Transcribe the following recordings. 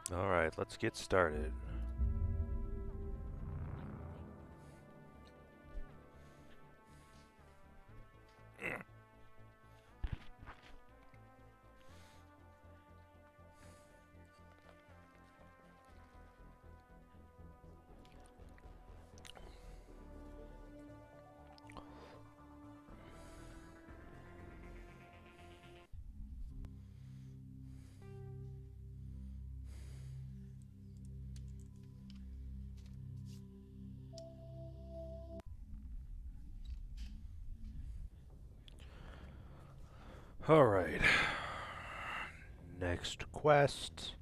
Alright, let's get started. Alright. Next quest.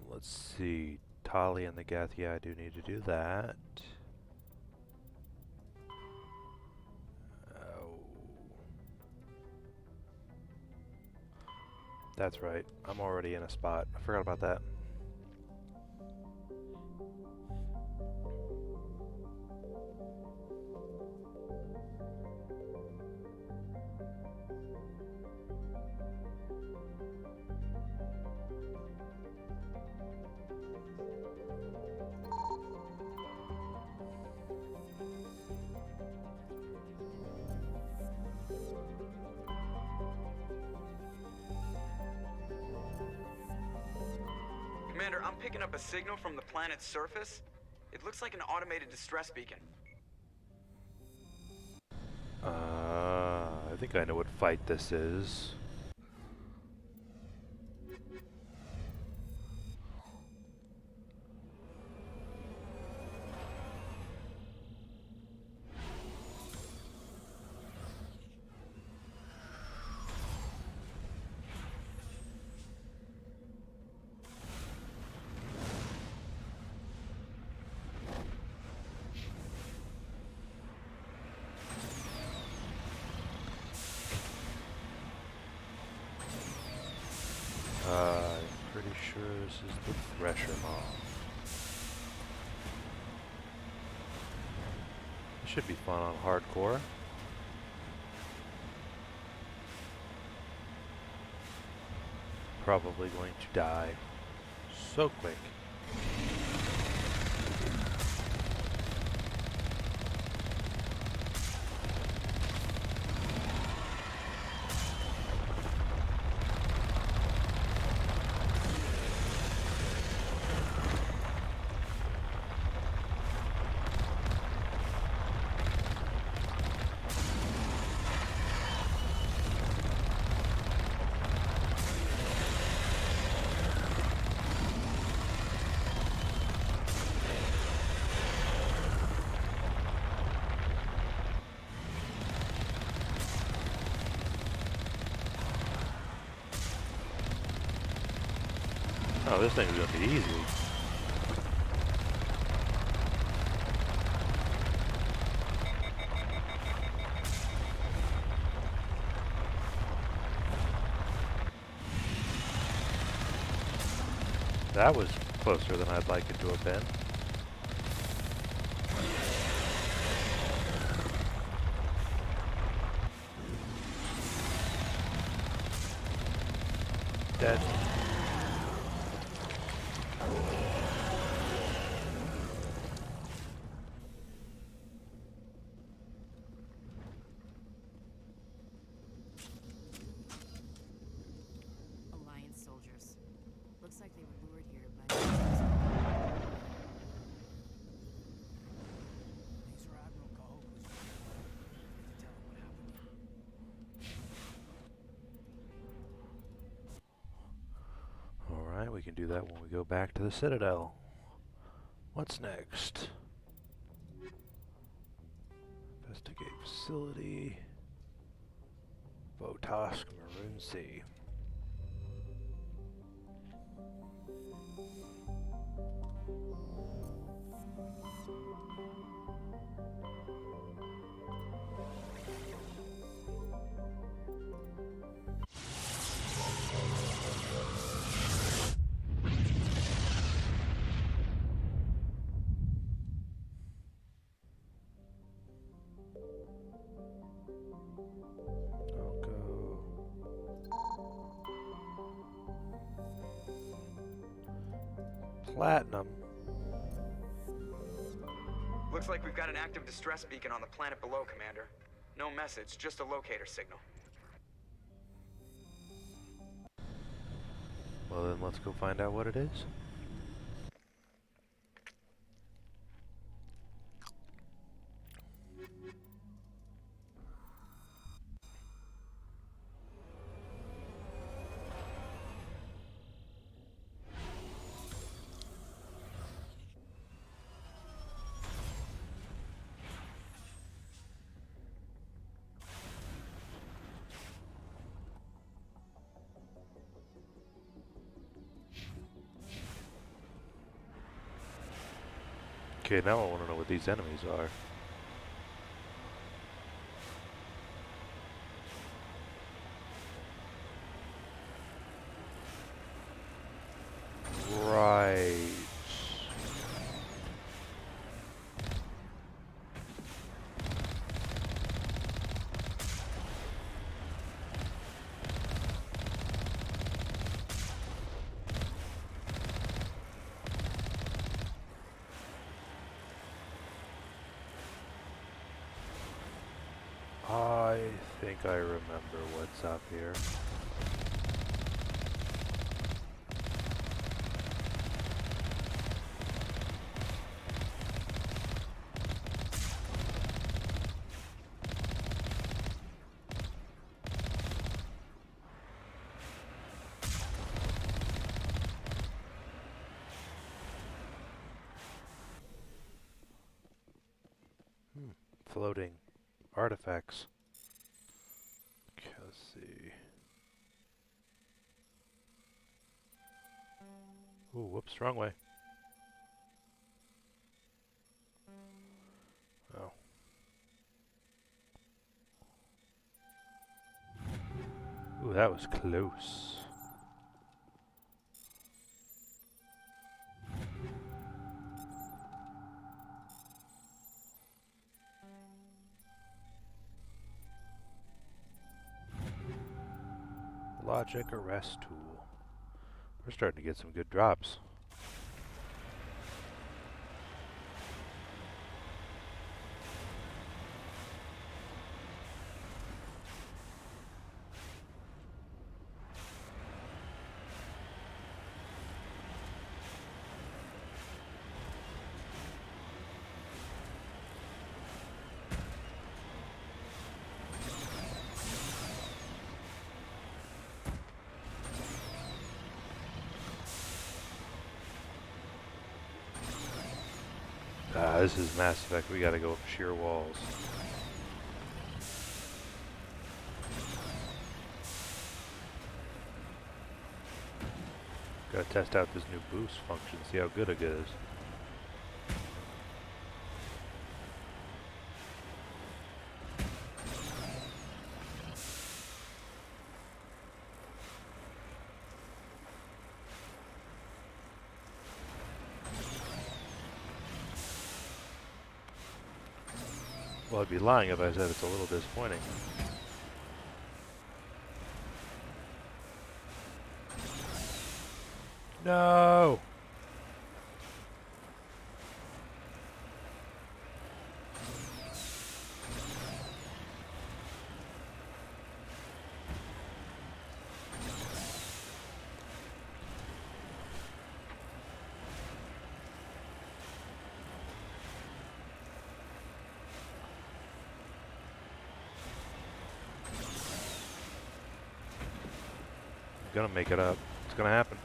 Let's see. Tali and the Geth. Yeah, I do need to do that. Oh. That's right. I'm already in a spot. I forgot about that. Commander, I'm picking up a signal from the planet's surface. It looks like an automated distress beacon. I think I know what fight this is. I'm pretty sure this is the Thresher Maw. This should be fun on hardcore. Probably going to die so quick. Oh, this thing's gonna be easy. That was closer than I'd like it to have been. Dead. Alliance soldiers. Looks like they were lured here by These are Admiral Cahoba's. Need to tell him what happened here. Alright, we can do that when we go back to the Citadel. What's next? Investigate facility. Votask, Maroon Sea. I'll go Platinum. Looks like we've got an active distress beacon on the planet below, Commander. No message, just a locator signal. Well then, let's go find out what it is. Okay, now I want to know what these enemies are. Right. I think I remember what's up here. Floating artifacts. Okay, let's see. Ooh, whoops, wrong way. Oh. Ooh, that was close. Logic arrest tool. We're starting to get some good drops. This is Mass Effect. We gotta go up sheer walls. Gotta test out this new boost function, see how good it is. Well, I'd be lying if I said it's a little disappointing. No! I'm gonna make it up. It's gonna happen.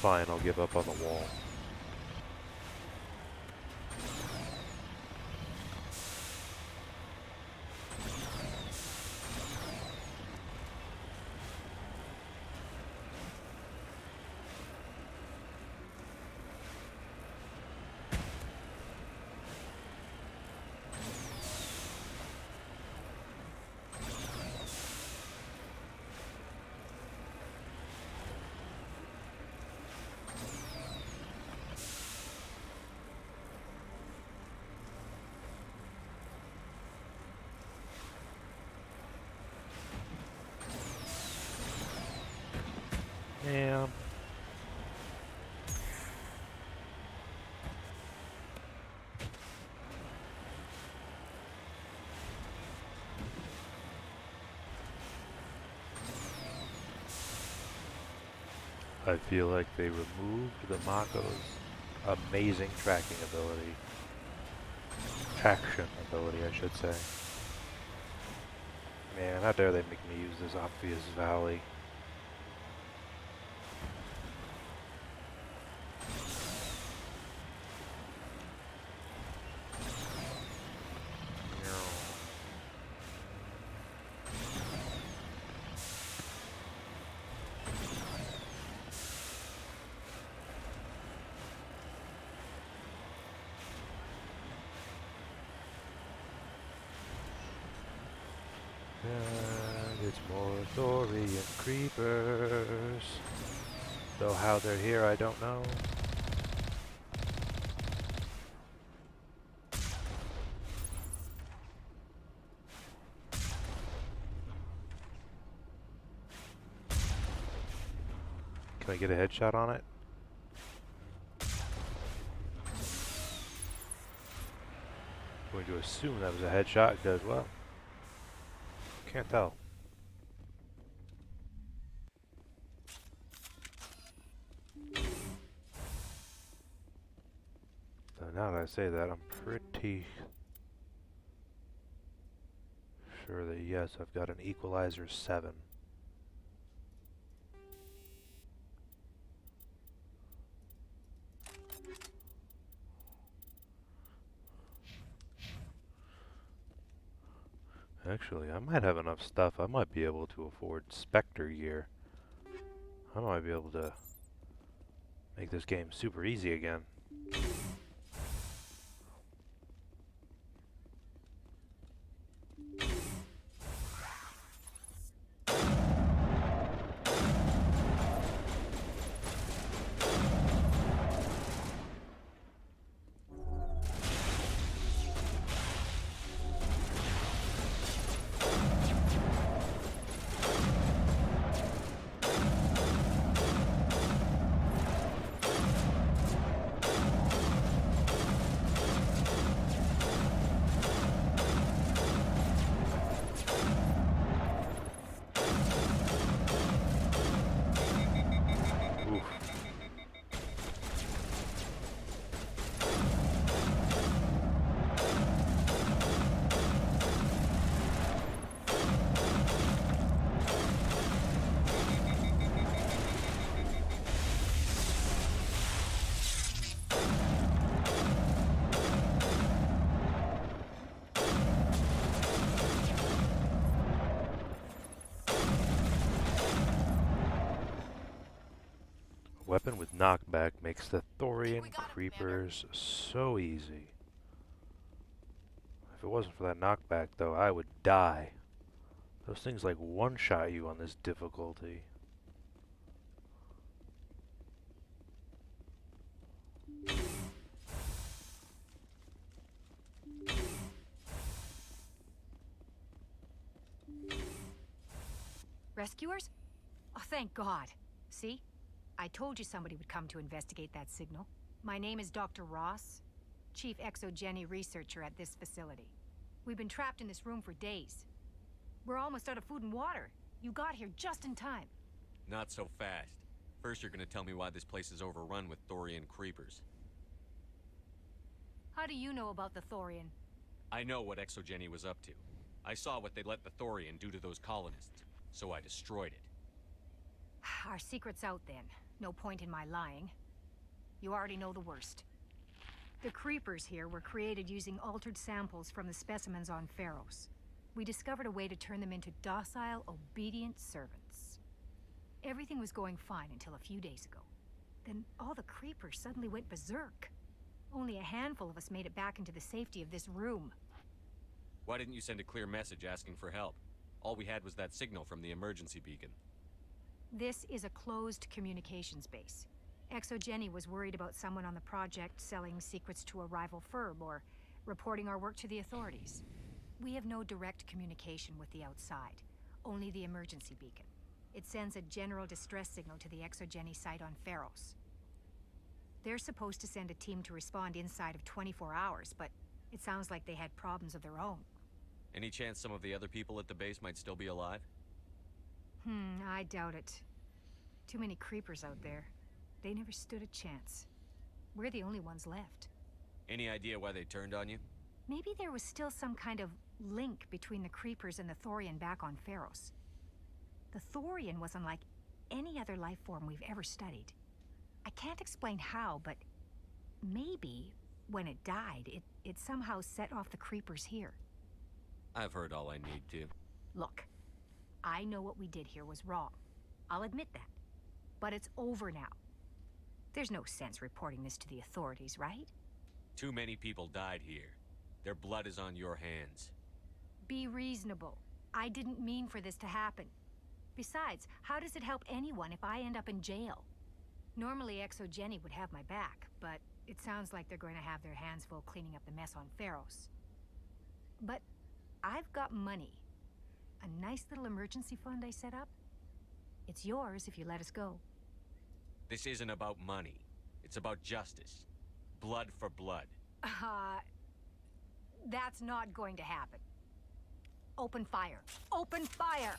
Fine, I'll give up on the wall. I feel like they removed the Mako's amazing tracking ability. Traction ability, I should say. Man, how dare they make me use this obvious valley. And it's more Thorian creepers. Though how they're here, I don't know. Can I get a headshot on it? I'm going to assume that was a headshot because, well, can't tell. So now that I say that, I'm pretty sure that yes, I've got an equalizer 7. Actually, I might have enough stuff. I might be able to afford Spectre gear. I might be able to make this game super easy again. Weapon with knockback makes the Thorian creepers so easy. If it wasn't for that knockback, though, I would die. Those things like one-shot you on this difficulty. Rescuers? Oh, thank God. See? I told you somebody would come to investigate that signal. My name is Dr. Ross, Chief Exogeny Researcher at this facility. We've been trapped in this room for days. We're almost out of food and water. You got here just in time. Not so fast. First, you're gonna tell me why this place is overrun with Thorian creepers. How do you know about the Thorian? I know what Exogeny was up to. I saw what they let the Thorian do to those colonists, so I destroyed it. Our secret's out then. No point in my lying. You already know the worst. The creepers here were created using altered samples from the specimens on Pharos. We discovered a way to turn them into docile, obedient servants. Everything was going fine until a few days ago. Then all the creepers suddenly went berserk. Only a handful of us made it back into the safety of this room. Why didn't you send a clear message asking for help? All we had was that signal from the emergency beacon. This is a closed communications base. Exogeny was worried about someone on the project selling secrets to a rival firm or reporting our work to the authorities. We have no direct communication with the outside, only the emergency beacon. It sends a general distress signal to the Exogeny site on Pharos. They're supposed to send a team to respond inside of 24 hours, but it sounds like they had problems of their own. Any chance some of the other people at the base might still be alive? I doubt it. Too many creepers out there. They never stood a chance. We're the only ones left. Any idea why they turned on you? Maybe there was still some kind of link between the creepers and the Thorian back on Pharos. The Thorian was unlike any other life form we've ever studied. I can't explain how, but maybe when it died, it somehow set off the creepers here. I've heard all I need to. Look, I know what we did here was wrong. I'll admit that. But it's over now. There's no sense reporting this to the authorities, right? Too many people died here. Their blood is on your hands. Be reasonable. I didn't mean for this to happen. Besides, how does it help anyone if I end up in jail? Normally, Exogeny would have my back, but it sounds like they're going to have their hands full cleaning up the mess on Pharos. But I've got money. A nice little emergency fund I set up. It's yours if you let us go. This isn't about money. It's about justice. Blood for blood. That's not going to happen. Open fire. Open fire!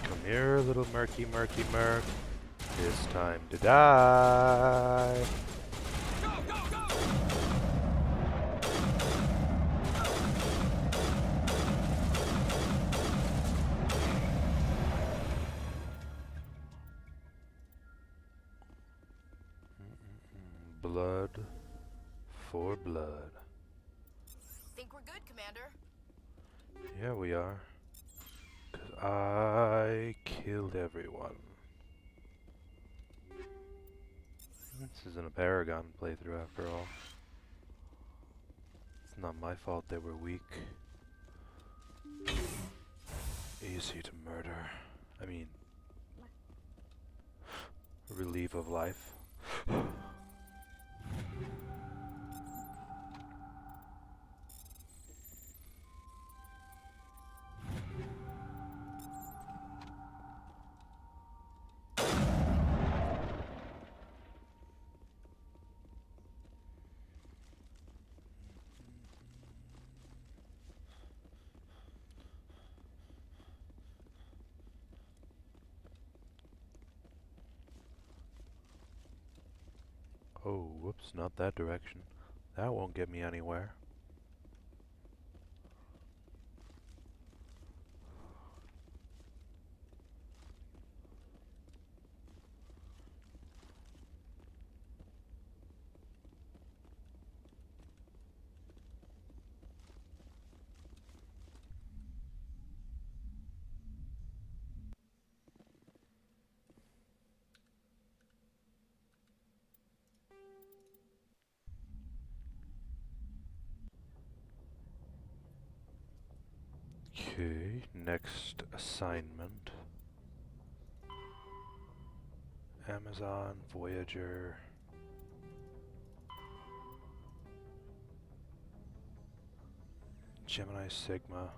Come here, little murky murk. It's time to die. Blood for blood. Think we're good, Commander? Yeah, we are. 'Cause I killed everyone. This isn't a Paragon playthrough after all. It's not my fault they were weak. Easy to murder. I mean, relief of life. Oh, whoops, not that direction. That won't get me anywhere. Okay, next assignment. Amazon, Voyager. Gemini Sigma.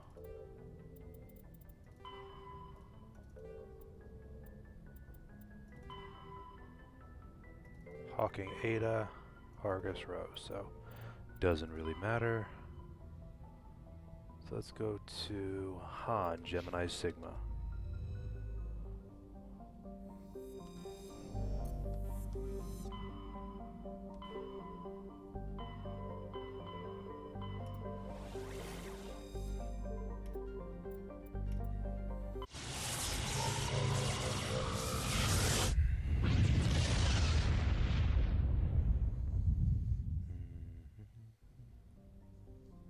Hawking Ada, Argus Rose, so doesn't really matter. So let's go to Han, Gemini Sigma.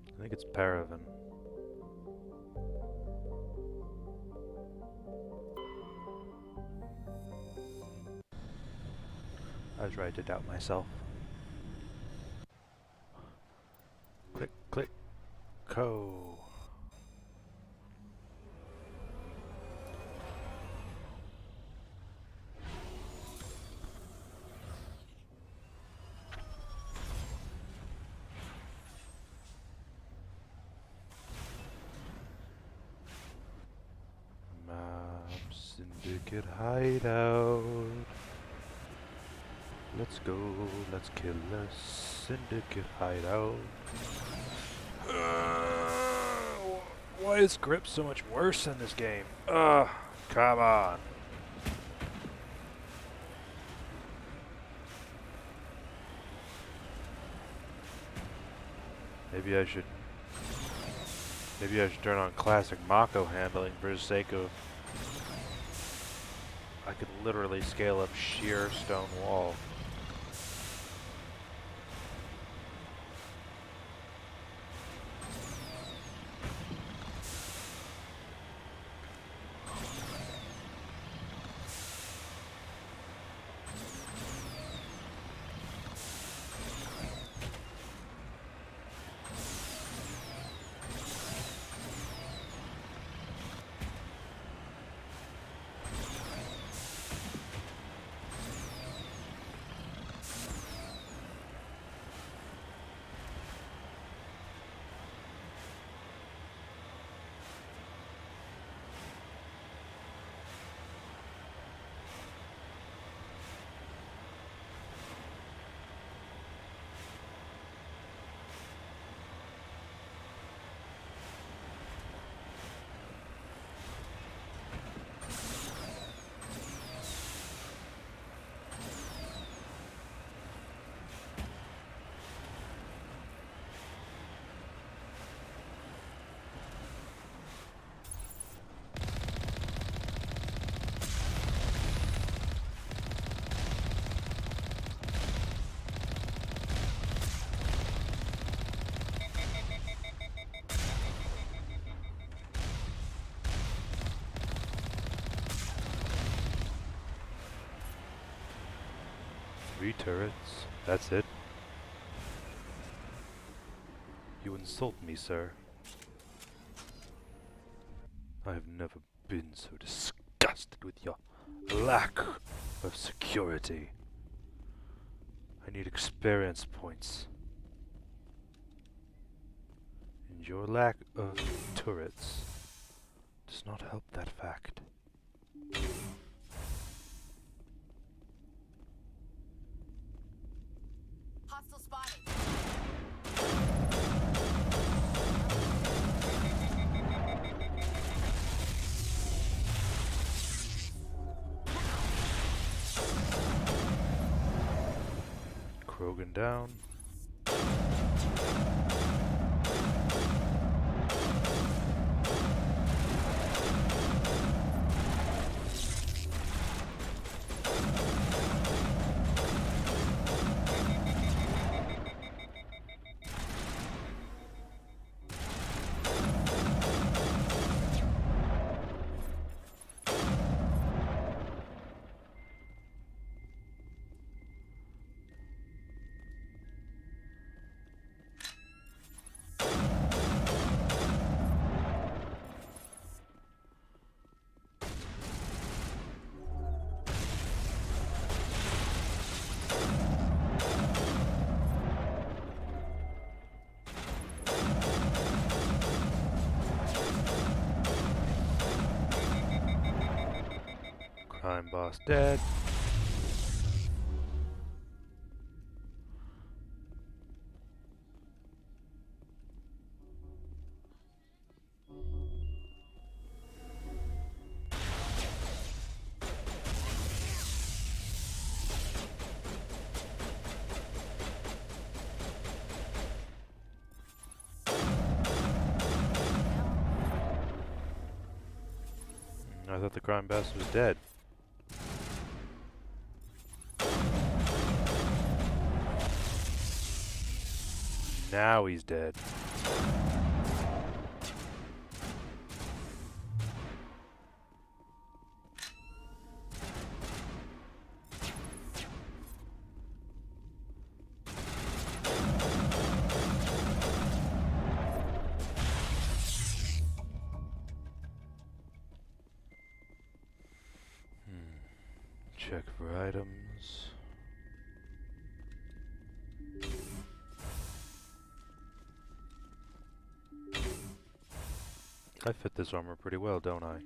I think it's Paravan. I was right to doubt myself. Click, click, co. Maps in the Syndicate hideout. Let's go, let's kill the syndicate hideout. Why is grip so much worse in this game? Ugh, come on. Maybe I should turn on classic Mako handling for the sake of I could literally scale up sheer stone wall. Three turrets, that's it. You insult me, sir. I have never been so disgusted with your lack of security. I need experience points. And your lack of turrets does not help that fact. Hostile spotted. Krogan down. Crime boss dead. I thought the crime boss was dead. Now he's dead. Check for items. I fit this armor pretty well, don't I?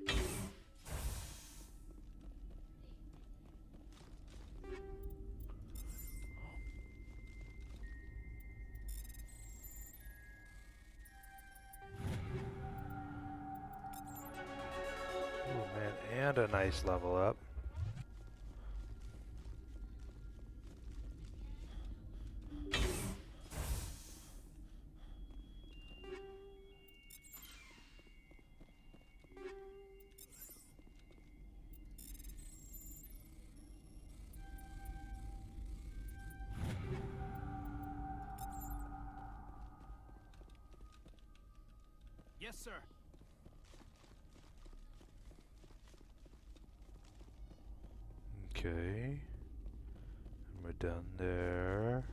And a nice level up. Yes, sir. Okay. And we're done there.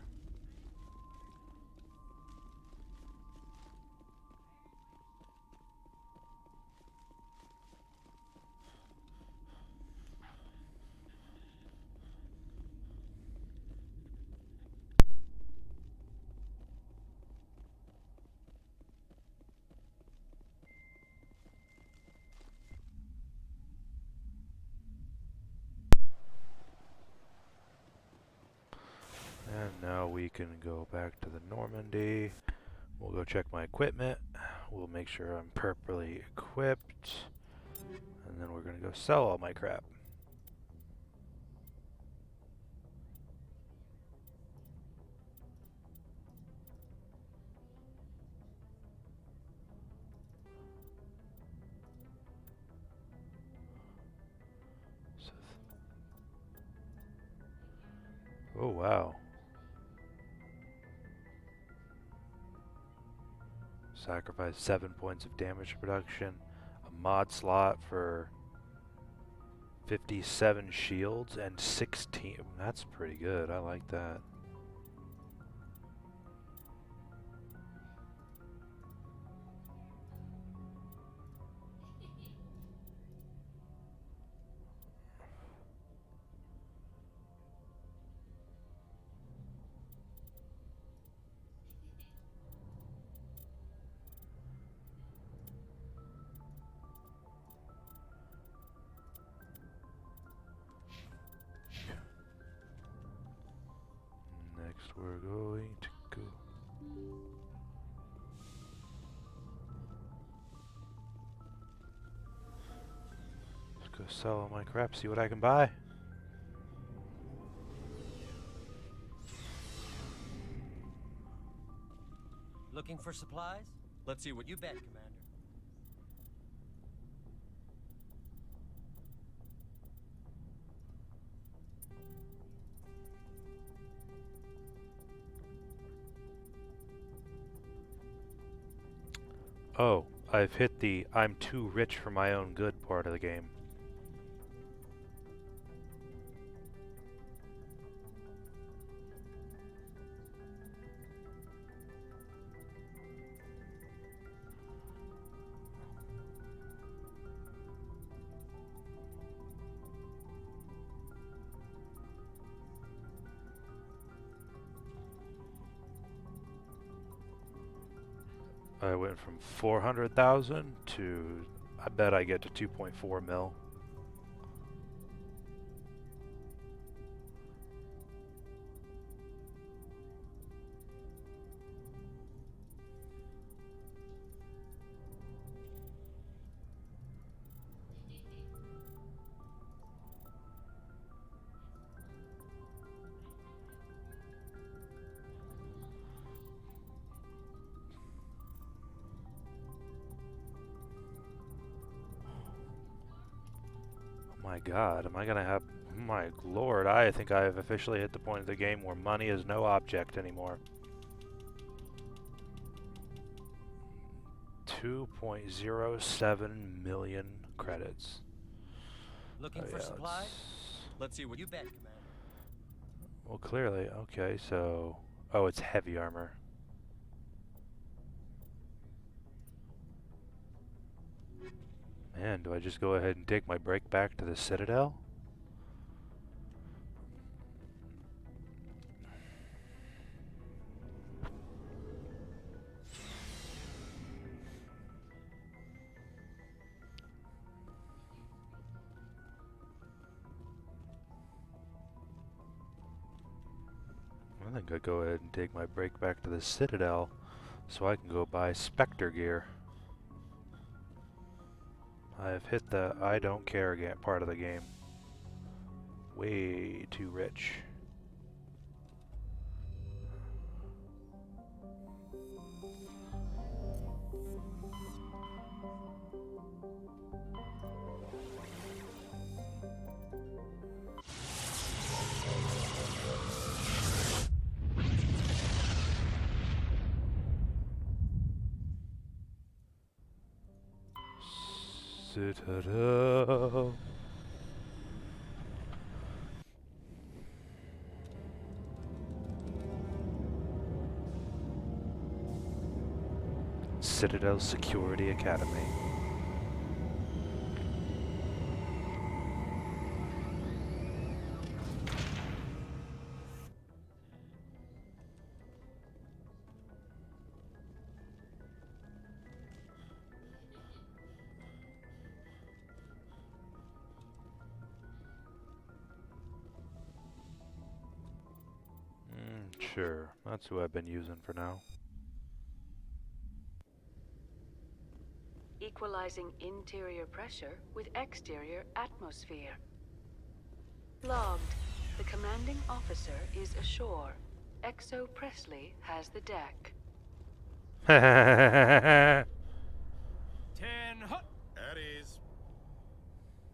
And now we can go back to the Normandy. We'll go check my equipment. We'll make sure I'm properly equipped. And then we're gonna go sell all my crap. Oh wow. Sacrifice 7 points of damage production. A mod slot for 57 shields and 16. That's pretty good. I like that. Next we're going to go. Let's go sell all my crap, see what I can buy. Looking for supplies? Let's see what You bet, Commander. Oh, I've hit the I'm too rich for my own good part of the game. I went from 400,000 to, I bet I get to 2.4 mil. My God, am I gonna have, my lord, I think I have officially hit the point of the game where money is no object anymore. 2.07 million credits. Looking Oh, for yeah, supplies? Let's see what You bet, Commander. well, clearly, okay, so, oh, it's heavy armor. Man, do I just go ahead and take my break back to the Citadel? I think I'd go ahead and take my break back to the Citadel so I can go buy Spectre gear. I've hit the I don't care part of the game. Way too rich. Citadel. Citadel Security Academy. Sure, that's who I've been using for now. Equalizing interior pressure with exterior atmosphere. Logged. The commanding officer is ashore. Exo Presley has the deck. 10 hut. At ease.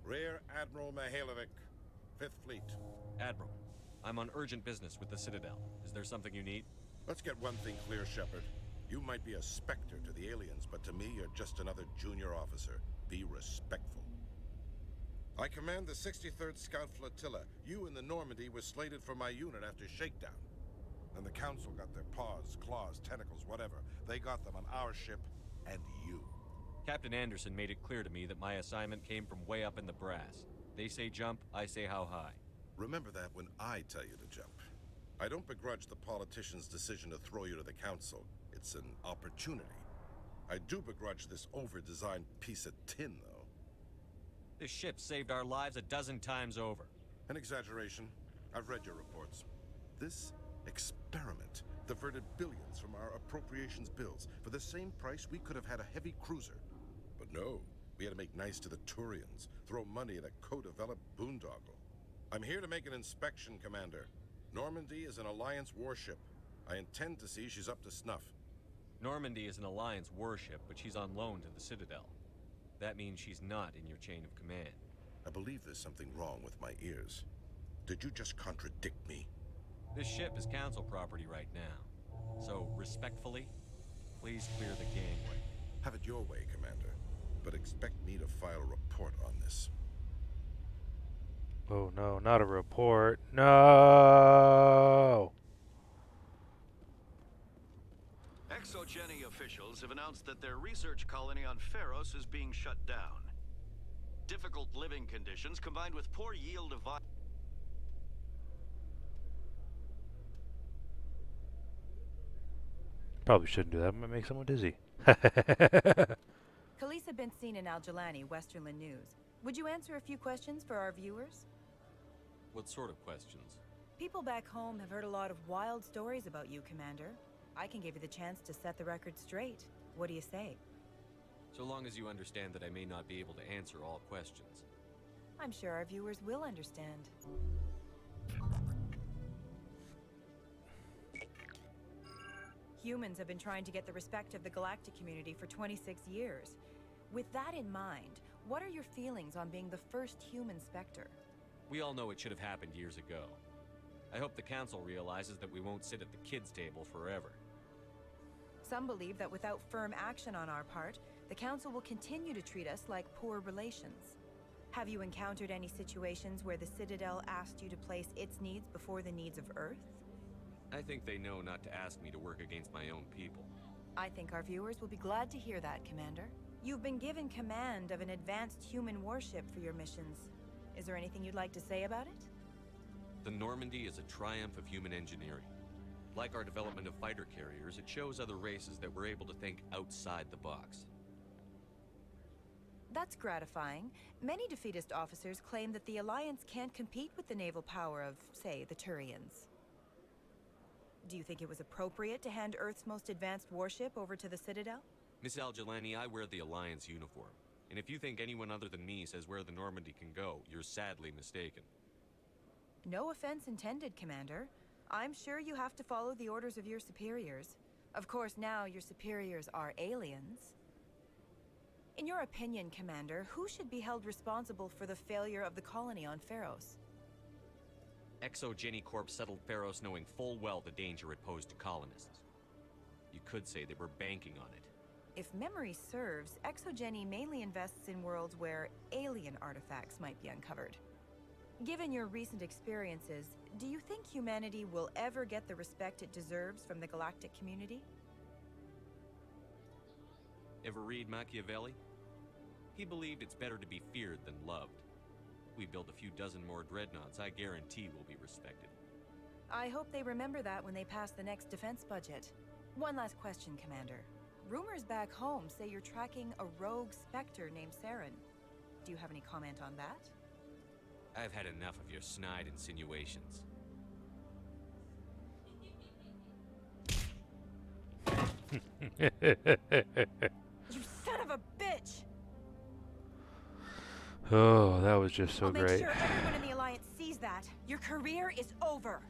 Rear Admiral Mihailovic, 5th Fleet. Admiral, I'm on urgent business with the Citadel. Is there something you need? Let's get one thing clear, Shepard. You might be a specter to the aliens, but to me, you're just another junior officer. Be respectful. I command the 63rd Scout Flotilla. You in the Normandy were slated for my unit after shakedown. And the Council got their paws, claws, tentacles, whatever. They got them on our ship, and you. Captain Anderson made it clear to me that my assignment came from way up in the brass. They say jump, I say how high. Remember that when I tell you to jump. I don't begrudge the politician's decision to throw you to the Council. It's an opportunity. I do begrudge this over-designed piece of tin, though. This ship saved our lives a dozen times over. An exaggeration. I've read your reports. This experiment diverted billions from our appropriations bills. For the same price, we could have had a heavy cruiser. But no, we had to make nice to the Turians, throw money at a co-developed boondoggle. I'm here to make an inspection, Commander. Normandy is an Alliance warship. I intend to see she's up to snuff. Normandy is an Alliance warship, but she's on loan to the Citadel. That means she's not in your chain of command. I believe there's something wrong with my ears. Did you just contradict me? This ship is Council property right now. So, respectfully, please clear the gangway. Have it your way, Commander. But expect me to file a report on this. Oh no, not a report. No! Exogeny officials have announced that their research colony on Pharos is being shut down. Difficult living conditions combined with poor yield of Probably shouldn't do that. It might make someone dizzy. Khalees had been seen in Al-Jalani, Westerland News. Would you answer a few questions for our viewers? What sort of questions? People back home have heard a lot of wild stories about you, Commander. I can give you the chance to set the record straight. What do you say? So long as you understand that I may not be able to answer all questions. I'm sure our viewers will understand. Humans have been trying to get the respect of the galactic community for 26 years. With that in mind, what are your feelings on being the first human Spectre? We all know it should have happened years ago. I hope the Council realizes that we won't sit at the kids' table forever. Some believe that without firm action on our part, the Council will continue to treat us like poor relations. Have you encountered any situations where the Citadel asked you to place its needs before the needs of Earth? I think they know not to ask me to work against my own people. I think our viewers will be glad to hear that, Commander. You've been given command of an advanced human warship for your missions. Is there anything you'd like to say about it? The Normandy is a triumph of human engineering. Like our development of fighter carriers, it shows other races that we're able to think outside the box. That's gratifying. Many defeatist officers claim that the Alliance can't compete with the naval power of, say, the Turians. Do you think it was appropriate to hand Earth's most advanced warship over to the Citadel? Miss Al-Jalani, I wear the Alliance uniform. And if you think anyone other than me says where the Normandy can go, you're sadly mistaken. No offense intended, Commander. I'm sure you have to follow the orders of your superiors. Of course, now your superiors are aliens. In your opinion, Commander, who should be held responsible for the failure of the colony on Pharos? Exogeny Corp settled Pharos knowing full well the danger it posed to colonists. You could say they were banking on it. If memory serves, Exogeny mainly invests in worlds where alien artifacts might be uncovered. Given your recent experiences, do you think humanity will ever get the respect it deserves from the galactic community? Ever read Machiavelli? He believed it's better to be feared than loved. We build a few dozen more dreadnoughts, I guarantee we'll be respected. I hope they remember that when they pass the next defense budget. One last question, Commander. Rumors back home say you're tracking a rogue Spectre named Saren. Do you have any comment on that? I've had enough of your snide insinuations. You son of a bitch! Oh, that was just so I'll make great. sure everyone in the Alliance sees that. Your career is over.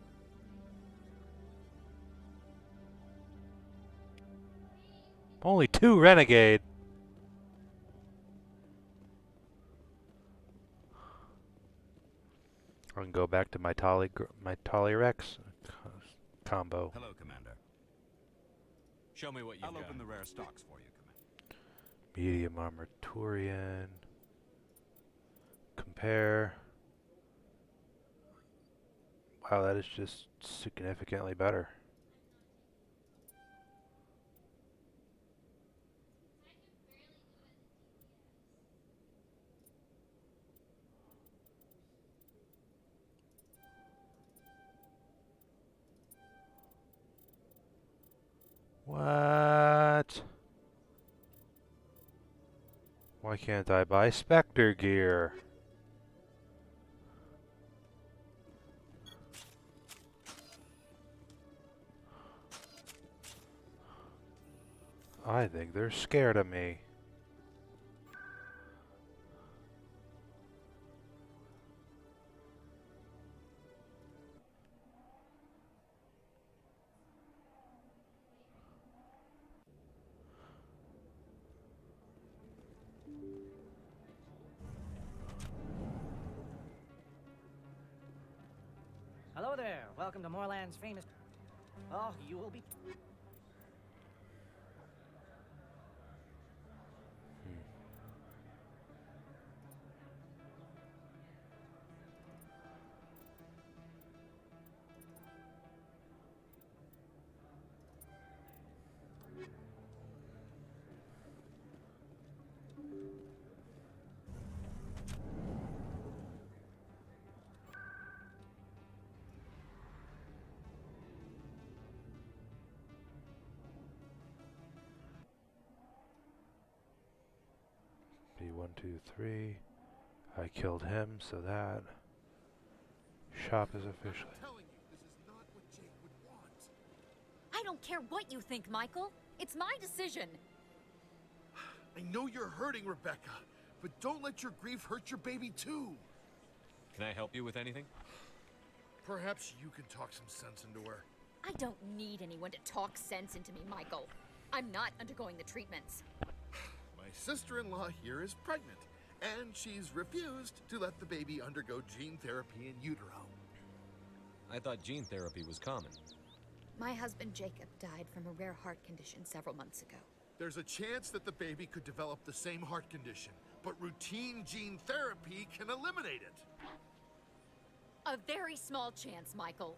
Only 2 renegade. I can go back to my Rex combo. Hello, Commander. Show me what you've I'll got. open the rare stocks for you, Commander. Medium armor Turian. Compare. Wow, that is just significantly better. What? Why can't I buy Spectre gear? I think they're scared of me. Hello there. Welcome to Moorland's famous... Oh, you will be... B123. I killed him, so that shop is officially. I'm telling you, this is not what Jake would want. I don't care what you think, Michael. It's my decision. I know you're hurting, Rebecca, but don't let your grief hurt your baby too. Can I help you with anything? Perhaps you can talk some sense into her. I don't need anyone to talk sense into me, Michael. I'm not undergoing the treatments. My sister-in-law here is pregnant, and she's refused to let the baby undergo gene therapy in utero. I thought gene therapy was common. My husband Jacob died from a rare heart condition several months ago. There's a chance that the baby could develop the same heart condition, but routine gene therapy can eliminate it. A very small chance, Michael.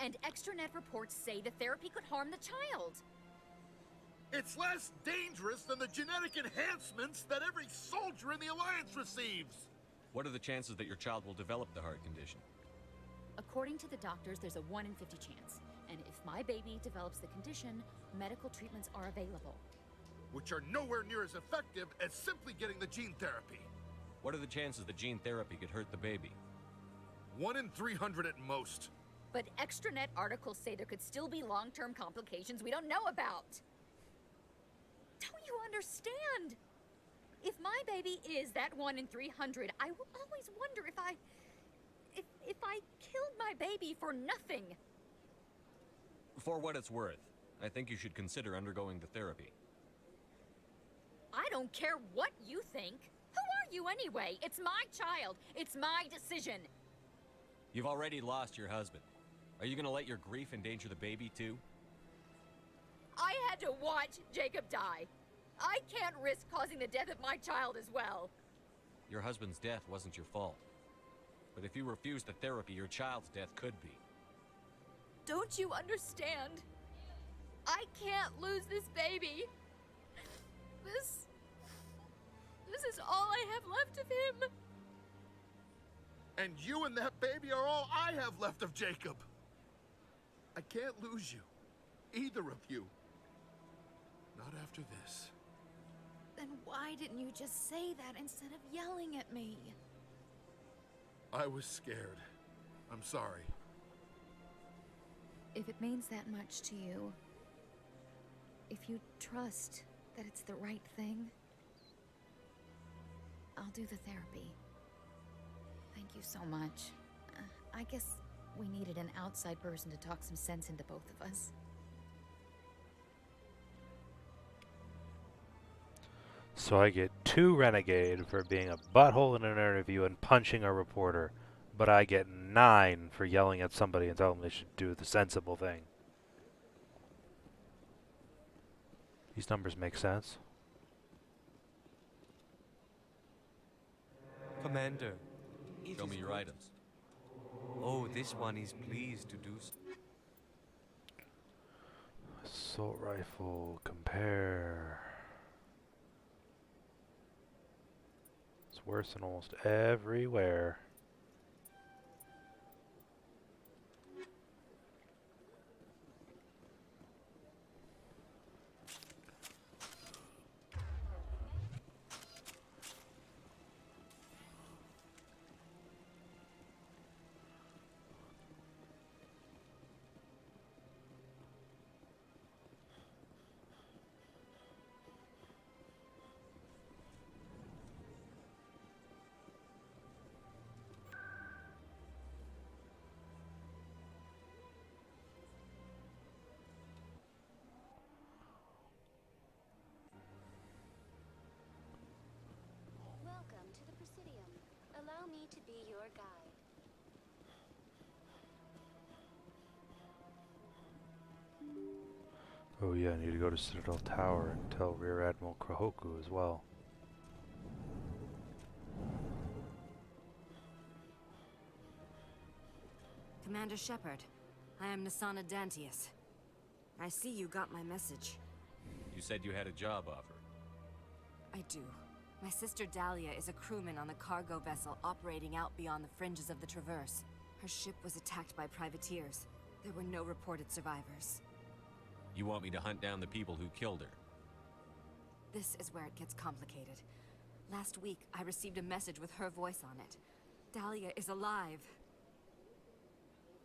And extranet reports say the therapy could harm the child. It's less dangerous than the genetic enhancements that every soldier in the Alliance receives. What are the chances that your child will develop the heart condition? According to the doctors, there's a 1 in 50 chance. And if my baby develops the condition, medical treatments are available. Which are nowhere near as effective as simply getting the gene therapy. What are the chances that gene therapy could hurt the baby? 1 in 300 at most. But extranet articles say there could still be long-term complications we don't know about. Don't you understand? If my baby is that 1 in 300, I will always wonder if I killed my baby for nothing. For what it's worth, I think you should consider undergoing the therapy. I don't care what you think. Who are you anyway? It's my child. It's my decision. You've already lost your husband. Are you gonna let your grief endanger the baby too? I had to watch Jacob die. I can't risk causing the death of my child as well. Your husband's death wasn't your fault. But if you refuse the therapy, your child's death could be. Don't you understand? I can't lose this baby. This is all I have left of him. And you and that baby are all I have left of Jacob. I can't lose you. Either of you. Not after this. Then why didn't you just say that instead of yelling at me? I was scared. I'm sorry. If it means that much to you, if you trust that it's the right thing, I'll do the therapy. Thank you so much. I guess we needed an outside person to talk some sense into both of us. So I get 2 renegade for being a butthole in an interview and punching a reporter, but I get 9 for yelling at somebody and telling them they should do the sensible thing. These numbers make sense. Commander. Show me your items. Oh, this one is pleased to do so. Assault rifle, compare. It's worse than almost everywhere. Welcome to the Presidium. Allow me to be your guide. Oh yeah, I need to go to Citadel Tower and tell Rear Admiral Krahoku as well. Commander Shepard, I am Nasana Dantius. I see you got my message. You said you had a job offer. I do. My sister Dahlia is a crewman on the cargo vessel operating out beyond the fringes of the Traverse. Her ship was attacked by privateers. There were no reported survivors. You want me to hunt down the people who killed her? This is where it gets complicated. Last week, I received a message with her voice on it. Dahlia is alive.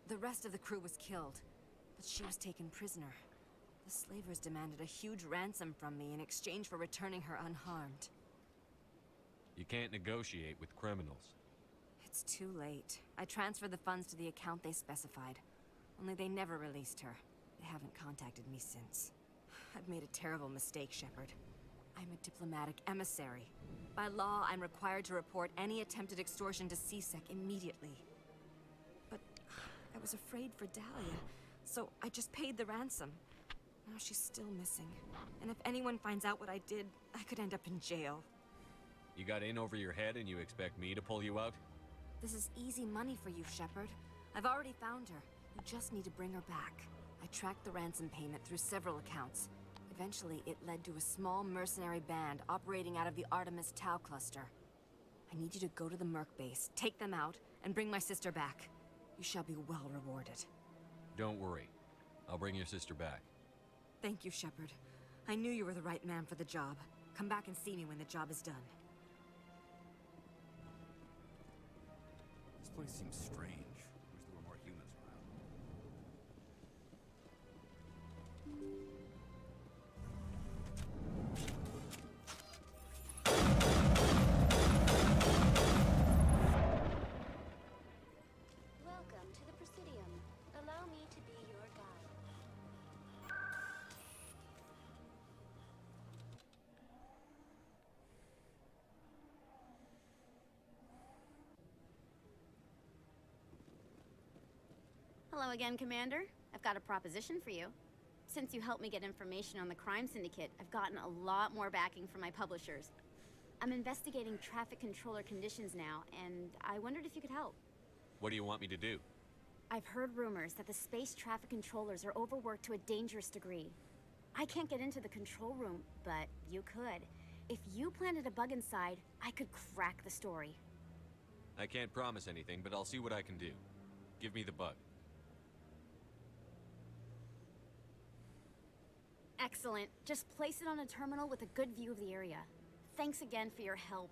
The rest of the crew was killed, but she was taken prisoner. The slavers demanded a huge ransom from me in exchange for returning her unharmed. You can't negotiate with criminals. It's too late. I transferred the funds to the account they specified. Only they never released her. They haven't contacted me since. I've made a terrible mistake, Shepard. I'm a diplomatic emissary. By law, I'm required to report any attempted extortion to CSEC immediately. But I was afraid for Dahlia, so I just paid the ransom. Now she's still missing. And if anyone finds out what I did, I could end up in jail. You got in over your head and you expect me to pull you out? This is easy money for you, Shepard. I've already found her. You just need to bring her back. I tracked the ransom payment through several accounts. Eventually, it led to a small mercenary band operating out of the Artemis Tau cluster. I need you to go to the Merc base, take them out, and bring my sister back. You shall be well rewarded. Don't worry. I'll bring your sister back. Thank you, Shepard. I knew you were the right man for the job. Come back and see me when the job is done. This place seems strange. Wish there were more humans around. Hello again, Commander. I've got a proposition for you. Since you helped me get information on the crime syndicate, I've gotten a lot more backing from my publishers. I'm investigating traffic controller conditions now, and I wondered if you could help. What do you want me to do? I've heard rumors that the space traffic controllers are overworked to a dangerous degree. I can't get into the control room, but you could. If you planted a bug inside, I could crack the story. I can't promise anything, but I'll see what I can do. Give me the bug. Excellent. Just place it on a terminal with a good view of the area. Thanks again for your help.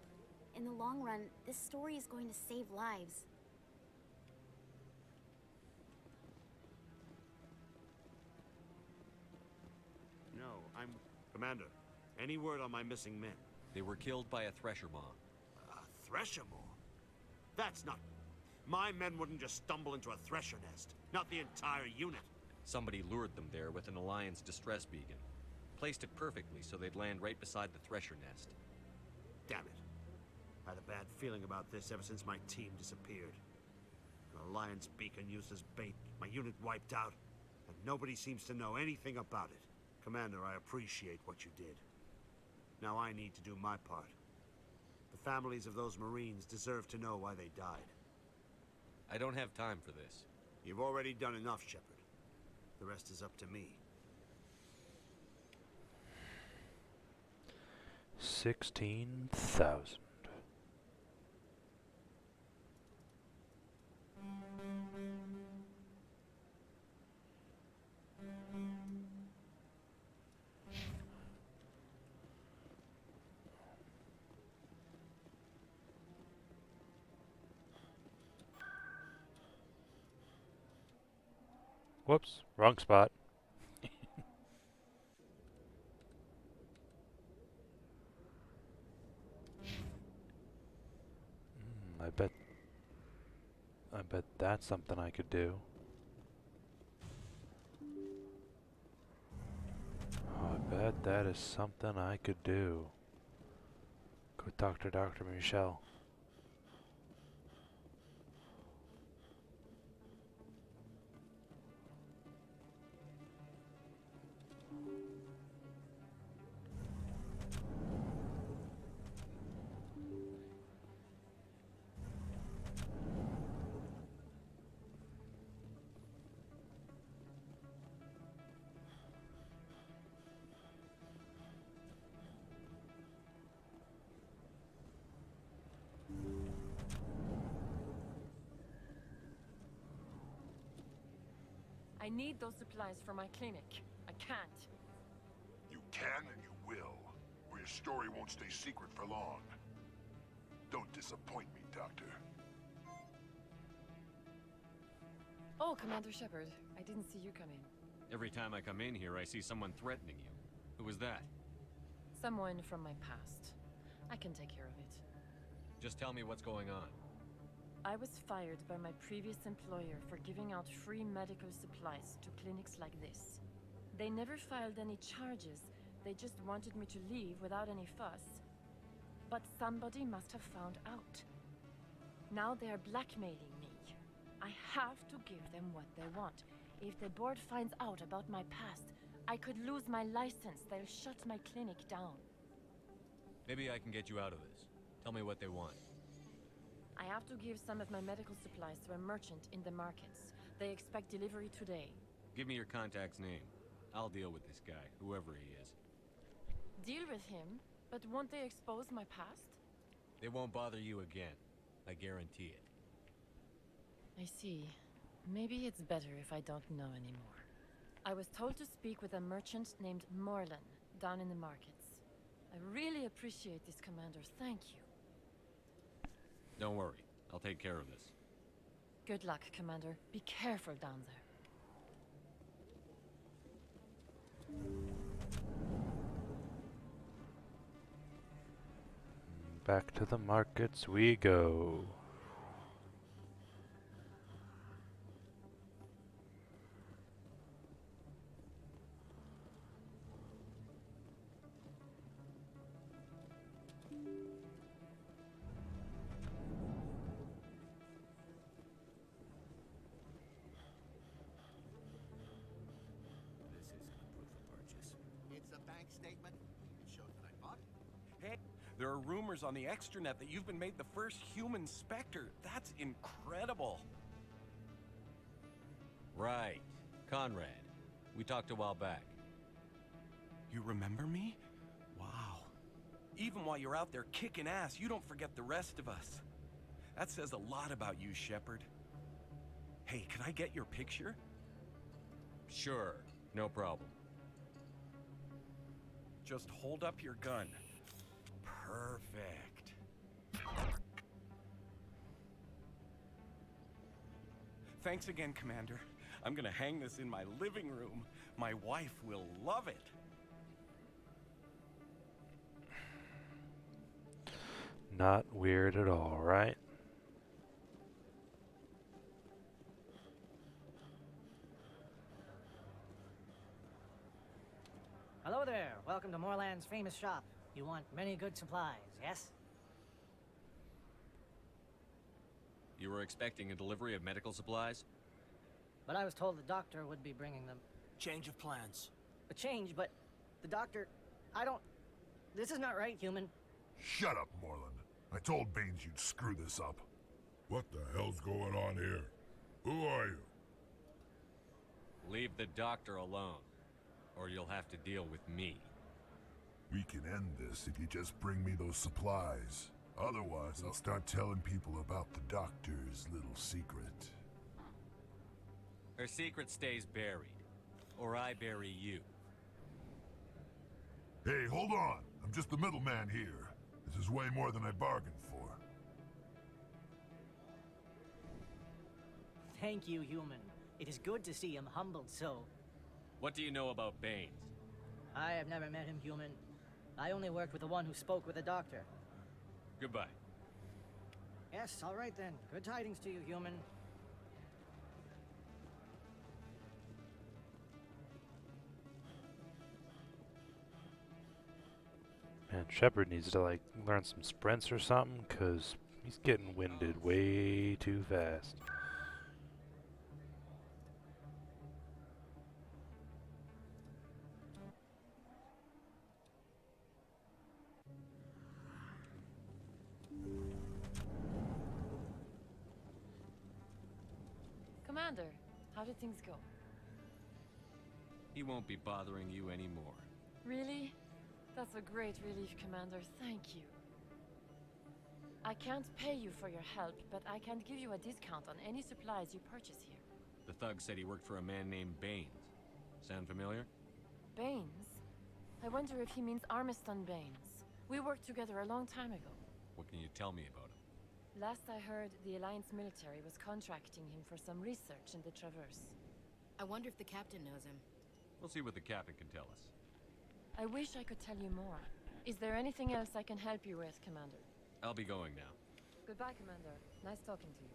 In the long run, this story is going to save lives. No, I'm... Commander, any word on my missing men? They were killed by a Thresher Maw. A Thresher Maw? That's not... My men wouldn't just stumble into a Thresher nest. Not the entire unit. Somebody lured them there with an Alliance distress beacon. Placed it perfectly so they'd land right beside the Thresher nest. Damn it. I had a bad feeling about this ever since my team disappeared. An Alliance beacon used as bait, my unit wiped out, and nobody seems to know anything about it. Commander, I appreciate what you did. Now I need to do my part. The families of those Marines deserve to know why they died. I don't have time for this. You've already done enough, Shepard. The rest is up to me. 16,000. Whoops, wrong spot. I bet that's something I could do. Oh, I bet that is something I could do. Go talk to Dr. Michelle. I need those supplies for my clinic. I can't. You can and you will, or your story won't stay secret for long. Don't disappoint me, Doctor. Oh, Commander Shepard. I didn't see you come in. Every time I come in here, I see someone threatening you. Who was that? Someone from my past. I can take care of it. Just tell me what's going on. I was fired by my previous employer for giving out free medical supplies to clinics like this. They never filed any charges. They just wanted me to leave without any fuss. But somebody must have found out. Now they're blackmailing me. I have to give them what they want. If the board finds out about my past, I could lose my license. They'll shut my clinic down. Maybe I can get you out of this. Tell me what they want. I have to give some of my medical supplies to a merchant in the markets. They expect delivery today. Give me your contact's name. I'll deal with this guy, whoever he is. Deal with him? But won't they expose my past? They won't bother you again. I guarantee it. I see. Maybe it's better if I don't know anymore. I was told to speak with a merchant named Morlan, down in the markets. I really appreciate this, Commander. Thank you. Don't worry. I'll take care of this. Good luck, Commander. Be careful down there. Back to the markets we go. bank statement. It shows that I bought it. Hey, there are rumors on the extranet that you've been made the first human Spectre. That's incredible. Right. Conrad. We talked a while back. You remember me? Wow. Even while you're out there kicking ass, you don't forget the rest of us. That says a lot about you, Shepard. Hey, can I get your picture? Sure. No problem. Just hold up your gun. Perfect. Thanks again, Commander. I'm gonna hang this in my living room. My wife will love it. Not weird at all, right? Hello there. Welcome to Moorland's famous shop. You want many good supplies, yes? You were expecting a delivery of medical supplies? But I was told the doctor would be bringing them. Change of plans. A change, but the doctor... I don't... This is not right, human. Shut up, Moreland. I told Baines you'd screw this up. What the hell's going on here? Who are you? Leave the doctor alone, or you'll have to deal with me. We can end this if you just bring me those supplies. Otherwise, I'll start telling people about the doctor's little secret. Her secret stays buried, or I bury you. Hey, hold on. I'm just the middleman here. This is way more than I bargained for. Thank you, human. It is good to see him humbled so. What do you know about Baines? I have never met him, human. I only worked with the one who spoke with the doctor. Goodbye. Yes, all right then. Good tidings to you, human. Man, Shepard needs to, like, learn some sprints or something, because he's getting winded way too fast. Commander, how did things go? He won't be bothering you anymore. Really? That's a great relief, Commander. Thank you. I can't pay you for your help, but I can give you a discount on any supplies you purchase here. The thug said he worked for a man named Baines. Sound familiar? Baines? I wonder if he means Armiston Baines. We worked together a long time ago. What can you tell me about him? Last I heard, the Alliance military was contracting him for some research in the Traverse. I wonder if the captain knows him. We'll see what the captain can tell us. I wish I could tell you more. Is there anything else I can help you with, Commander? I'll be going now. Goodbye, Commander. Nice talking to you.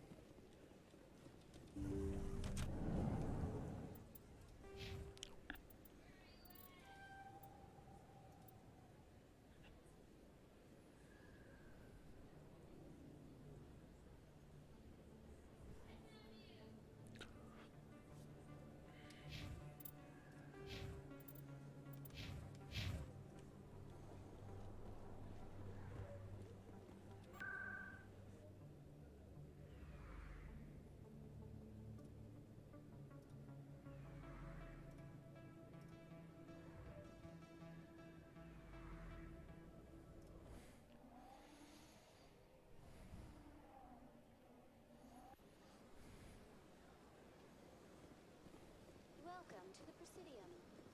Welcome to the Presidium.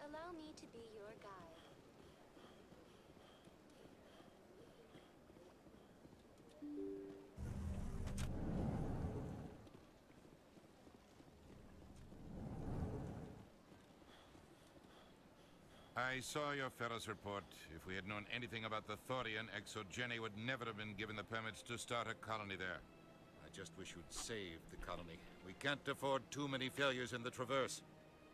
Allow me to be your guide. I saw your Ferris report. If we had known anything about the Thorian, Exogeny would never have been given the permits to start a colony there. I just wish you'd save the colony. We can't afford too many failures in the Traverse.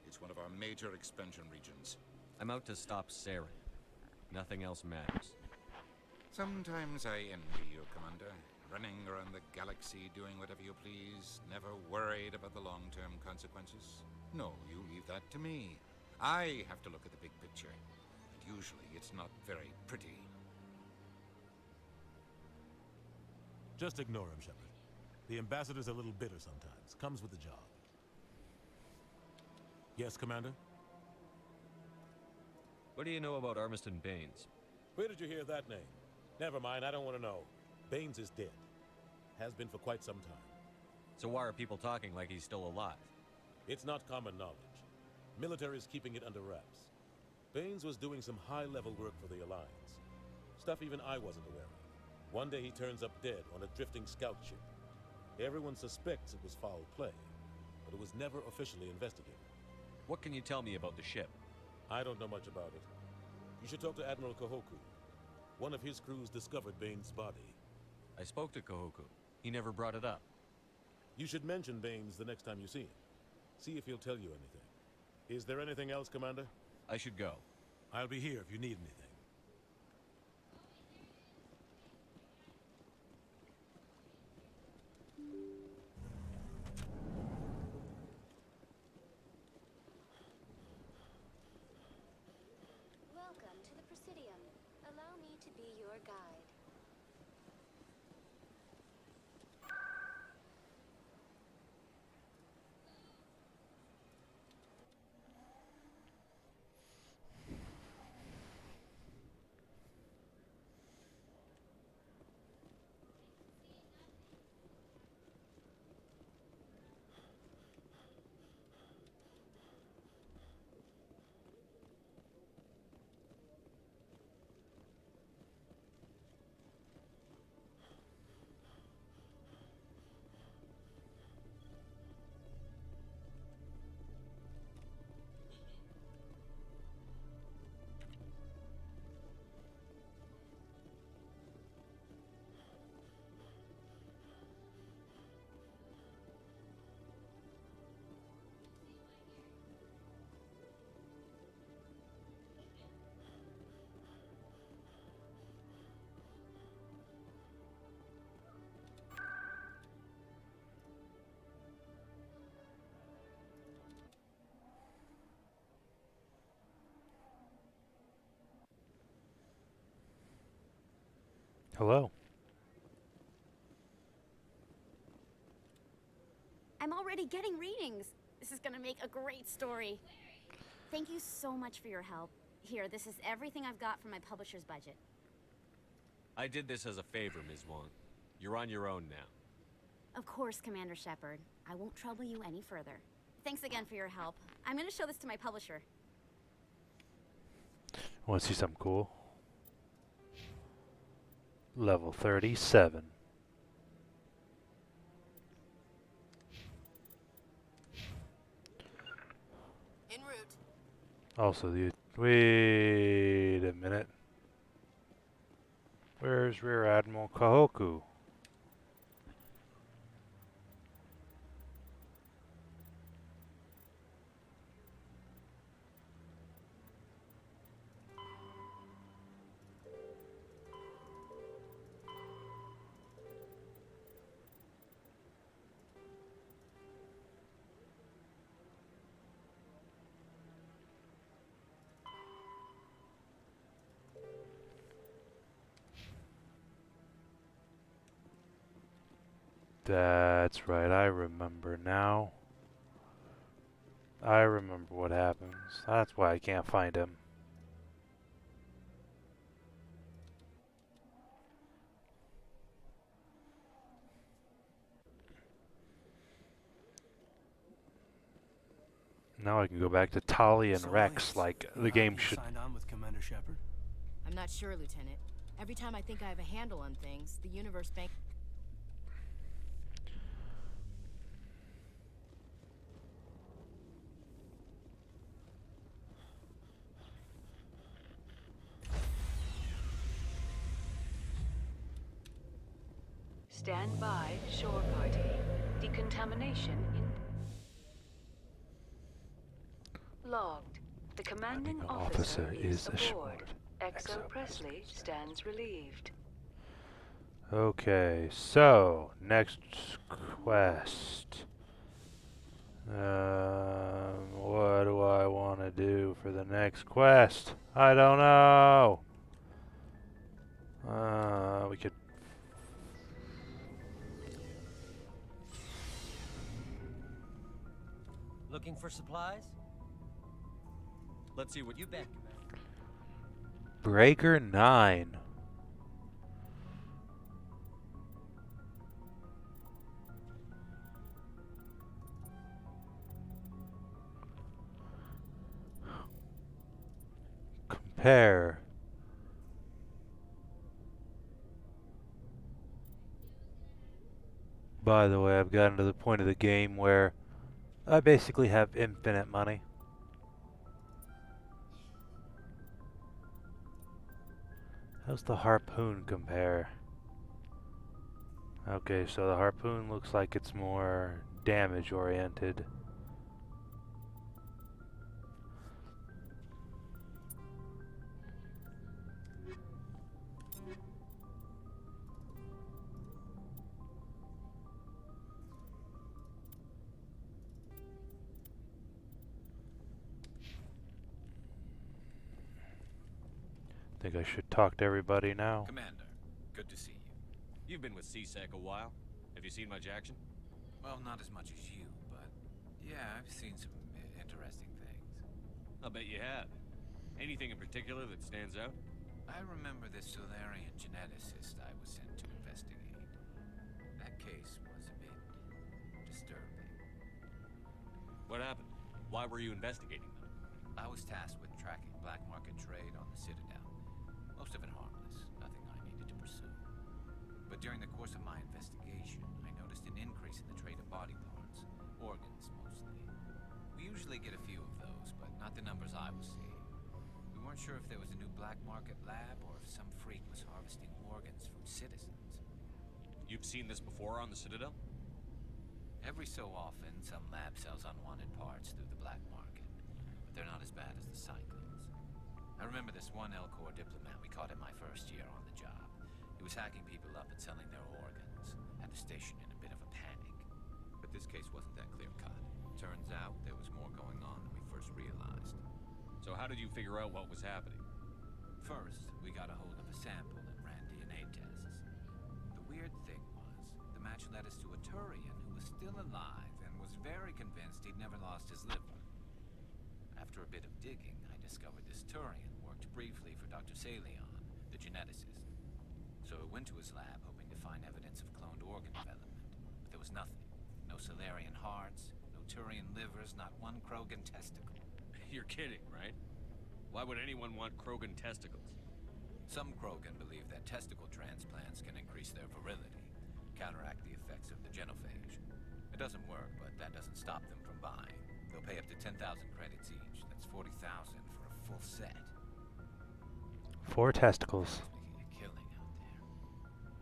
It's one of our major expansion regions. I'm out to stop Saren. Nothing else matters. Sometimes I envy you, Commander. Running around the galaxy, doing whatever you please, never worried about the long-term consequences. No, you leave that to me. I have to look at the big picture. And usually. It's not very pretty. Just ignore him, Shepard. The ambassador's a little bitter sometimes. Comes with the job. Yes, Commander? What do you know about Armiston Baines? Where did you hear that name? Never mind, I don't want to know. Baines is dead. Has been for quite some time. So why are people talking like he's still alive? It's not common knowledge. Military's keeping it under wraps. Baines was doing some high-level work for the Alliance. Stuff even I wasn't aware of. One day he turns up dead on a drifting scout ship. Everyone suspects it was foul play, but it was never officially investigated. What can you tell me about the ship? I don't know much about it. You should talk to Admiral Kahoku. One of his crews discovered Baines' body. I spoke to Kahoku. He never brought it up. You should mention Baines the next time you see him. See if he'll tell you anything. Is there anything else, Commander? I should go. I'll be here if you need anything. Welcome to the Presidium. Allow me to be your guide. Hello. I'm already getting readings. This is gonna make a great story. Thank you so much for your help. Here, this is everything I've got from my publisher's budget. I did this as a favor, Ms. Wong. You're on your own now. Of course, Commander Shepard. I won't trouble you any further. Thanks again for your help. I'm gonna show this to my publisher. Want to see something cool? Level 37. En route. Also, wait a minute. Where's Rear Admiral Kahoku? That's right, I remember now. I remember what happens. That's why I can't find him. Now I can go back to Tali and Rex like the game should. Signed on with Commander Shepard? I'm not sure, Lieutenant. Every time I think I have a handle on things, the universe bank. Stand by, shore party. Decontamination in... Logged. The commanding officer is aboard. Exo Presley stands relieved. Okay, so next quest. What do I want to do for the next quest? I don't know. We could. Looking for supplies? Let's see what You bet. Breaker 9. Compare. By the way, I've gotten to the point of the game where I basically have infinite money. How's the harpoon compare? Okay, so the harpoon looks like it's more damage oriented. Think I should talk to everybody now. Commander, good to see you. You've been with CSEC a while. Have you seen much action? Well, not as much as you, but yeah, I've seen some interesting things. I'll bet you have. Anything in particular that stands out? I remember this Solarian geneticist I was sent to investigate. That case was a bit disturbing. What happened? Why were you investigating them? I was tasked with tracking black market trade on the Citadel. Most of it harmless, nothing I needed to pursue. But during the course of my investigation, I noticed an increase in the trade of body parts, organs mostly. We usually get a few of those, but not the numbers I was seeing. We weren't sure if there was a new black market lab or if some freak was harvesting organs from citizens. You've seen this before on the Citadel? Every so often, some lab sells unwanted parts through the black market, but they're not as bad as the cyclones. I remember this one L-Corps diplomat we caught in my first year on the job. He was hacking people up and selling their organs, had the station in a bit of a panic. But this case wasn't that clear-cut. Turns out there was more going on than we first realized. So how did you figure out what was happening? First, we got a hold of a sample and ran DNA tests. The weird thing was, the match led us to a Turian who was still alive and was very convinced he'd never lost his liver. After a bit of digging, I discovered this Turian worked briefly for Dr. Salion, the geneticist. So I went to his lab hoping to find evidence of cloned organ development, but there was nothing. No Solarian hearts, no Turian livers, not one Krogan testicle. You're kidding, right? Why would anyone want Krogan testicles? Some Krogan believe that testicle transplants can increase their virility, counteract the effects of the genophage. It doesn't work, but that doesn't stop them from buying. They'll pay up to 10,000 credits each. That's 40,000 for a full set. 4 testicles. Making a killing out there.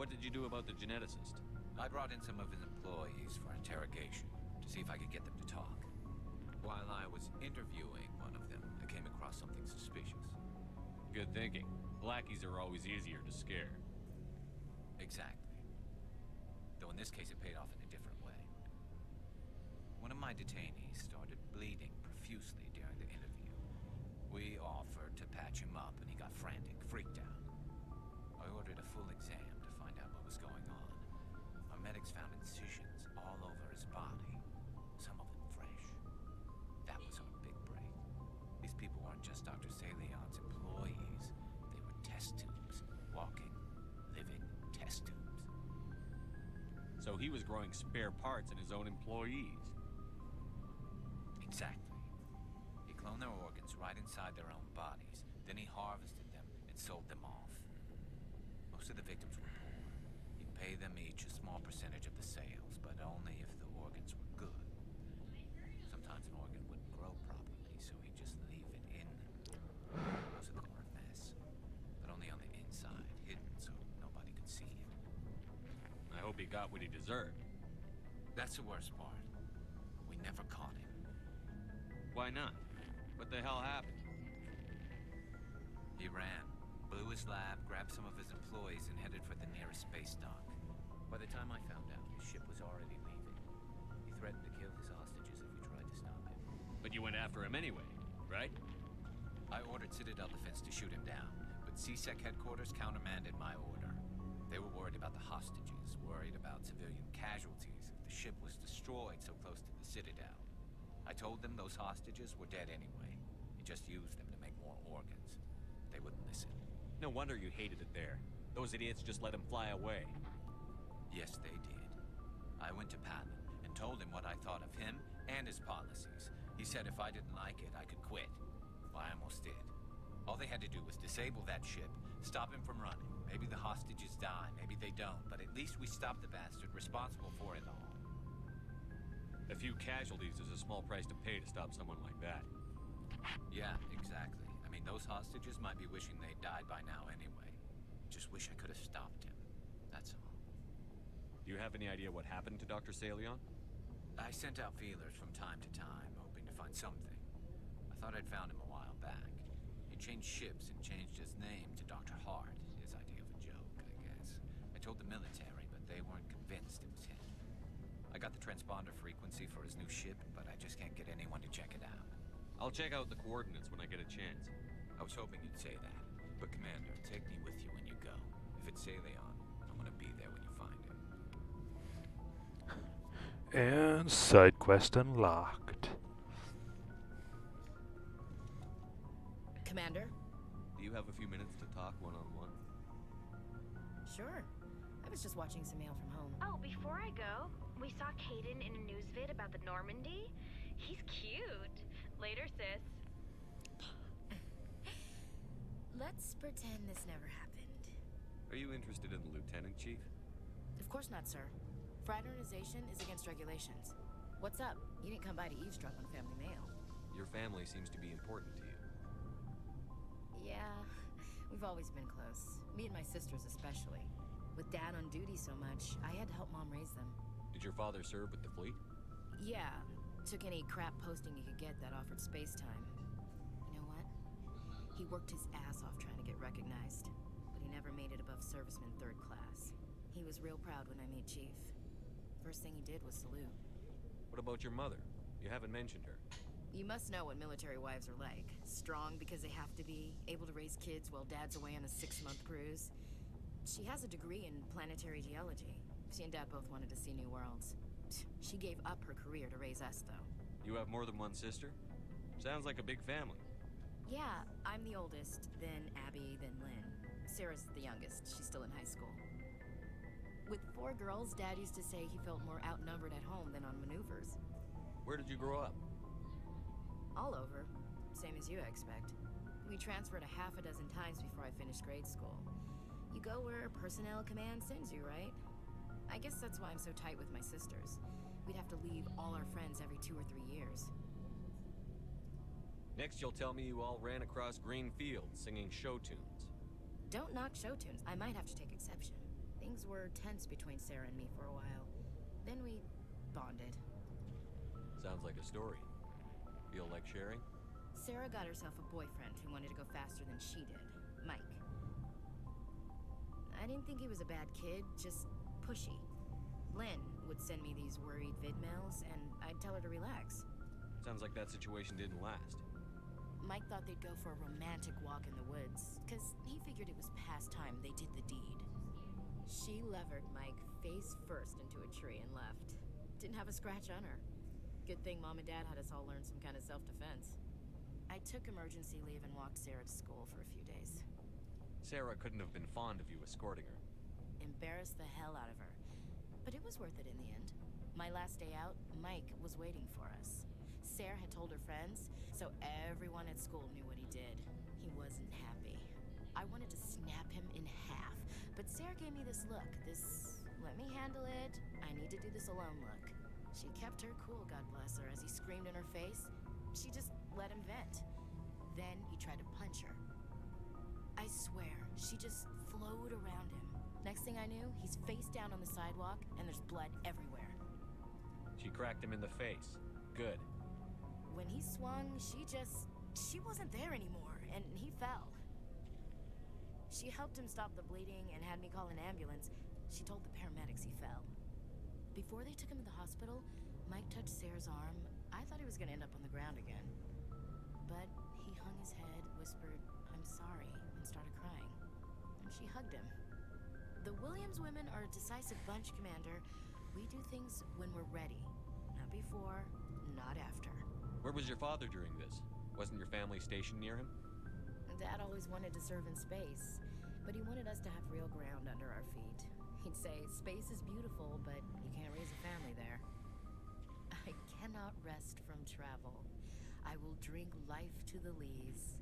What did you do about the geneticist? I brought in some of his employees for interrogation to see if I could get them to talk. While I was interviewing one of them, I came across something suspicious. Good thinking. Lackeys are always easier to scare. Exactly. Though in this case it paid off in a different way. One of my detainees started bleeding profusely during the interview. We offered to patch him up and he got frantic, freaked out. I ordered a full exam to find out what was going on. Our medics found incisions all over his body, some of them fresh. That was our big break. These people weren't just Dr. Salion's employees. They were test tubes. Walking, living test tubes. So he was growing spare parts in his own employees. Exactly. He cloned their organs right inside their own bodies. Then he harvested them and sold them off. Most of the victims were poor. He'd pay them each a small percentage of the sales, but only if the organs were good. Sometimes an organ wouldn't grow properly, so he'd just leave it in them. Most of them were a mess, but only on the inside, hidden so nobody could see it. I hope he got what he deserved. That's the worst part. We never caught him. Why not? What the hell happened? He ran, blew his lab, grabbed some of his employees, and headed for the nearest space dock. By the time I found out, his ship was already leaving. He threatened to kill his hostages if we tried But you went after him anyway, right? I ordered Citadel Defense to shoot him down, but CSEC headquarters countermanded my order. They were worried about the hostages, worried about civilian casualties if the ship was destroyed so close to the Citadel. I told them those hostages were dead anyway. You just used them to make more organs. They wouldn't listen. No wonder you hated it there. Those idiots just let him fly away. Yes, they did. I went to Patton and told him what I thought of him and his policies. He said if I didn't like it, I could quit. Well, I almost did. All they had to do was disable that ship, stop him from running. Maybe the hostages die, maybe they don't, but at least we stopped the bastard responsible for it all. A few casualties is a small price to pay to stop someone like that. Yeah, exactly. I mean, those hostages might be wishing they'd died by now anyway. Just wish I could have stopped him. That's all. Do you have any idea what happened to Dr. Salion? I sent out feelers from time to time, hoping to find something. I thought I'd found him a while back. He changed ships and changed his name to Dr. Hart, his idea of a joke, I guess. I told the military, but they weren't convinced it was him. I got the transponder frequency for his new ship, but I just can't get anyone to check it out. I'll check out the coordinates when I get a chance. I was hoping you'd say that. But Commander, take me with you when you go. If it's Salion, I want to be there when you find him. And side quest unlocked. Commander? Do you have a few minutes to talk one-on-one? Sure. I was just watching some mail from home. Oh, before I go, we saw Caden in a news vid about the Normandy. He's cute. Later, sis. Let's pretend this never happened. Are you interested in the Lieutenant Chief? Of course not, sir. Fraternization is against regulations. What's up? You didn't come by to eavesdrop on family mail. Your family seems to be important to you. Yeah, we've always been close. Me and my sisters especially. With Dad on duty so much, I had to help Mom raise them. Did your father serve with the fleet? Yeah, took any crap posting he could get that offered space time. You know what? He worked his ass off trying to get recognized, but he never made it above serviceman 3rd class. He was real proud when I met Chief. First thing he did was salute. What about your mother? You haven't mentioned her. You must know what military wives are like. Strong because they have to be, able to raise kids while Dad's away on a 6-month cruise. She has a degree in planetary geology. She and Dad both wanted to see new worlds. She gave up her career to raise us, though. You have more than one sister? Sounds like a big family. Yeah, I'm the oldest, then Abby, then Lynn. Sarah's the youngest. She's still in high school. With 4 girls, Dad used to say he felt more outnumbered at home than on maneuvers. Where did you grow up? All over. Same as you, I expect. We transferred a half a dozen times before I finished grade school. You go where personnel command sends you, right? I guess that's why I'm so tight with my sisters. We'd have to leave all our friends every 2 or 3 years. Next you'll tell me you all ran across green fields singing show tunes. Don't knock show tunes. I might have to take exception. Things were tense between Sarah and me for a while. Then we bonded. Sounds like a story. Feel like sharing? Sarah got herself a boyfriend who wanted to go faster than she did, Mike. I didn't think he was a bad kid, just pushy. Lynn would send me these worried vid mails, and I'd tell her to relax. Sounds like that situation didn't last. Mike thought they'd go for a romantic walk in the woods, because he figured it was past time they did the deed. She levered Mike face first into a tree and left. Didn't have a scratch on her. Good thing Mom and Dad had us all learn some kind of self-defense. I took emergency leave and walked Sarah to school for a few days. Sarah couldn't have been fond of you escorting her. Embarrassed the hell out of her. But it was worth it in the end. My last day out, Mike was waiting for us. Sarah had told her friends, so everyone at school knew what he did. He wasn't happy. I wanted to snap him in half, but Sarah gave me this look, this let me handle it, I need to do this alone look. She kept her cool, God bless her, as he screamed in her face. She just let him vent. Then he tried to punch her. I swear, she just flowed around him. Next thing I knew, he's face down on the sidewalk, and there's blood everywhere. She cracked him in the face. Good. When he swung, she wasn't there anymore, and he fell. She helped him stop the bleeding and had me call an ambulance. She told the paramedics he fell. Before they took him to the hospital, Mike touched Sarah's arm, I thought he was gonna end up on the ground again. But he hung his head, whispered, "I'm sorry," and started crying. And she hugged him. The Williams women are a decisive bunch, Commander. We do things when we're ready. Not before, not after. Where was your father during this? Wasn't your family stationed near him? Dad always wanted to serve in space, but he wanted us to have real ground under our feet. He'd say, "Space is beautiful, but you can't raise a family there." I cannot rest from travel. I will drink life to the lees.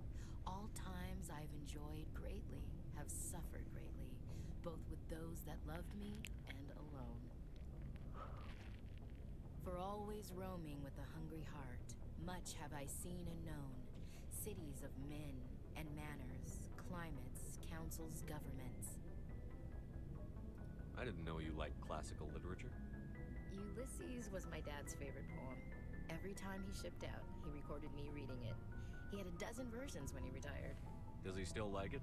All times I've enjoyed greatly, have suffered greatly, both with those that loved me and alone. For always roaming with a hungry heart, much have I seen and known. Cities of men and manners, climates, councils, governments. I didn't know you liked classical literature. Ulysses was my dad's favorite poem. Every time he shipped out, he recorded me reading it. He had a dozen versions when he retired. Does he still like it?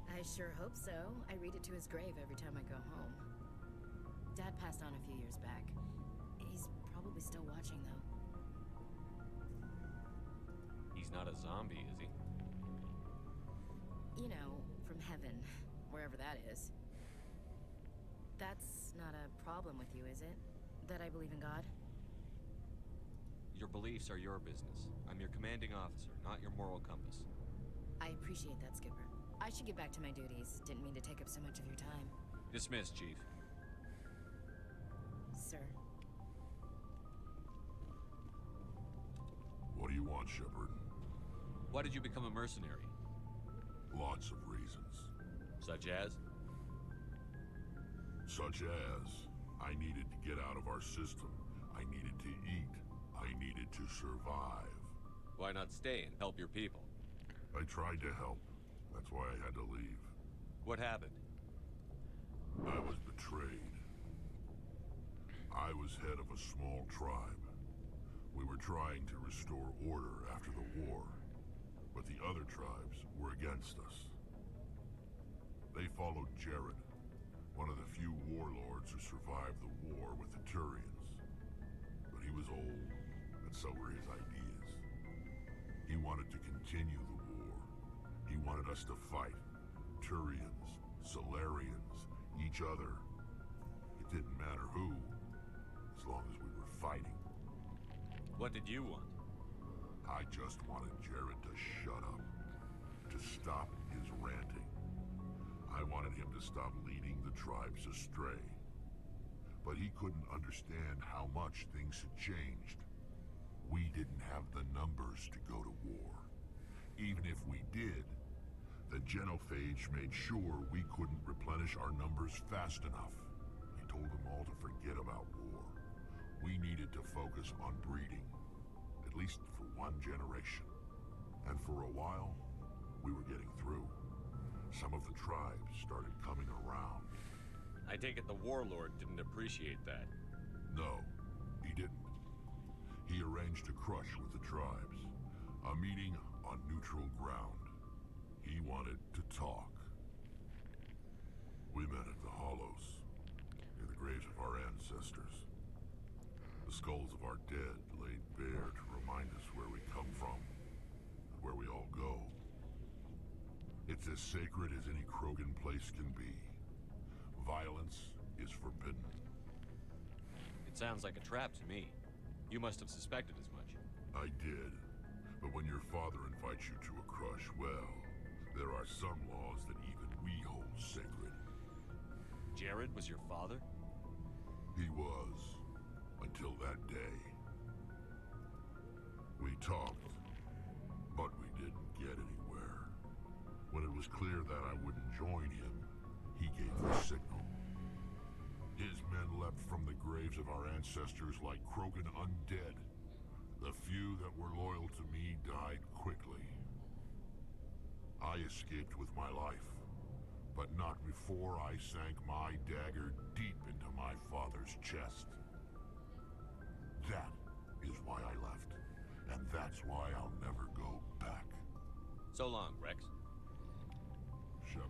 I sure hope so. I read it to his grave every time I go home. Dad passed on a few years back. He's probably still watching, though. He's not a zombie, is he? You know, from heaven, wherever that is. That's not a problem with you, is it? That I believe in God? Your beliefs are your business. I'm your commanding officer, not your moral compass. I appreciate that, Skipper. I should get back to my duties. Didn't mean to take up so much of your time. Dismissed, Chief. Sir. What do you want, Shepard? Why did you become a mercenary? Lots of reasons. Such as? Such as, I needed to get out of our system. I needed to eat. I needed to survive. Why not stay and help your people? I tried to help. That's why I had to leave. What happened? I was betrayed. I was head of a small tribe. We were trying to restore order after the war, but the other tribes were against us. They followed Jared, one of the few warlords who survived the war with the Turians. But he was old, and so were his ideas. He wanted to continue the war. He wanted us to fight. Turians, Solarians, each other. It didn't matter who, as long as we were fighting. What did you want? I just wanted Jared to shut up, to stop his ranting. I wanted him to stop leading the tribes astray. But he couldn't understand how much things had changed. We didn't have the numbers to go to war. Even if we did, the genophage made sure we couldn't replenish our numbers fast enough. He told them all to forget about war. We needed to focus on breeding, at least for one generation. And for a while, we were getting through. Some of the tribes started coming around. I take it the warlord didn't appreciate that. No, he didn't. He arranged a crush with the tribes. A meeting on neutral ground. He wanted to talk. We met at the Hollows, near the graves of our ancestors. The skulls of our dead laid bare to remind us where we come from, and where we all go. It's as sacred as any Krogan place can be. Violence is forbidden. It sounds like a trap to me. You must have suspected as much. I did. But when your father invites you to a crush, well, there are some laws that even we hold sacred. Jared was your father? He was. Until that day. We talked, but we didn't get anywhere. When it was clear that I wouldn't join him, he gave the signal. His men leapt from the graves of our ancestors like Krogan undead. The few that were loyal to me died quickly. I escaped with my life, but not before I sank my dagger deep into my father's chest. That is why I left, and that's why I'll never go back. So long, Rex. Shepard.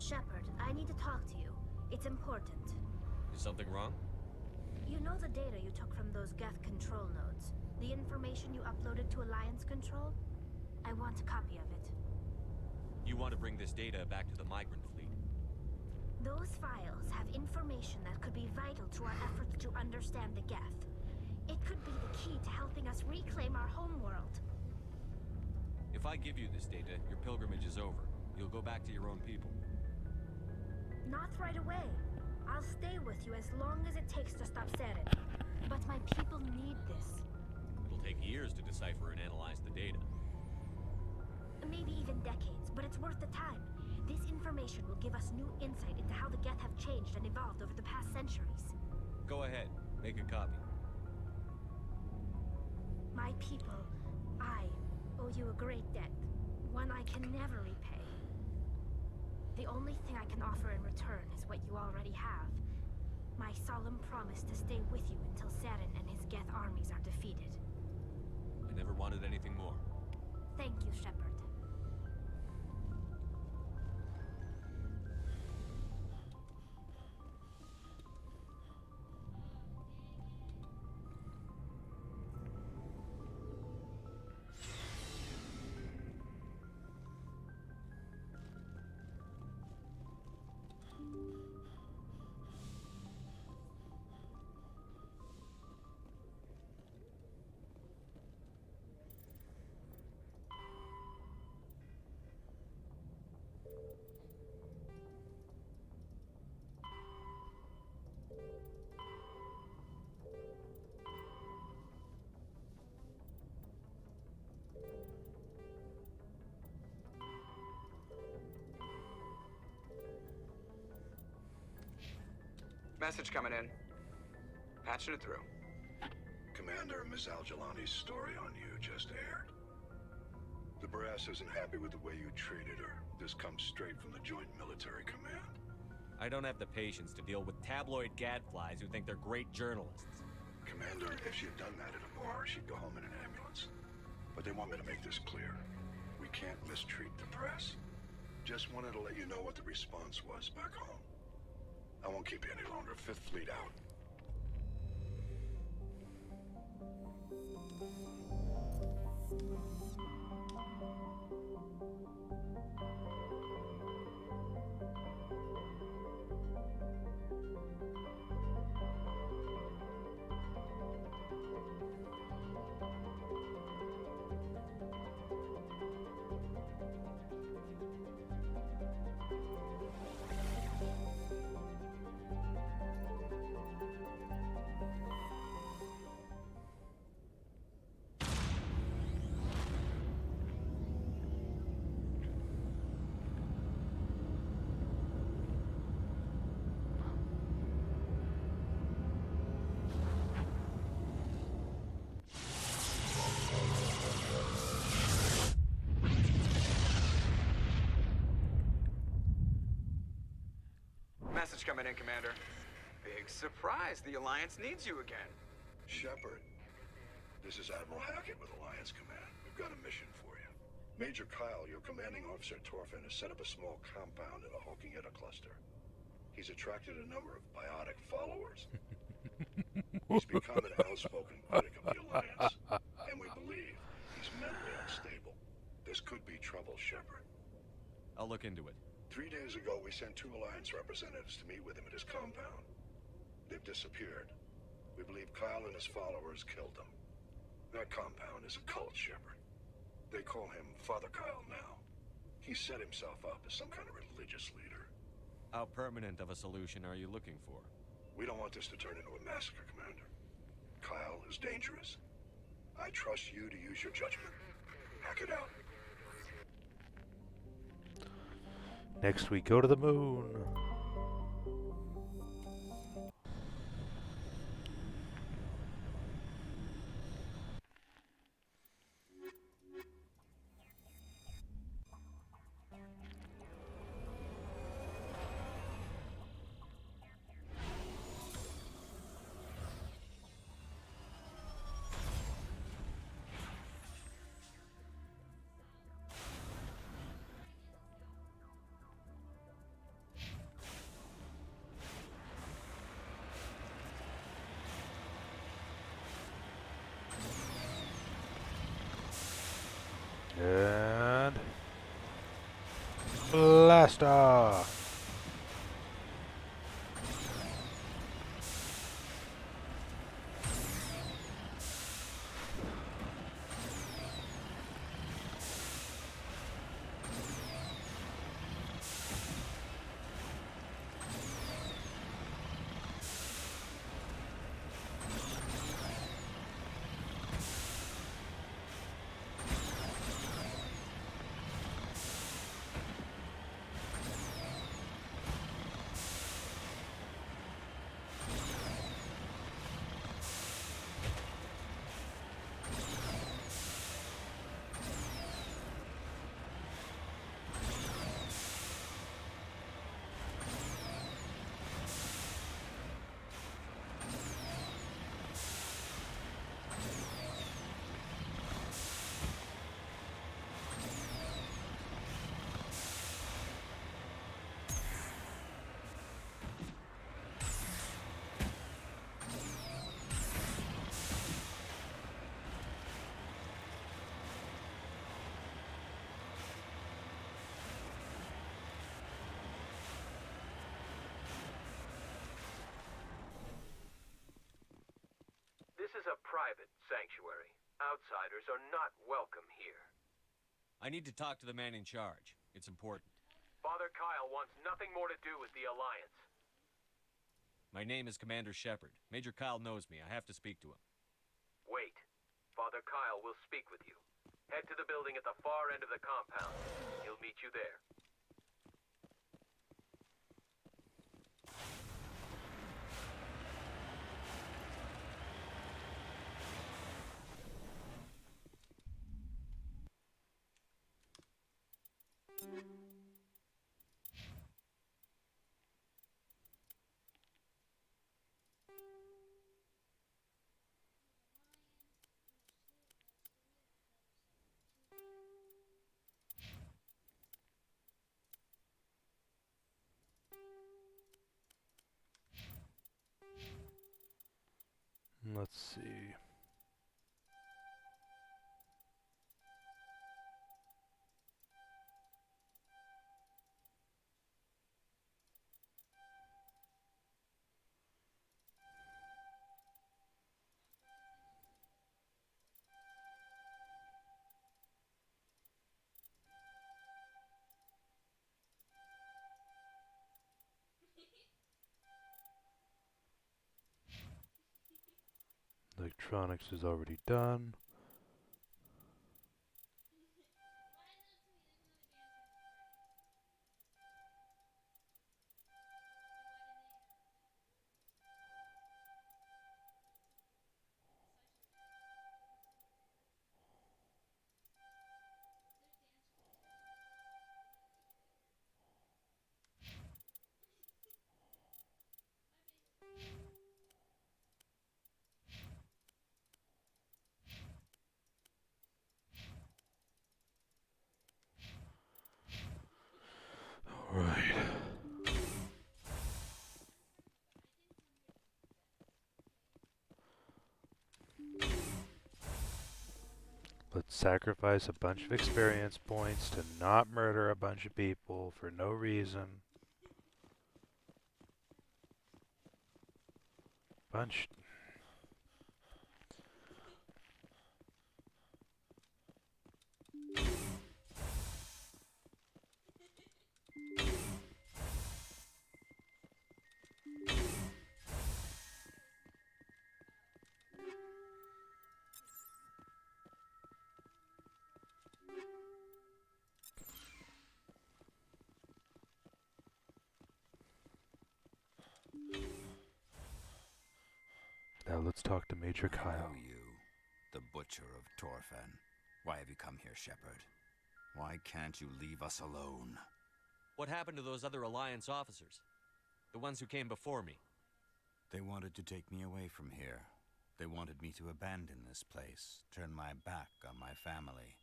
Shepard, I need to talk to you. It's important. Is something wrong? You know the data you took from those Geth control nodes? The information you uploaded to Alliance Control? I want a copy of it. You want to bring this data back to the migrant fleet? Those files have information that could be vital to our efforts to understand the Geth. It could be the key to helping us reclaim our homeworld. If I give you this data, your pilgrimage is over. You'll go back to your own people. Not right away. I'll stay with you as long as it takes to stop Saren. But my people need this. It'll take years to decipher and analyze the data. Maybe even decades, but it's worth the time. This information will give us new insight into how the Geth have changed and evolved over the past centuries. Go ahead. Make a copy. My people, I owe you a great debt. One I can never repay. The only thing I can offer in return is what you already have. My solemn promise to stay with you until Saren and his Geth armies are defeated. I never wanted anything more. Thank you, Shepard. Message coming in. Patching it through. Commander, Ms. Al-Jalani's story on you just aired. The brass isn't happy with the way you treated her. This comes straight from the Joint Military Command. I don't have the patience to deal with tabloid gadflies who think they're great journalists. Commander, if she'd done that at a bar, she'd go home in an ambulance. But they want me to make this clear. We can't mistreat the press. Just wanted to let you know what the response was back home. I won't keep you any longer. Fifth Fleet out. Message coming in, Commander. Big surprise. The Alliance needs you again. Shepard, this is Admiral Hackett with Alliance Command. We've got a mission for you. Major Kyle, your commanding officer Torfin, has set up a small compound in a Hulking-Etta cluster. He's attracted a number of biotic followers. He's become an outspoken critic of the Alliance, and we believe he's mentally unstable. This could be trouble, Shepard. I'll look into it. 3 days ago, we sent 2 Alliance representatives to meet with him at his compound. They've disappeared. We believe Kyle and his followers killed them. That compound is a cult, Shepard. They call him Father Kyle now. He set himself up as some kind of religious leader. How permanent of a solution are you looking for? We don't want this to turn into a massacre, Commander. Kyle is dangerous. I trust you to use your judgment. Hack it out. Next we go to the moon. Blaster! This is a private sanctuary. Outsiders are not welcome here. I need to talk to the man in charge. It's important. Father Kyle wants nothing more to do with the Alliance. My name is Commander Shepard. Major Kyle knows me. I have to speak to him. Wait. Father Kyle will speak with you. Head to the building at the far end of the compound. He'll meet you there. Let's see. Electronics is already done. Alright. Let's sacrifice a bunch of experience points to not murder a bunch of people for no reason. Bunch. Now let's talk to Major Kyle. I know you, the Butcher of Torfen. Why have you come here, Shepard? Why can't you leave us alone? What happened to those other Alliance officers? The ones who came before me? They wanted to take me away from here. They wanted me to abandon this place, turn my back on my family.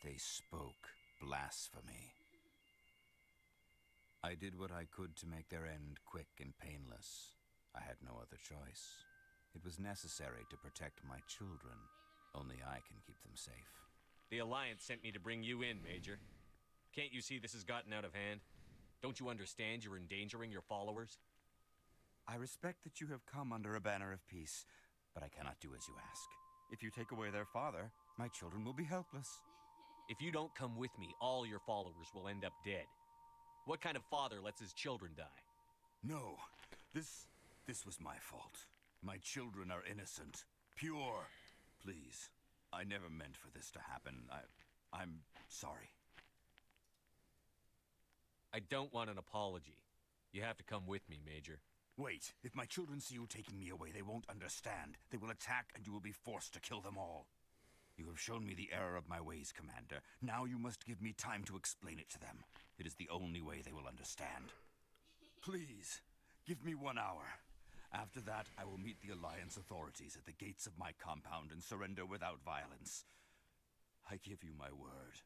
They spoke blasphemy. I did what I could to make their end quick and painless. I had no other choice. It was necessary to protect my children. Only I can keep them safe. The Alliance sent me to bring you in, Major. Can't you see this has gotten out of hand? Don't you understand you're endangering your followers? I respect that you have come under a banner of peace, but I cannot do as you ask. If you take away their father, my children will be helpless. If you don't come with me, all your followers will end up dead. What kind of father lets his children die? No, this was my fault. My children are innocent, pure. Please, I never meant for this to happen. I'm sorry. I don't want an apology. You have to come with me, Major. Wait, if my children see you taking me away, they won't understand. They will attack and you will be forced to kill them all. You have shown me the error of my ways, Commander. Now you must give me time to explain it to them. It is the only way they will understand. Please, give me 1 hour. After that, I will meet the Alliance authorities at the gates of my compound and surrender without violence. I give you my word.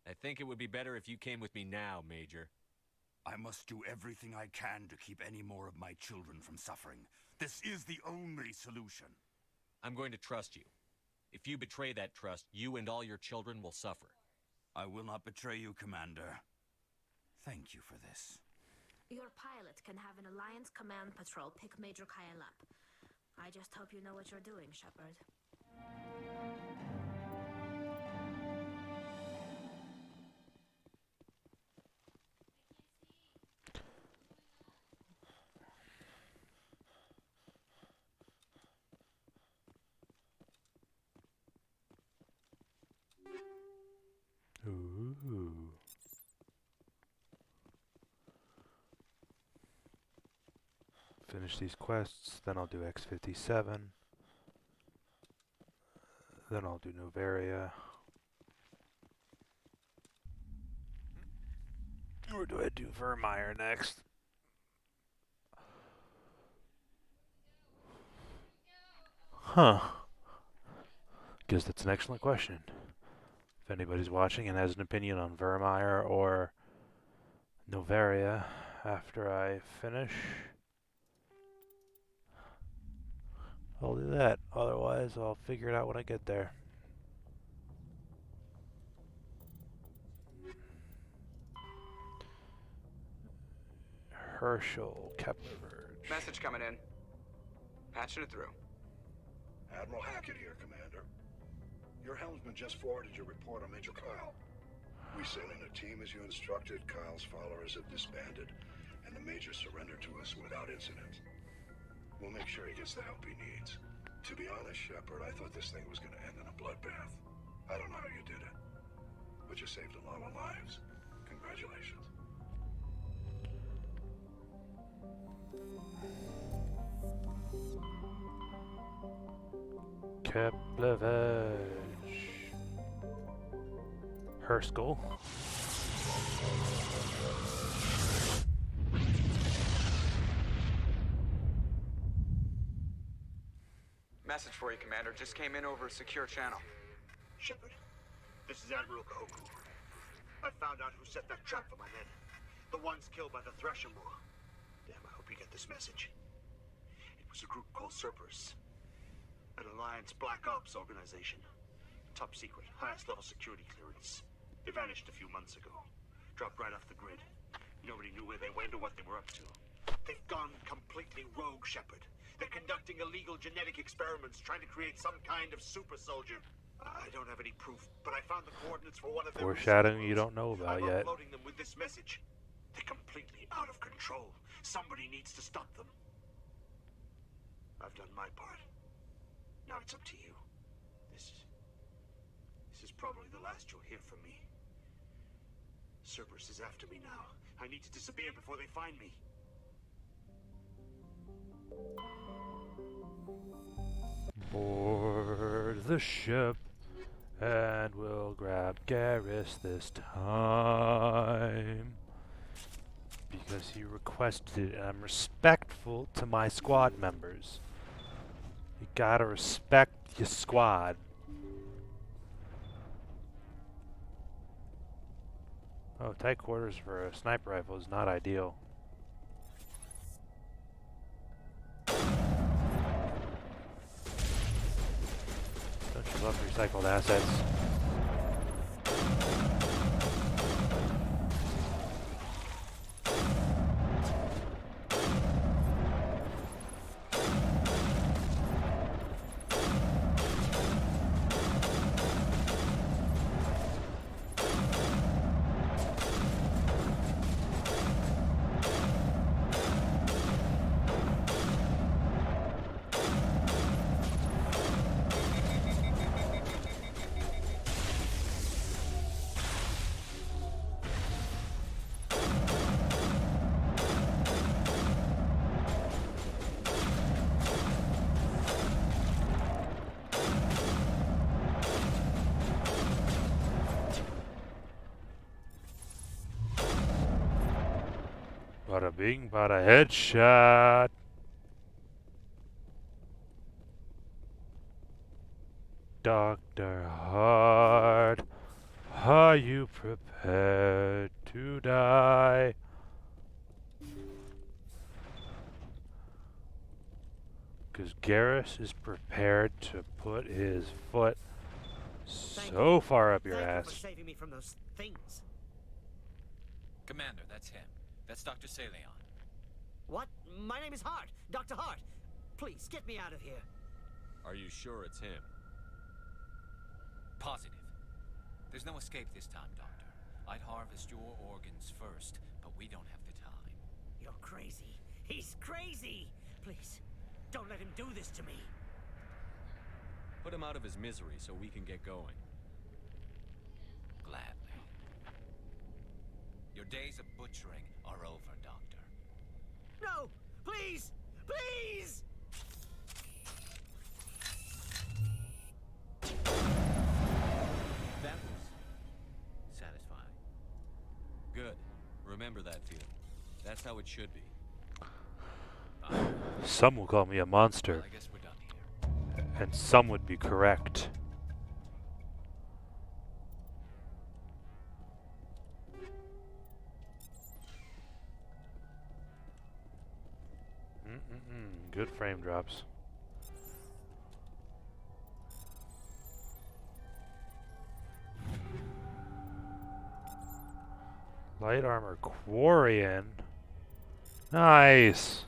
I think it would be better if you came with me now, Major. I must do everything I can to keep any more of my children from suffering. This is the only solution. I'm going to trust you. If you betray that trust, you and all your children will suffer. I will not betray you, Commander. Thank you for this. Your pilot can have an Alliance command patrol pick Major Kyle up. I just hope you know what you're doing, Shepard. Ooh. Finish these quests, then I'll do X-57. Then I'll do Novaria. Or do I do Vermeer next? Huh. Guess that's an excellent question. If anybody's watching and has an opinion on Vermeer or Novaria after I finish, I'll do that. Otherwise, I'll figure it out when I get there. Herschel, Kepler. Message coming in. Patching it through. Admiral Hackett here, Commander. Your helmsman just forwarded your report on Major Kyle. We sent in a team as you instructed. Kyle's followers have disbanded, and the Major surrendered to us without incident. We'll make sure he gets the help he needs. To be honest, Shepard, I thought this thing was going to end in a bloodbath. I don't know how you did it, but you saved a lot of lives. Congratulations. Kepler. Herschel. Message for you, Commander. Just came in over a secure channel. Shepard, this is Admiral Kahoku. I found out who set that trap for my men. The ones killed by the Thresher War. Damn, I hope you get this message. It was a group called Cerberus. An Alliance Black Ops organization. Top secret, highest level security clearance. They vanished a few months ago. Dropped right off the grid. Nobody knew where they went or what they were up to. They've gone completely rogue, Shepard. They're conducting illegal genetic experiments, trying to create some kind of super soldier. I don't have any proof, but I found the coordinates for one of them. Foreshadowing you don't know about yet. I'm uploading them with this message. They're completely out of control. Somebody needs to stop them. I've done my part. Now it's up to you. This is probably the last you'll hear from me. Cerberus is after me now. I need to disappear before they find me. Board the ship, and we'll grab Garrus this time. Because he requested it, and I'm respectful to my squad members. You gotta respect your squad. Oh, tight quarters for a sniper rifle is not ideal. Don't you love recycled assets? Bada bing, bada headshot. Dr. Hart, are you prepared to die? Because Garrus is prepared to put his foot so far up your Thank you for ass. saving me from those things. Commander, that's him. That's Dr. Saleon. What? My name is Hart. Dr. Hart. Please, get me out of here. Are you sure it's him? Positive. There's no escape this time, Doctor. I'd harvest your organs first, but we don't have the time. You're crazy. He's crazy. Please, don't let him do this to me. Put him out of his misery so we can get going. Gladly. Your days of butchering are over, Doctor. No! Please! Please! That was satisfying. Good. Remember that feeling. That's how it should be. Some will call me a monster. Well, I guess we're done here. And some would be correct. Good frame drops. Light armor Quarian. Nice.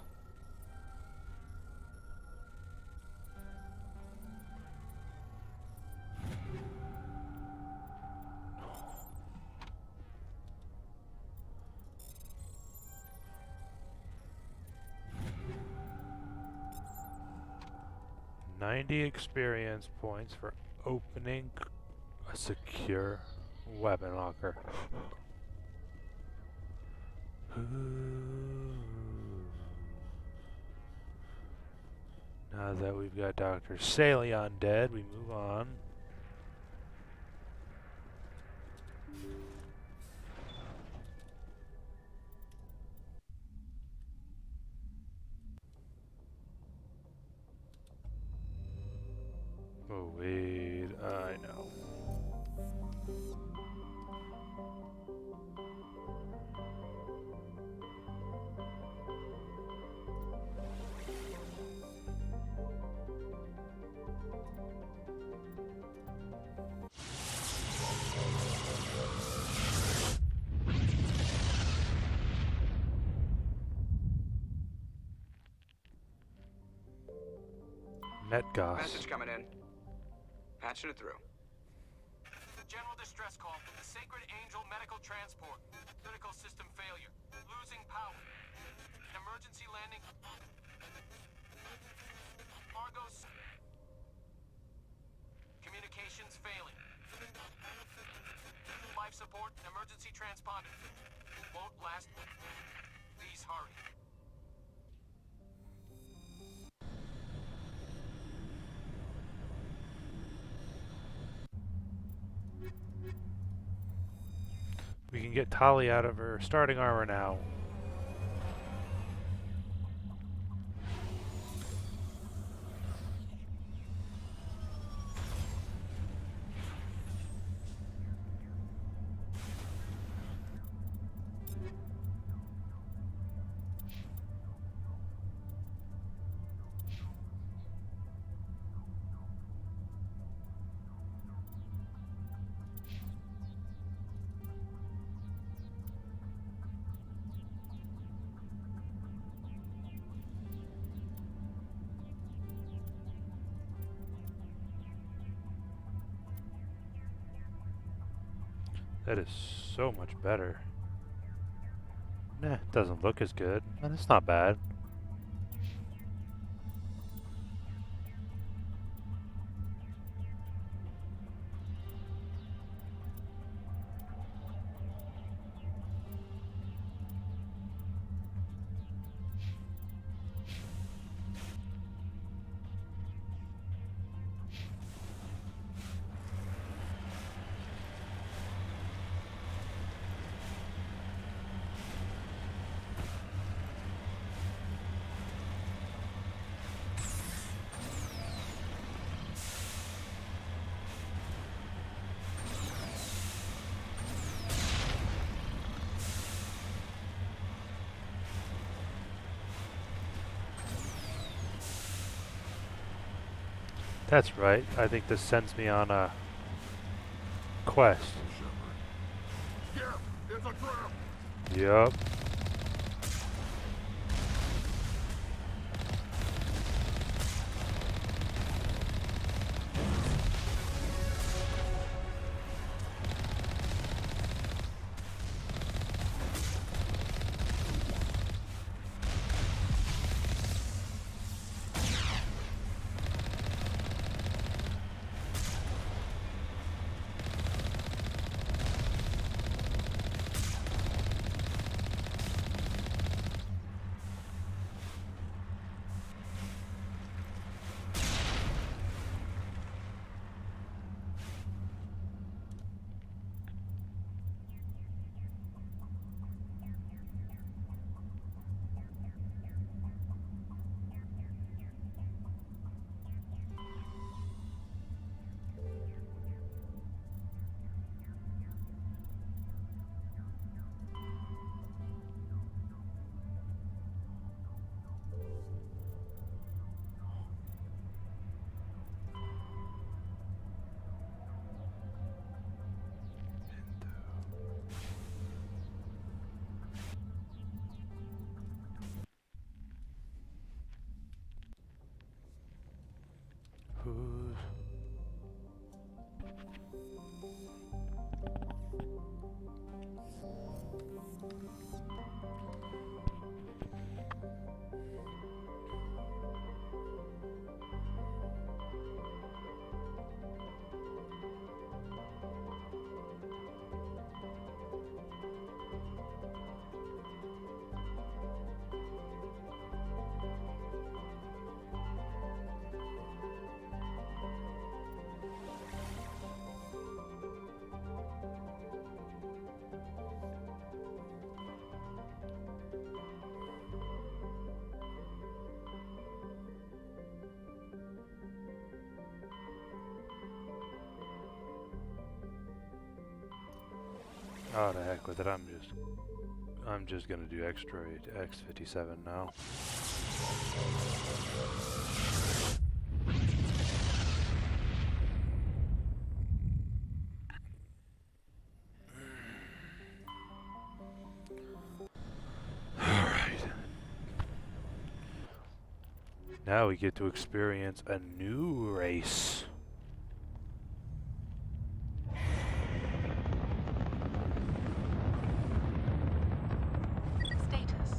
$90 experience points for opening a secure weapon locker. Now that we've got Dr. Saleon dead, we move on. Oh wait, I know. Netgoss. Message coming in. Patching it through. General distress call from the Sacred Angel Medical Transport. Critical system failure. Losing power. Emergency landing. Argos. Communications failing. Life support and emergency transponder. Won't last. Please hurry. We can get Tali out of her starting armor now. That is so much better. Nah, it doesn't look as good, but it's not bad. That's right. I think this sends me on a quest. Yeah, it's a trap. Yup. Who's... Oh, the heck with it. I'm just gonna do X-Droid X57 now. Alright. Now we get to experience a new race. Status.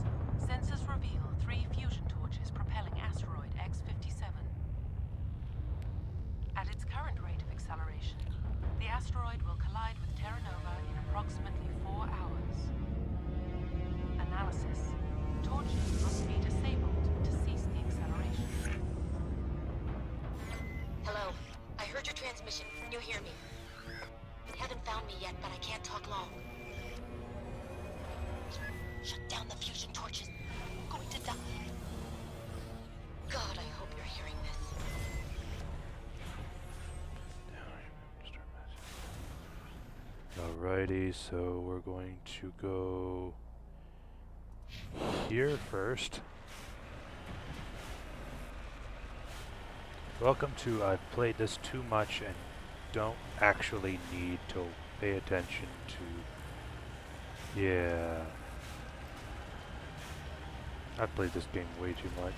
Sensors reveal 3 fusion torches propelling asteroid X57. At its current rate of acceleration, the asteroid will collide with Terra Nova in approximately 4 hours. Analysis. Torches must be disabled to cease the acceleration. Hello. I heard your transmission. Can you hear me? Haven't found me yet, but I can't talk long. Shut down the fusion torches. I'm going to die. God, I hope you're hearing this. Alrighty, so we're going to go here first. Welcome to I've played this too much and don't actually need to pay attention to... Yeah. I've played this game way too much.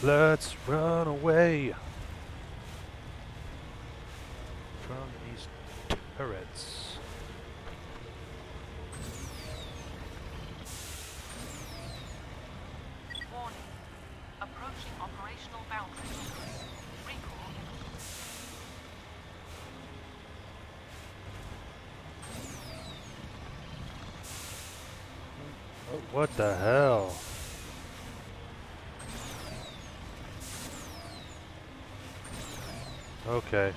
Let's run away from these turrets. Warning. Approaching operational boundary. Recall. Oh, what the hell? Okay. It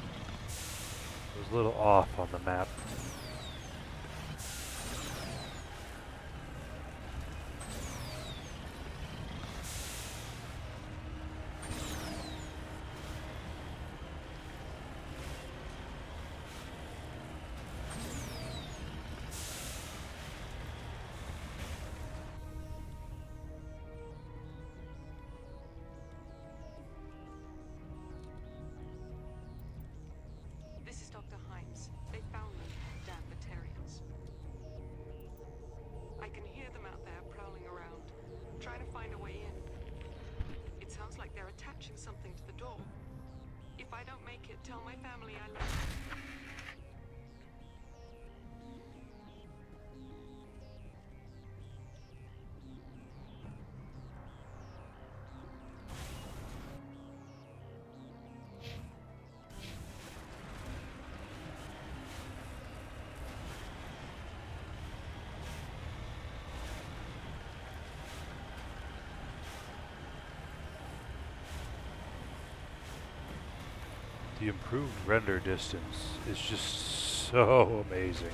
was a little off on the map. If I don't make it, tell my family I love them. The improved render distance is just so amazing.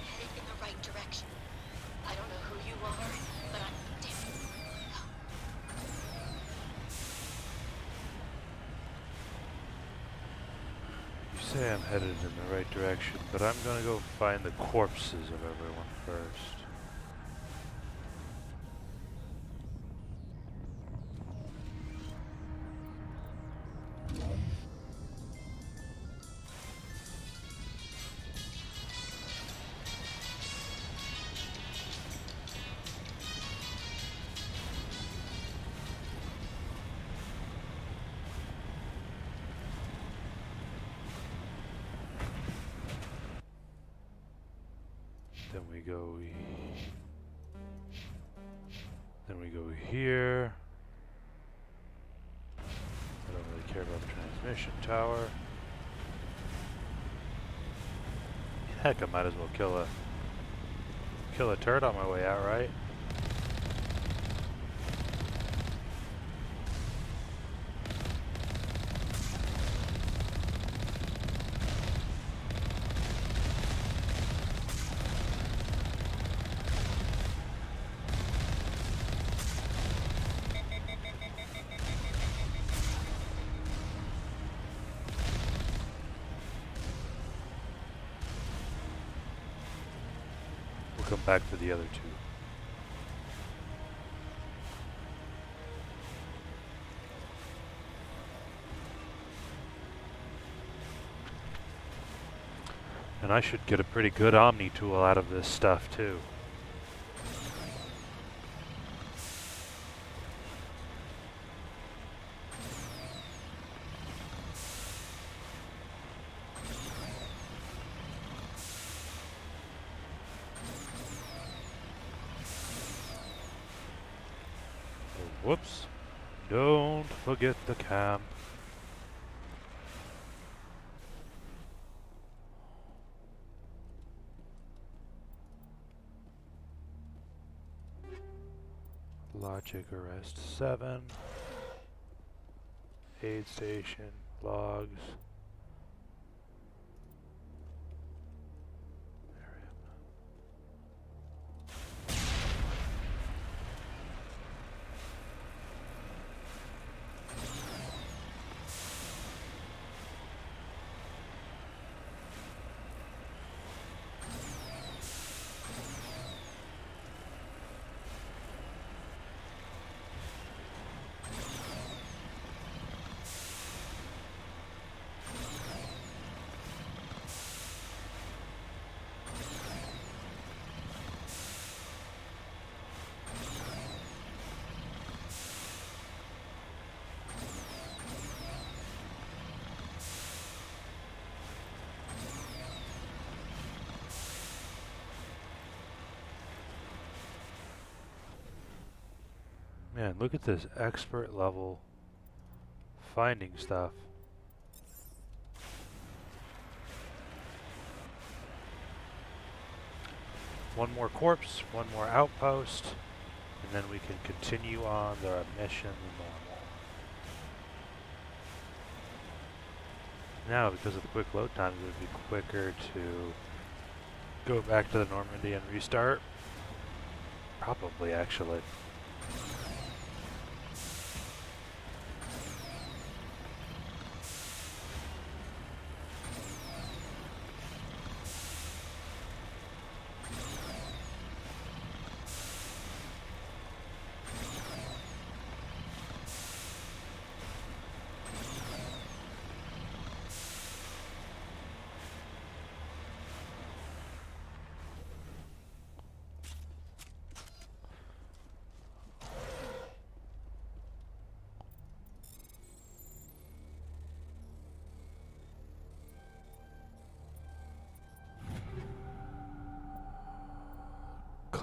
Heading in the right direction. I don't know who you are, but I'm damn. You say I'm headed in the right direction, but I'm gonna go find the corpses of everyone first. Then we go here. I don't really care about the transmission tower. Heck, I might as well kill a turret on my way out, right? Come back for the other two. And I should get a pretty good Omni tool out of this stuff too. Whoops. Don't forget the camp. Logic arrest 7. Aid station. Logs. Man, look at this expert level finding stuff. One more corpse, one more outpost, and then we can continue on the mission normal. Now, because of the quick load times, it would be quicker to go back to the Normandy and restart. Probably, actually.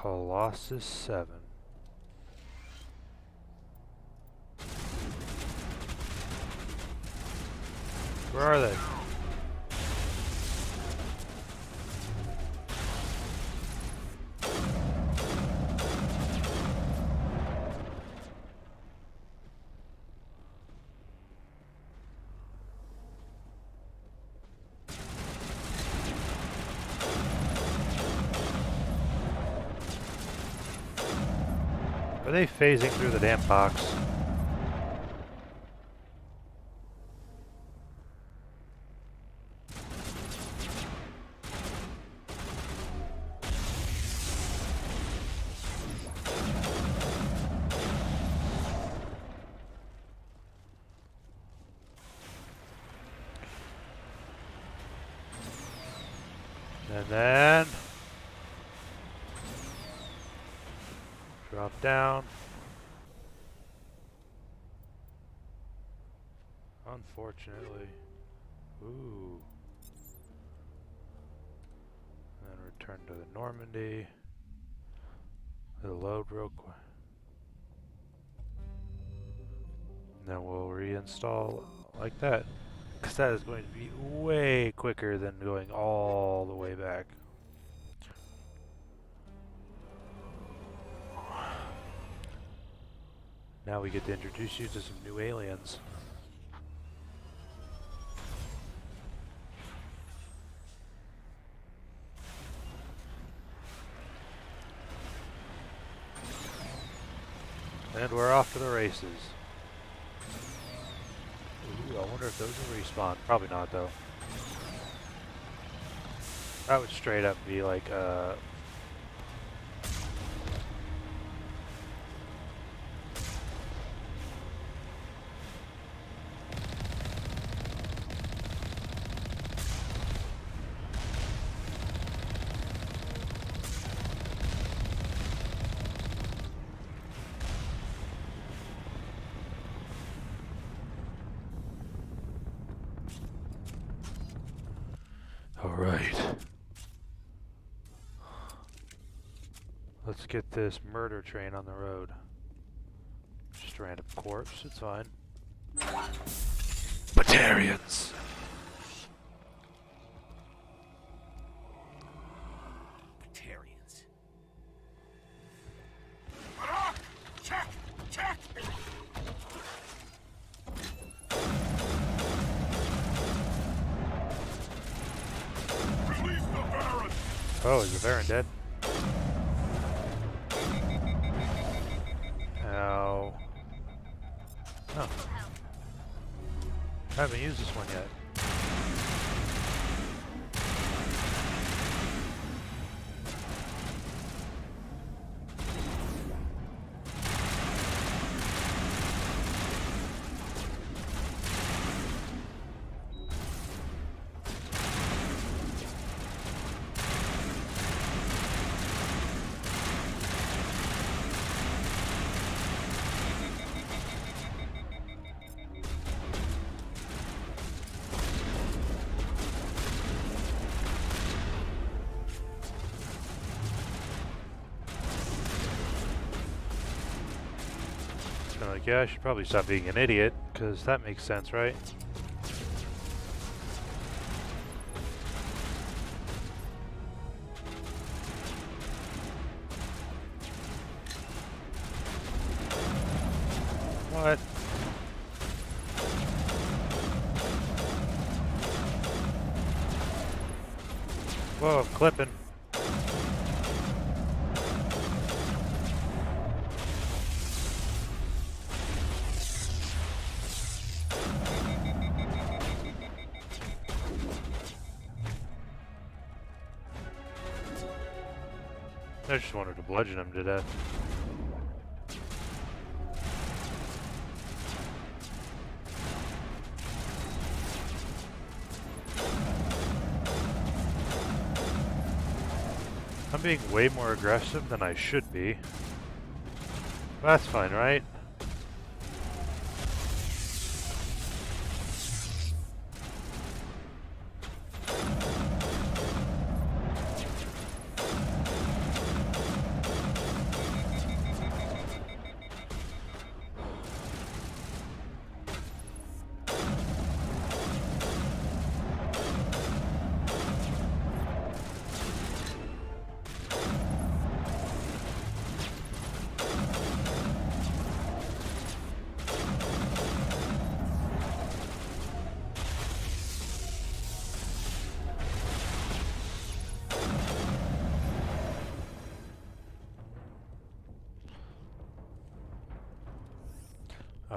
Colossus 7. Where are they? Are they phasing through the damn box? And then drop down. Unfortunately. Ooh. And then return to the Normandy. It'll load real quick. And then we'll reinstall like that. Because that is going to be way quicker than going all the way back. Now we get to introduce you to some new aliens. And we're off to the races. Ooh, I wonder if those will respawn. Probably not, though. That would straight up be like, Alright. Let's get this murder train on the road. Just a random corpse, it's fine. Batarians! Batarians. Check! Check! Release the Baron! Oh, is the Baron dead? Ow. Oh. I haven't used this one yet. Like, yeah, I should probably stop being an idiot, because that makes sense, right? What? Whoa, I'm clipping. I just wanted to bludgeon him to death. I'm being way more aggressive than I should be. That's fine, right?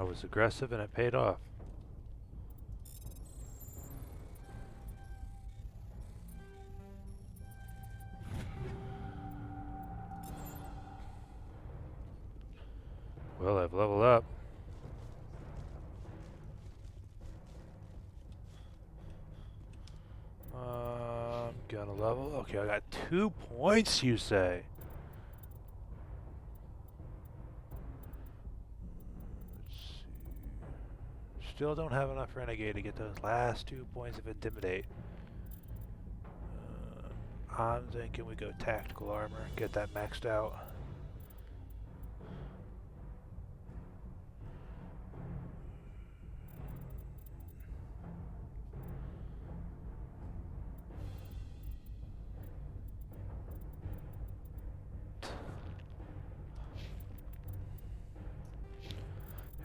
I was aggressive and it paid off. Well, I've leveled up. Gonna level. Okay, I got 2 points, you say? Let's see. Still don't have enough Renegade to get those last 2 points of Intimidate. I'm thinking we go Tactical Armor, get that maxed out.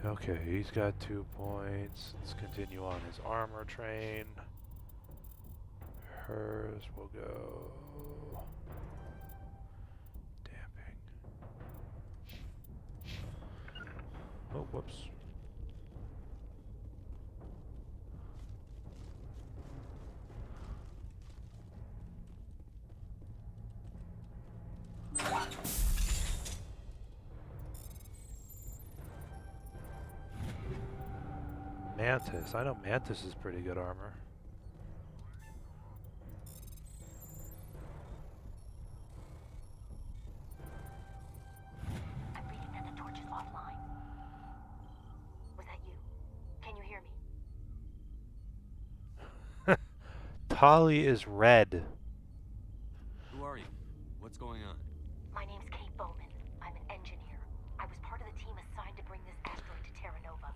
Okay, he's got 2 points. Let's continue on his armor train. Hers will go damping. Oh, whoops. Mantis. I know Mantis is pretty good armor. I'm reading that the torch is offline. Was that you? Can you hear me? Tali is red. Who are you? What's going on? My name's Kate Bowman. I'm an engineer. I was part of the team assigned to bring this asteroid to Terra Nova.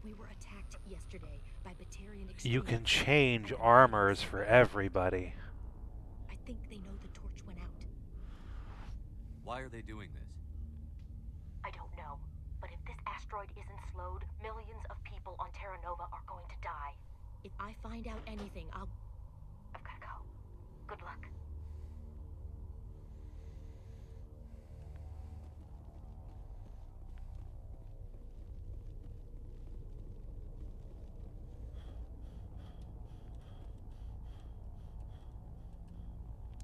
We were attacked yesterday by Batarian extremists. You can change armors for everybody. I think they know the torch went out. Why are they doing this? I don't know, but if this asteroid isn't slowed, millions of people on Terra Nova are going to die. If I find out anything, I've gotta go. Good luck.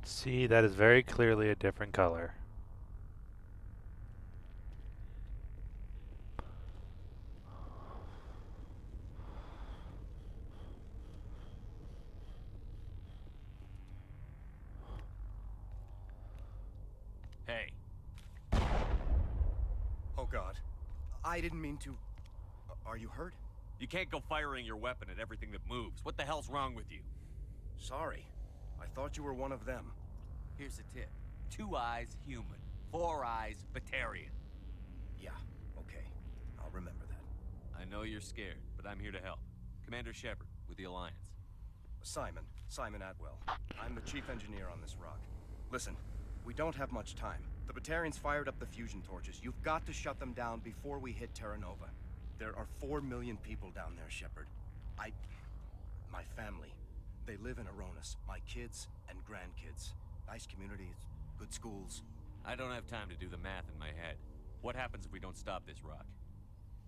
See, that is very clearly a different color. Hey. Oh God. I didn't mean to... Are you hurt? You can't go firing your weapon at everything that moves. What the hell's wrong with you? Sorry. I thought you were one of them. Here's a tip. 2 eyes, human. 4 eyes, Batarian. Yeah, okay. I'll remember that. I know you're scared, but I'm here to help. Commander Shepard, with the Alliance. Simon Atwell. I'm the chief engineer on this rock. Listen, we don't have much time. The Batarians fired up the fusion torches. You've got to shut them down before we hit Terra Nova. There are 4 million people down there, Shepard. My family. They live in Aronis. My kids and grandkids. Nice communities, good schools. I don't have time to do the math in my head. What happens if we don't stop this rock?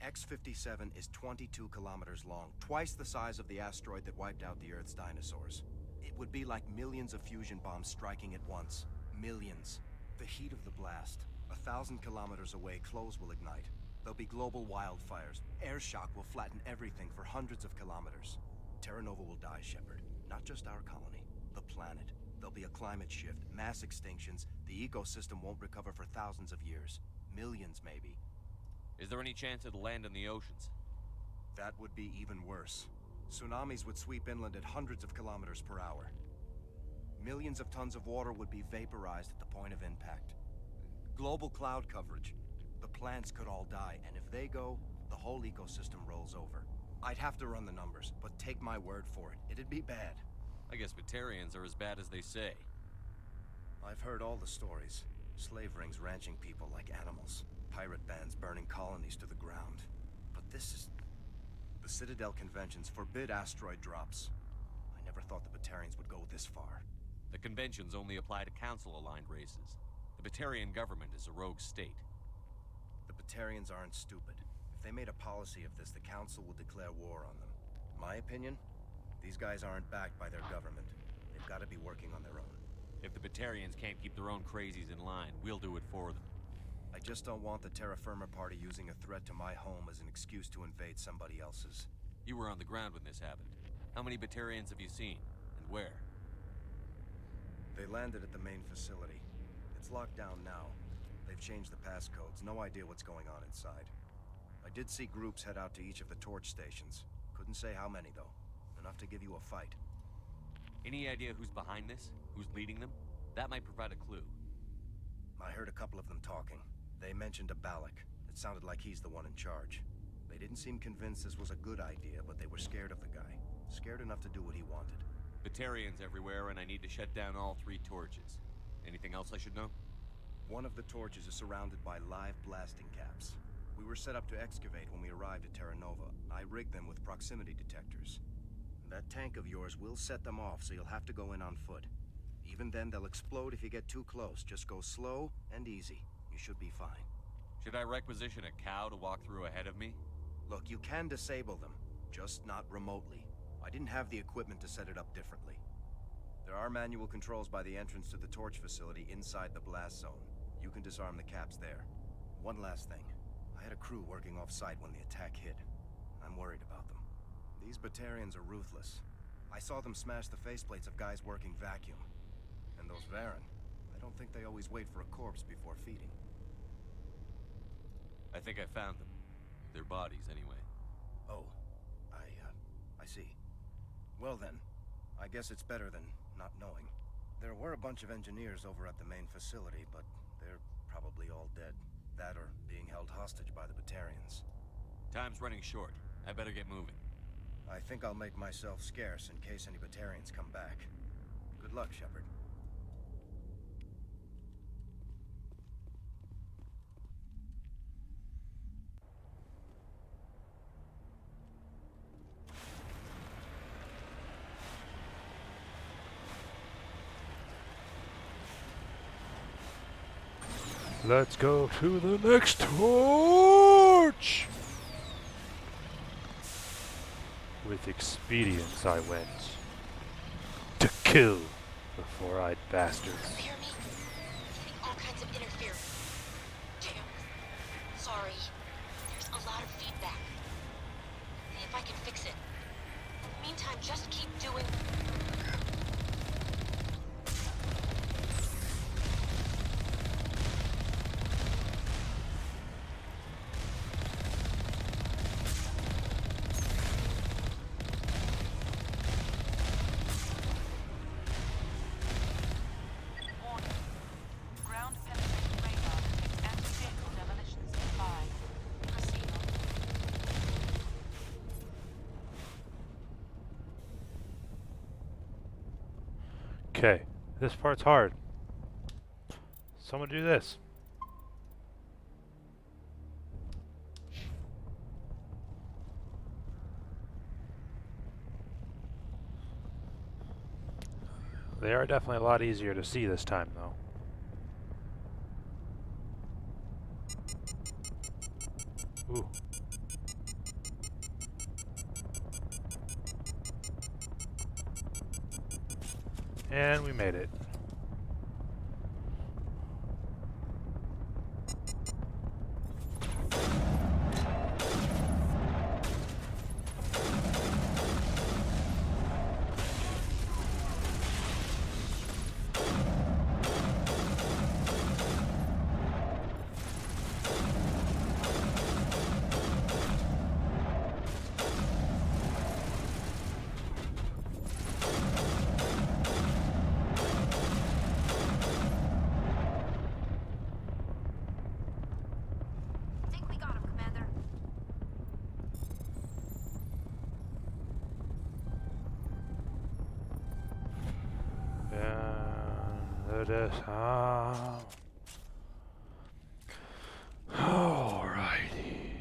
X-57 is 22 kilometers long, twice the size of the asteroid that wiped out the Earth's dinosaurs. It would be like millions of fusion bombs striking at once. Millions. The heat of the blast. 1,000 kilometers away, clothes will ignite. There'll be global wildfires. Air shock will flatten everything for hundreds of kilometers. Terra Nova will die, Shepard. Not just our colony, the planet. There'll be a climate shift, mass extinctions. The ecosystem won't recover for thousands of years. Millions, maybe. Is there any chance it'll land in the oceans? That would be even worse. Tsunamis would sweep inland at hundreds of kilometers per hour. Millions of tons of water would be vaporized at the point of impact. Global cloud coverage. The plants could all die, and if they go, the whole ecosystem rolls over. I'd have to run the numbers, but take my word for it. It'd be bad. I guess Batarians are as bad as they say. I've heard all the stories. Slave rings ranching people like animals. Pirate bands burning colonies to the ground. But this is... The Citadel conventions forbid asteroid drops. I never thought the Batarians would go this far. The conventions only apply to Council-aligned races. The Batarian government is a rogue state. The Batarians aren't stupid. they made a policy of this, the Council will declare war on them. My opinion? These guys aren't backed by their government. They've got to be working on their own. If the Batarians can't keep their own crazies in line, we'll do it for them. I just don't want the Terra Firma Party using a threat to my home as an excuse to invade somebody else's. You were on the ground when this happened. How many Batarians have you seen? And where? They landed at the main facility. It's locked down now. They've changed the passcodes. No idea what's going on inside. I did see groups head out to each of the torch stations. Couldn't say how many, though. Enough to give you a fight. Any idea who's behind this? Who's leading them? That might provide a clue. I heard a couple of them talking. They mentioned a Balak. It sounded like he's the one in charge. They didn't seem convinced this was a good idea, but they were scared of the guy. Scared enough to do what he wanted. Batarians everywhere, and I need to shut down all 3 torches. Anything else I should know? One of the torches is surrounded by live blasting caps. We were set up to excavate when we arrived at Terra Nova. I rigged them with proximity detectors. That tank of yours will set them off, so you'll have to go in on foot. Even then, they'll explode if you get too close. Just go slow and easy. You should be fine. Should I requisition a cow to walk through ahead of me? Look, you can disable them, just not remotely. I didn't have the equipment to set it up differently. There are manual controls by the entrance to the torch facility inside the blast zone. You can disarm the caps there. One last thing. I had a crew working off-site when the attack hit. I'm worried about them. These Batarians are ruthless. I saw them smash the faceplates of guys working vacuum. And those Varen, I don't think they always wait for a corpse before feeding. I think I found them. Their bodies, anyway. Oh, I see. Well then, I guess it's better than not knowing. There were a bunch of engineers over at the main facility, but they're probably all dead. That or being held hostage by the Batarians. Time's running short. I better get moving. I think I'll make myself scarce in case any Batarians come back. Good luck, Shepard. Let's go to the next torch! With expedience I went. To kill the four-eyed bastards. Hear me? Getting all kinds of interference. Jim, sorry. There's a lot of feedback. See if I can fix it. In the meantime, just keep doing... Okay, this part's hard. Someone do this. They are definitely a lot easier to see this time, though. Ooh. And we made it. Alrighty.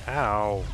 Ow.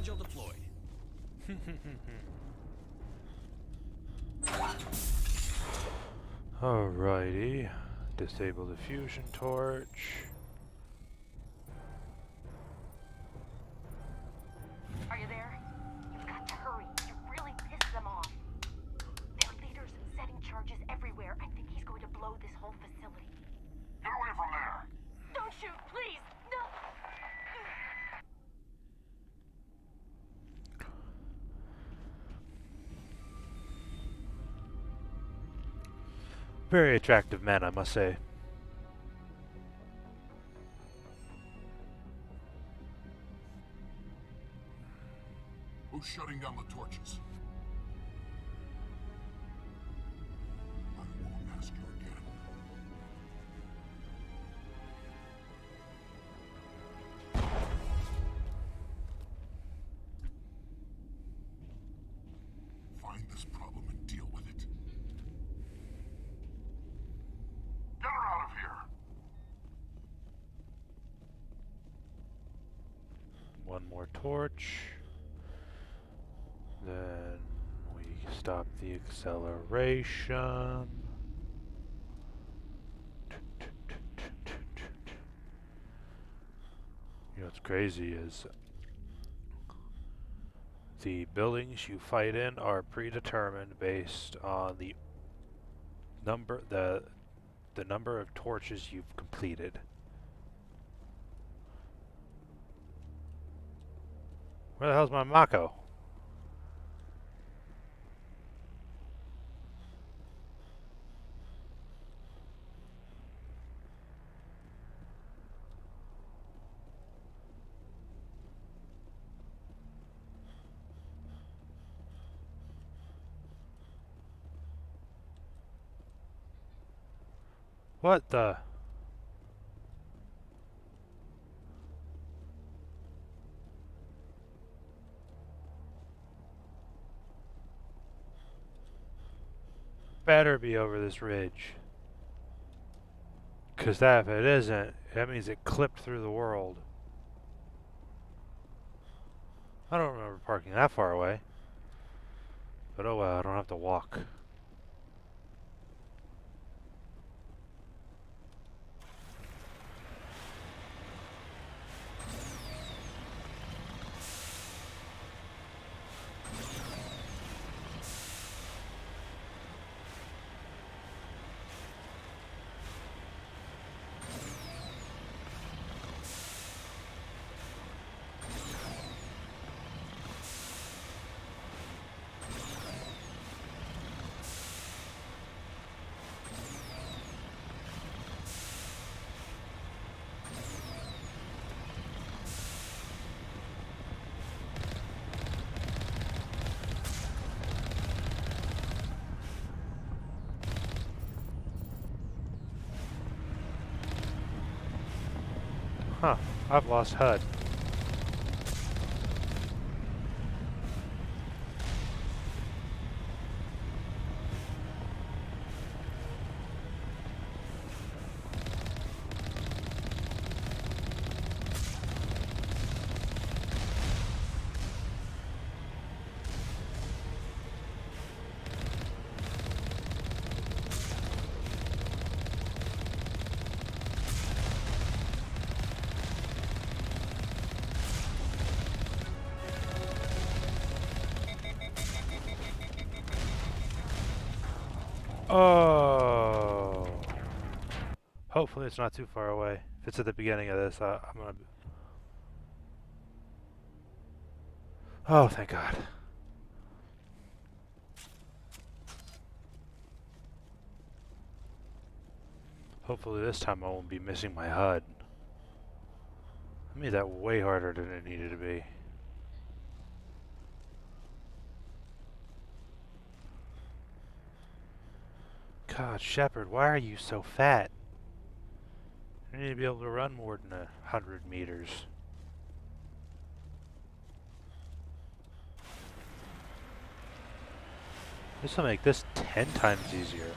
Angel deployed. Alrighty. Disable the fusion torch. Are you there? You've got to hurry. You really pissed them off. Their leader's setting charges everywhere. I think he's going to blow this whole facility. Get away from there! Don't shoot, please! No! Very attractive man, I must say. Who's shutting down the torches? I won't ask you again. Find this problem and deal with it. Get her out of here! One more torch. Then we stop the acceleration. You know what's crazy is the buildings you fight in are predetermined based on the number of torches you've completed. Where the hell's my Mako? What the? Better be over this ridge. 'Cause that, if it isn't, that means it clipped through the world. I don't remember parking that far away. But oh well, I don't have to walk. Huh, I've lost HUD. Oh. Hopefully it's not too far away. If it's at the beginning of this, I'm gonna... Oh, thank God. Hopefully this time I won't be missing my HUD. I made that way harder than it needed to be. God, Shepard, why are you so fat? You need to be able to run more than 100 meters. This will make this 10 times easier.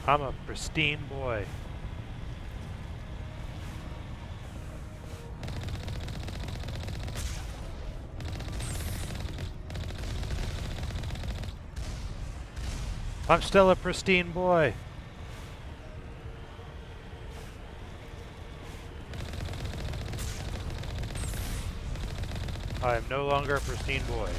I'm a pristine boy. I'm still a pristine boy. I am no longer a pristine boy.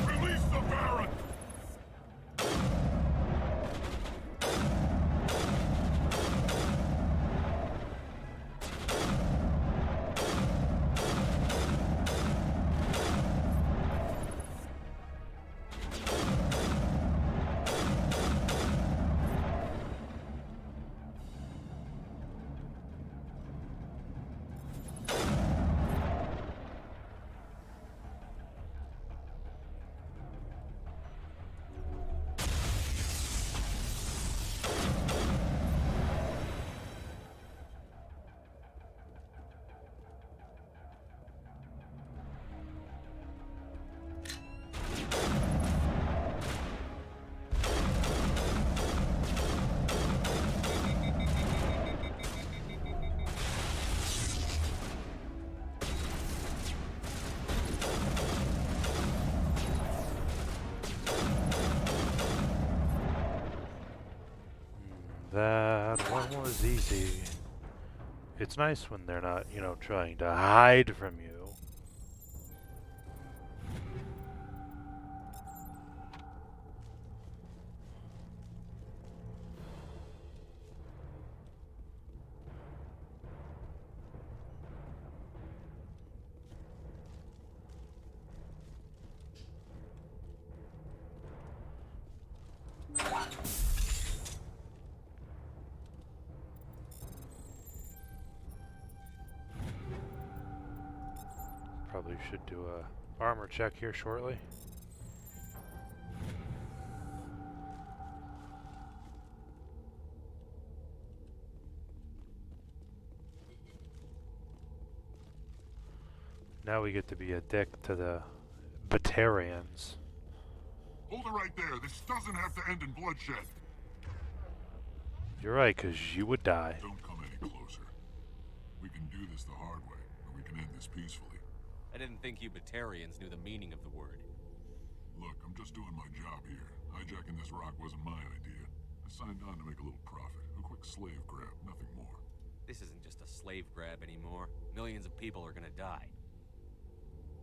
Release the Baron! That one was easy. It's nice when they're not, you know, trying to hide from you. Probably should do a armor check here shortly. Now we get to be a dick to the Batarians. Hold it right there. This doesn't have to end in bloodshed. You're right, because you would die. Don't come any closer. We can do this the hard way, or we can end this peacefully. I didn't think you Batarians knew the meaning of the word. Look, I'm just doing my job here. Hijacking this rock wasn't my idea. I signed on to make a little profit. A quick slave grab, nothing more. This isn't just a slave grab anymore. Millions of people are gonna die.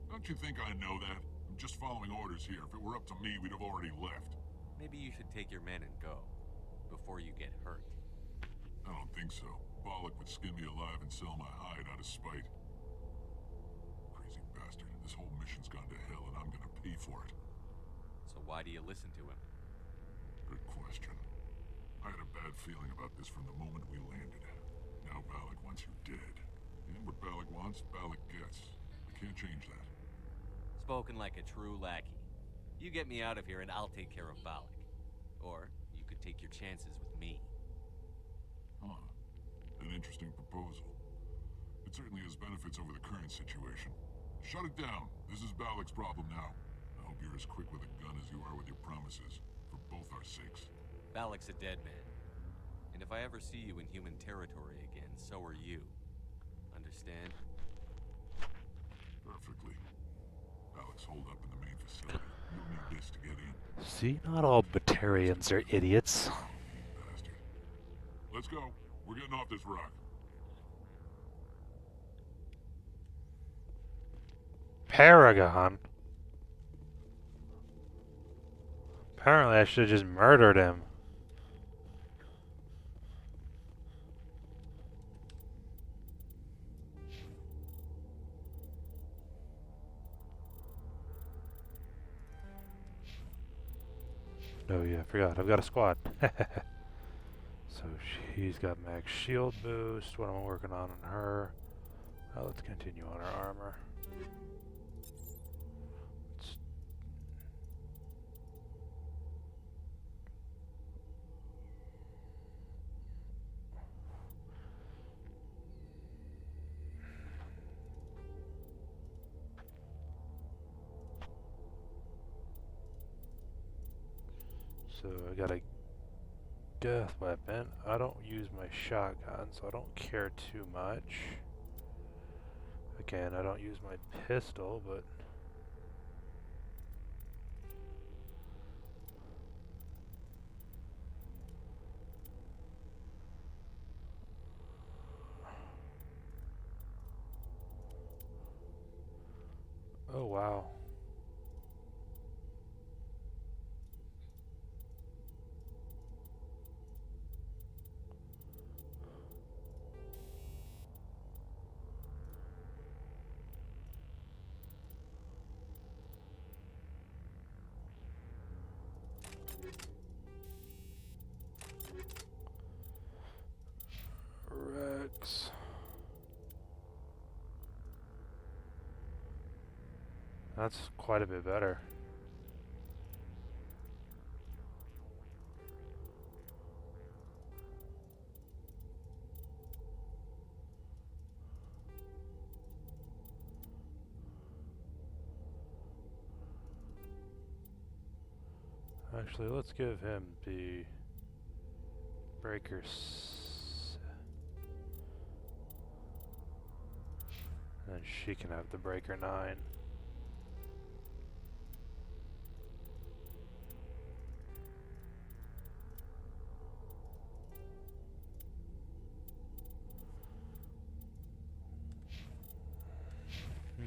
Don't you think I know that? I'm just following orders here. If it were up to me, we'd have already left. Maybe you should take your men and go. Before you get hurt. I don't think so. Bollock would skin me alive and sell my hide out of spite. Crazy bastard. This whole mission's gone to hell and I'm gonna pay for it. So why do you listen to him? Good question. I had a bad feeling about this from the moment we landed. Now Bollock wants you dead. And what Bollock wants, Bollock gets. I can't change that. Spoken like a true lackey. You get me out of here and I'll take care of Bollock. Or you could take your chances with me. Huh. An interesting proposal. It certainly has benefits over the current situation. Shut it down. This is Bollock's problem now. I hope you're as quick with a gun as you are with your promises. For both our sakes. Bollock's a dead man. And if I ever see you in human territory again, so are you. Understand? Perfectly. Bollock's holed up in the main facility. You'll need this to get in. See, not all Batarians are idiots. Bastard. Let's go. We're getting off this rock. Paragon? Apparently I should have just murdered him. Oh yeah, I forgot. I've got a squad. So she's got max shield boost. What am I working on her? Let's continue on her armor. So I got a death weapon. I don't use my shotgun, so I don't care too much. Again, I don't use my pistol, but oh wow. Rex. That's quite a bit better. Actually, let's give him the breakers. And she can have the breaker 9.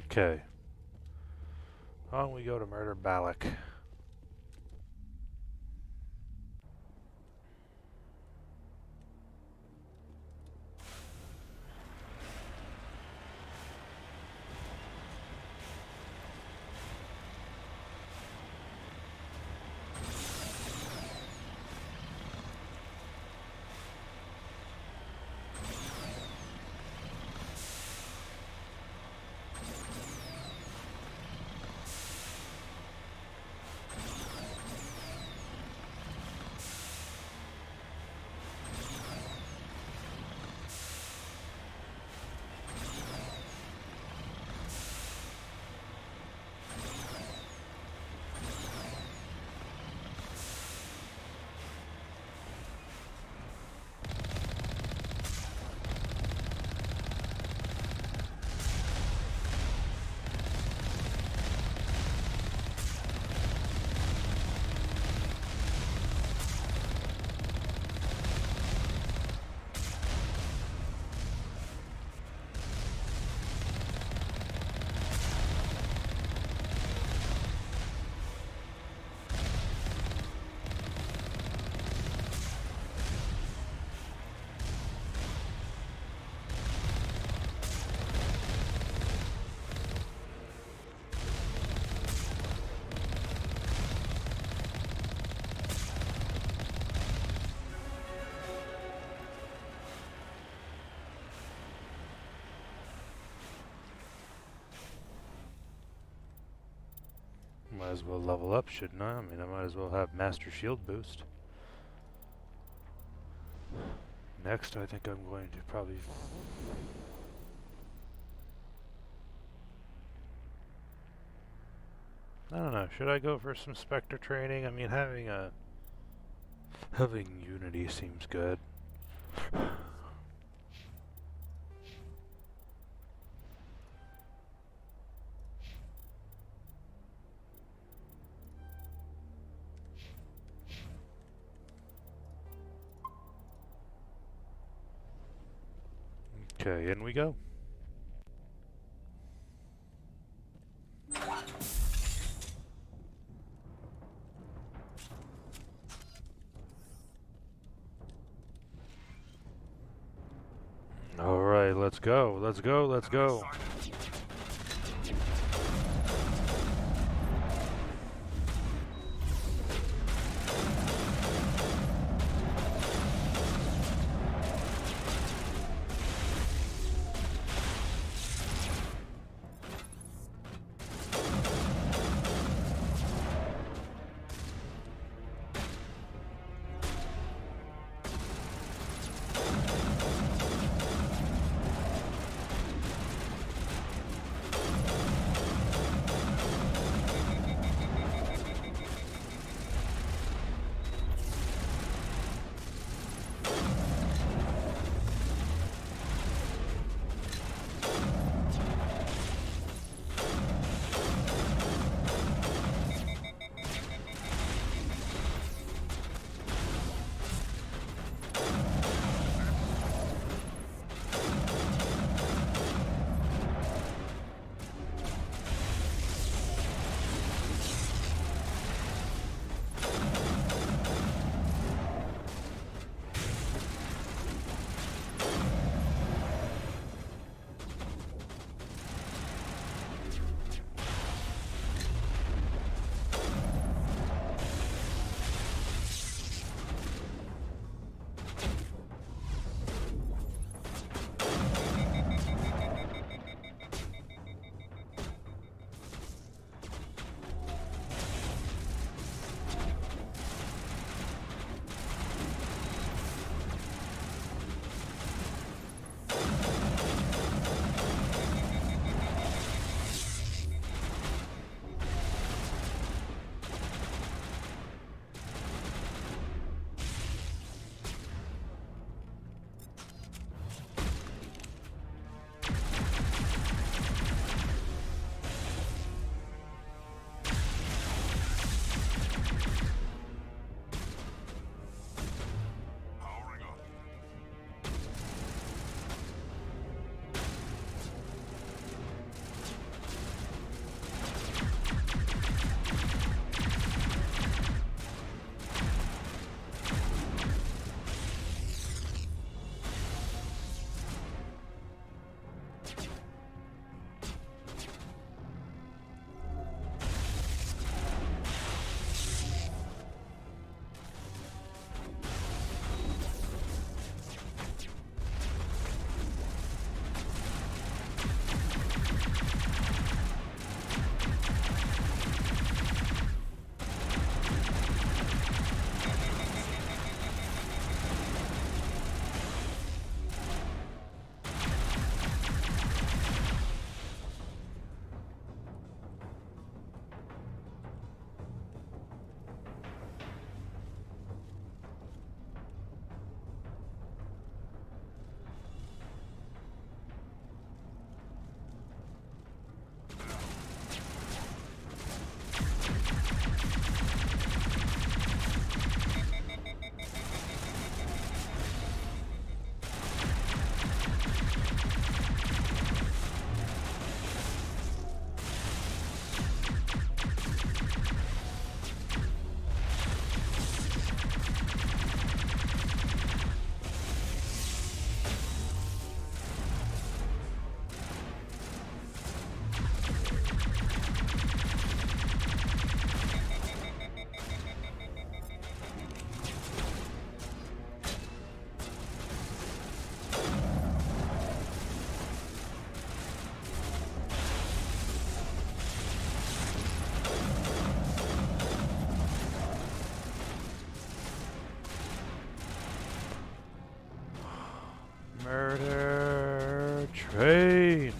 Okay. On we go to murder Balak. Might as well level up, shouldn't I? I mean, I might as well have Master Shield boost. Next, I think I'm going to probably... I don't know, should I go for some Spectre training? I mean, having Unity seems good. Okay, in we go. All right, let's go. Let's go. Let's go. Murder train.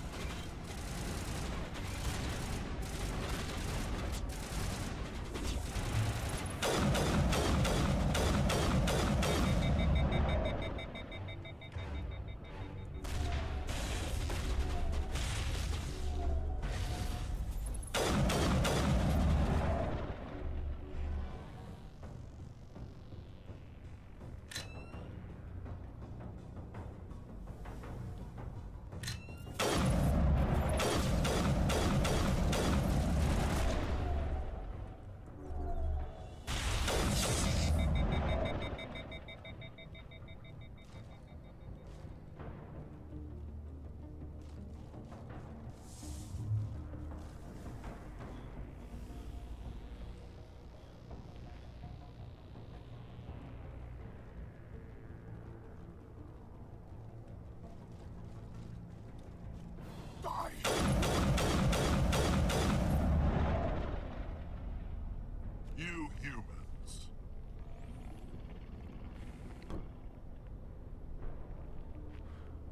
You humans.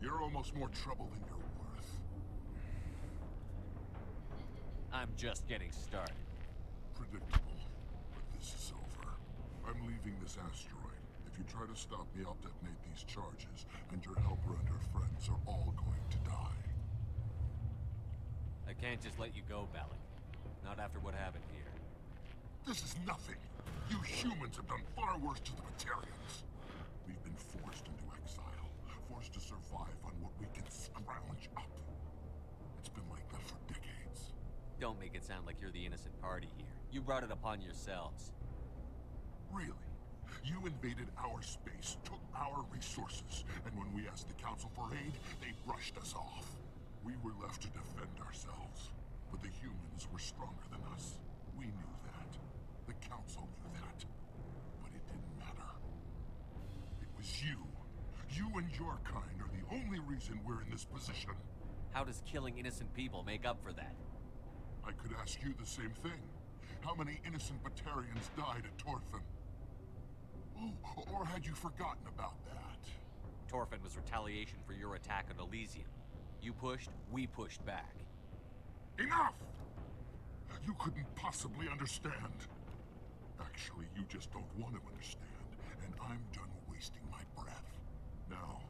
You're almost more trouble than you're worth. I'm just getting started. Predictable, but this is over. I'm leaving this asteroid. If you try to stop me, I'll detonate these charges, and your helper and her friends are all going to die. I can't just let you go, Balak. Not after what happened here. This is nothing. You humans have done far worse to the Batarians. We've been forced into exile, forced to survive on what we can scrounge up. It's been like that for decades. Don't make it sound like you're the innocent party here. You brought it upon yourselves. Really? You invaded our space, took our resources, and when we asked the Council for aid, they brushed us off. We were left to defend ourselves, but the humans were stronger than us. We knew that. The Council knew that. But it didn't matter. It was you. You and your kind are the only reason we're in this position. How does killing innocent people make up for that? I could ask you the same thing. How many innocent Batarians died at Torfin? Oh, or had you forgotten about that? Torfin was retaliation for your attack on Elysium. You pushed, we pushed back. Enough! You couldn't possibly understand. Actually, you just don't want to understand, and I'm done wasting my breath. Now,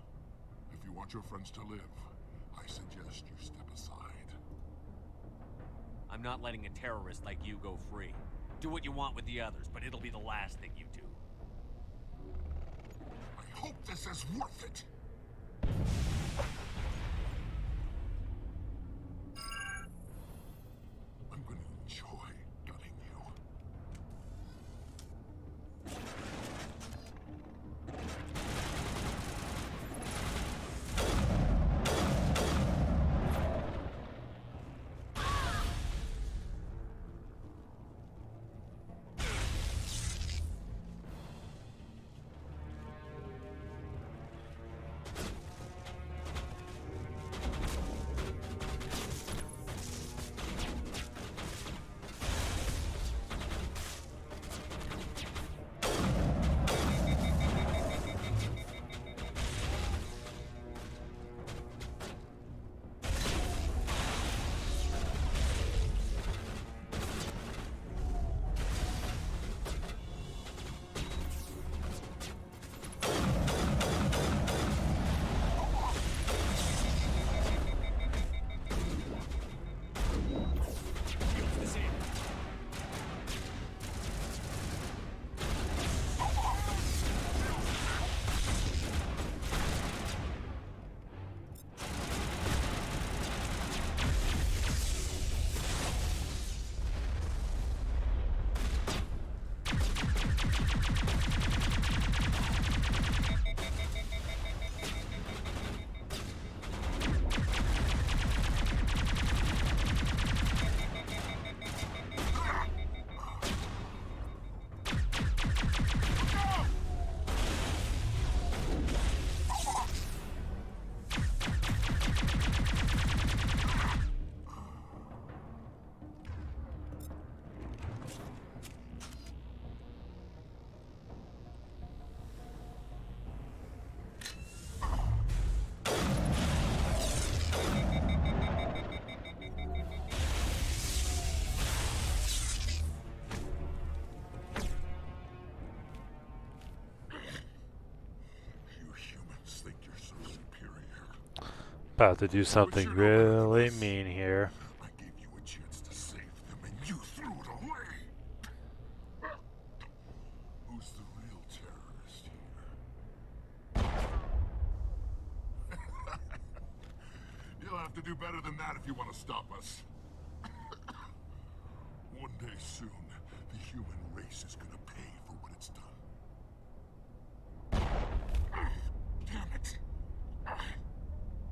if you want your friends to live, I suggest you step aside. I'm not letting a terrorist like you go free. Do what you want with the others, but it'll be the last thing you do. I hope this is worth it! I'm gonna enjoy gutting you. About to do something really mean here. I gave you a chance to save them, and you threw it away. Who's the real terrorist here? You'll have to do better than that if you want to stop us. One day soon, the human race is gonna pay for what it's done. Damn it!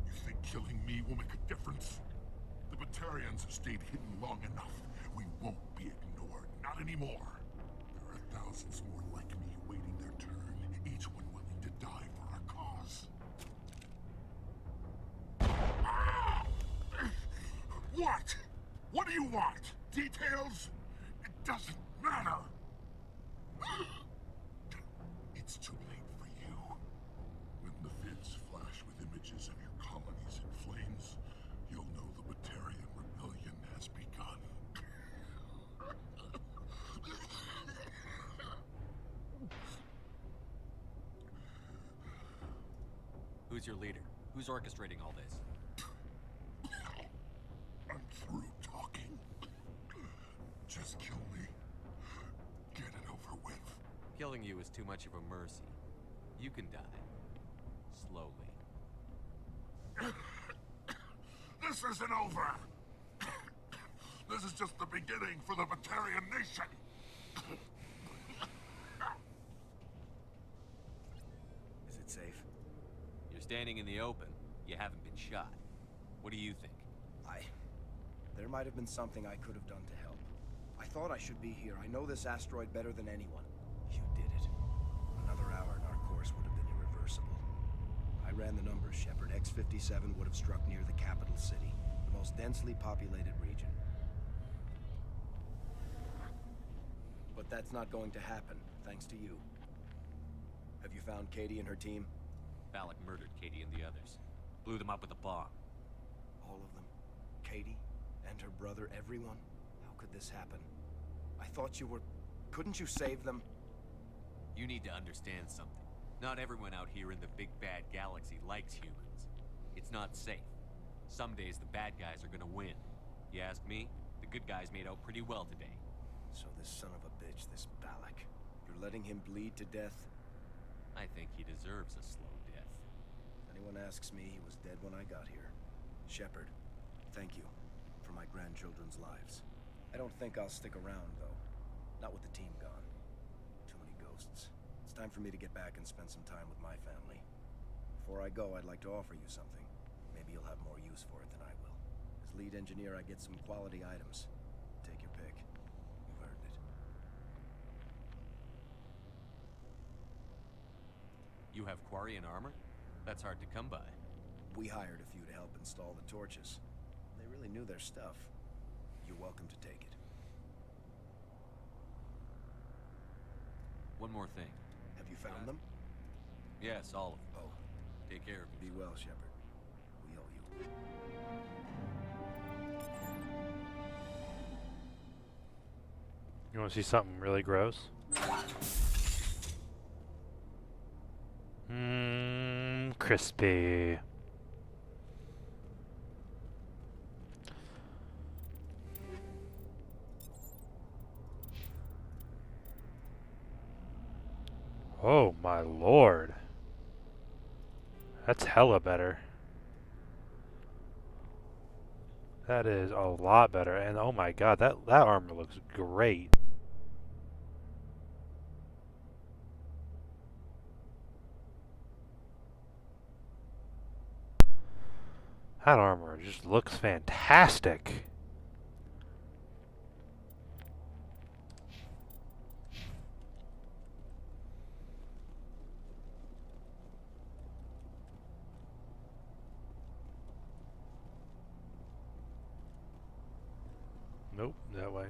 You think killing me will make a difference? The Batarians have stayed hidden long enough. We won't be ignored. Not anymore. There are thousands more like me waiting their turn, each one willing to die for our cause. What? What do you want? Details? It doesn't matter. It's too late for you. When the vids flash with images of your colonies in flames, you'll know the Batarian rebellion has begun. Who's your leader? Who's orchestrating all this? I'm through talking. Just kill me. Get it over with. Killing you is too much of a mercy. You can die. Slowly. This isn't over. This is just the beginning for the Batarian nation. Is it safe? You're standing in the open. You haven't been shot. What do you think? There might have been something I could have done to help. I thought I should be here. I know this asteroid better than anyone. You did it. Another hour and our course would have been irreversible. I ran the numbers, Shepard. X-57 would have struck near the capital city, the most densely populated region. But that's not going to happen, thanks to you. Have you found Katie and her team? Balak murdered Katie and the others. Blew them up with a bomb. All of them? Katie? And her brother, everyone? How could this happen? I thought you were... Couldn't you save them? You need to understand something. Not everyone out here in the big bad galaxy likes humans. It's not safe. Some days the bad guys are gonna win. You ask me, the good guys made out pretty well today. So this son of a bitch, this Balak, you're letting him bleed to death? I think he deserves a slow death. If anyone asks me, he was dead when I got here. Shepard, thank you for my grandchildren's lives. I don't think I'll stick around, though. Not with the team gone. Too many ghosts. It's time for me to get back and spend some time with my family. Before I go, I'd like to offer you something. Maybe you'll have more use for it than I will. As lead engineer, I get some quality items. Take your pick. You've earned it. You have Quarian armor? That's hard to come by. We hired a few to help install the torches. They really knew their stuff. You're welcome to take it. One more thing. Have you found them? Yes, all of them. Oh. Take care of Be well, Shepard. We owe you. You want to see something really gross? Crispy. Oh my lord. That's hella better. That is a lot better. And oh my god, that armor looks great. That armor just looks fantastic. Nope, that way.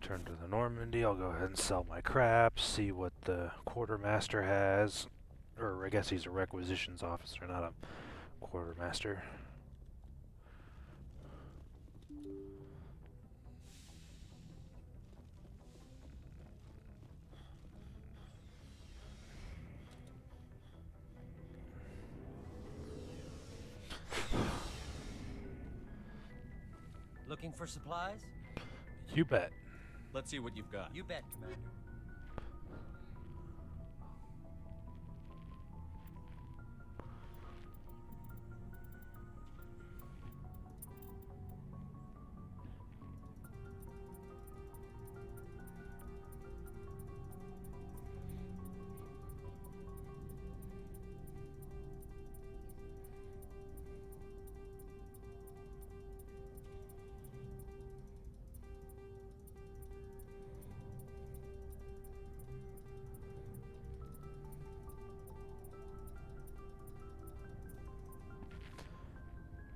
return to the Normandy. I'll go ahead and sell my crap, see what the quartermaster has. Or I guess he's a requisitions officer, not a quartermaster. Looking for supplies? You bet. Let's see what you've got. You bet, Commander.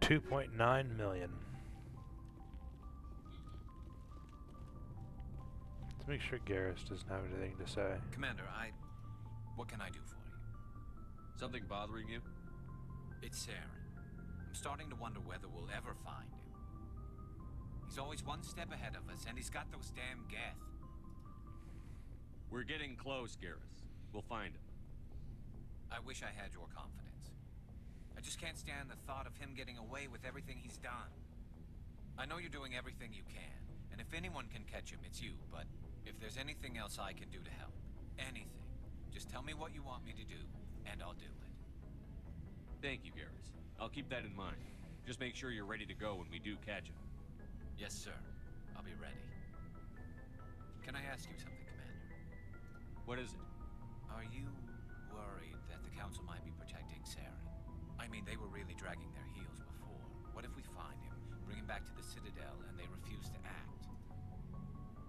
$2.9 million. Let's make sure Garrus doesn't have anything to say. Commander, what can I do for you? Something bothering you? It's Saren. I'm starting to wonder whether we'll ever find him. He's always one step ahead of us, and he's got those damn Geth. We're getting close, Garrus. We'll find him. I wish I had your confidence. I just can't stand the thought of him getting away with everything he's done. I know you're doing everything you can, and if anyone can catch him, it's you, but if there's anything else I can do to help, anything, just tell me what you want me to do, and I'll do it. Thank you, Garrus. I'll keep that in mind. Just make sure you're ready to go when we do catch him. Yes, sir. I'll be ready. Can I ask you something, Commander? What is it? Are you worried that the Council might be protecting Saren? I mean, they were really dragging their heels before. What if we find him, bring him back to the Citadel, and they refuse to act?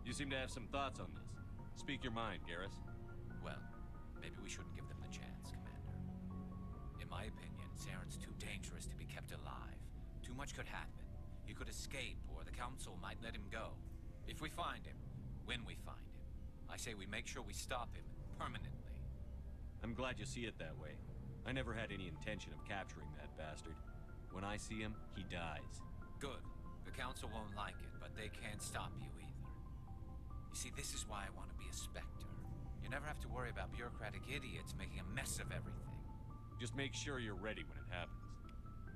You seem to have some thoughts on this. Speak your mind, Garrus. Well, maybe we shouldn't give them the chance, Commander. In my opinion, Saren's too dangerous to be kept alive. Too much could happen. He could escape, or the Council might let him go. If we find him, when we find him, I say we make sure we stop him permanently. I'm glad you see it that way. I never had any intention of capturing that bastard. When I see him, he dies. Good. The Council won't like it, but they can't stop you either. You see, this is why I want to be a Spectre. You never have to worry about bureaucratic idiots making a mess of everything. Just make sure you're ready when it happens.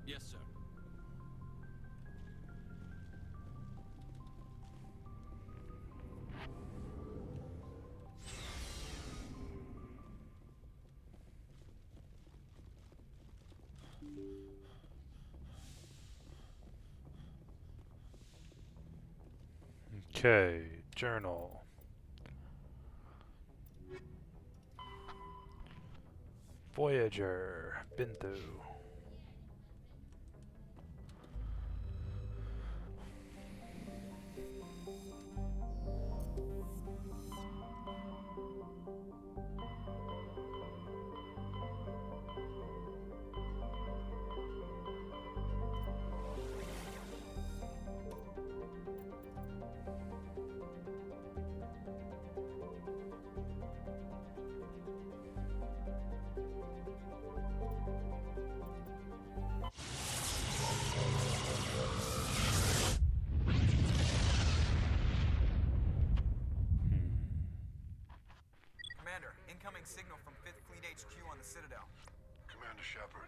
Yes, sir. Okay, journal. Voyager, been through. Commander, incoming signal from 5th Fleet HQ on the Citadel. Commander Shepard,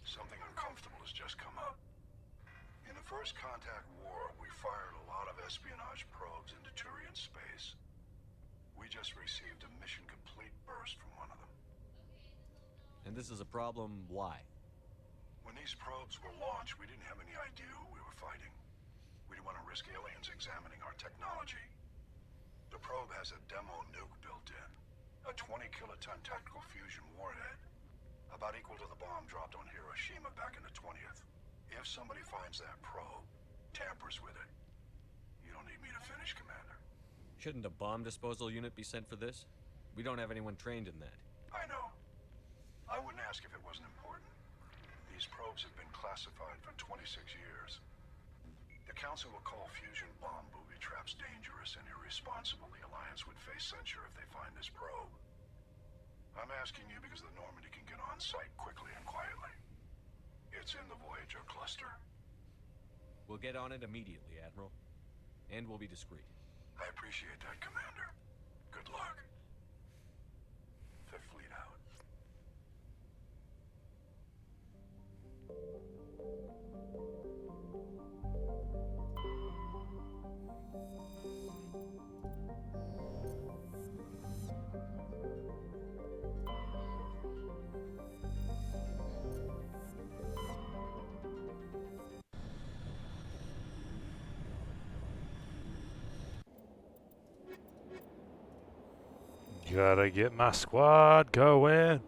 something uncomfortable has just come up. In the First Contact War, we fired a lot of espionage probes into Turian space. We just received a mission complete burst from one of them. And this is a problem, why? When these probes were launched, we didn't have any idea who we were fighting. We didn't want to risk aliens examining our technology. The probe has a demo nuke built in. A 20-kiloton tactical fusion warhead. About equal to the bomb dropped on Hiroshima back in the 20th. If somebody finds that probe, tampers with it, you don't need me to finish, Commander. Shouldn't a bomb disposal unit be sent for this? We don't have anyone trained in that. I know. I wouldn't ask if it wasn't important. These probes have been classified for 26 years. The Council will call fusion bomb buoys booby-traps dangerous and irresponsible, the Alliance would face censure if they find this probe. I'm asking you because the Normandy can get on site quickly and quietly. It's in the Voyager cluster. We'll get on it immediately, Admiral. And we'll be discreet. I appreciate that, Commander. Good luck. Fifth Fleet out. Gotta get my squad going.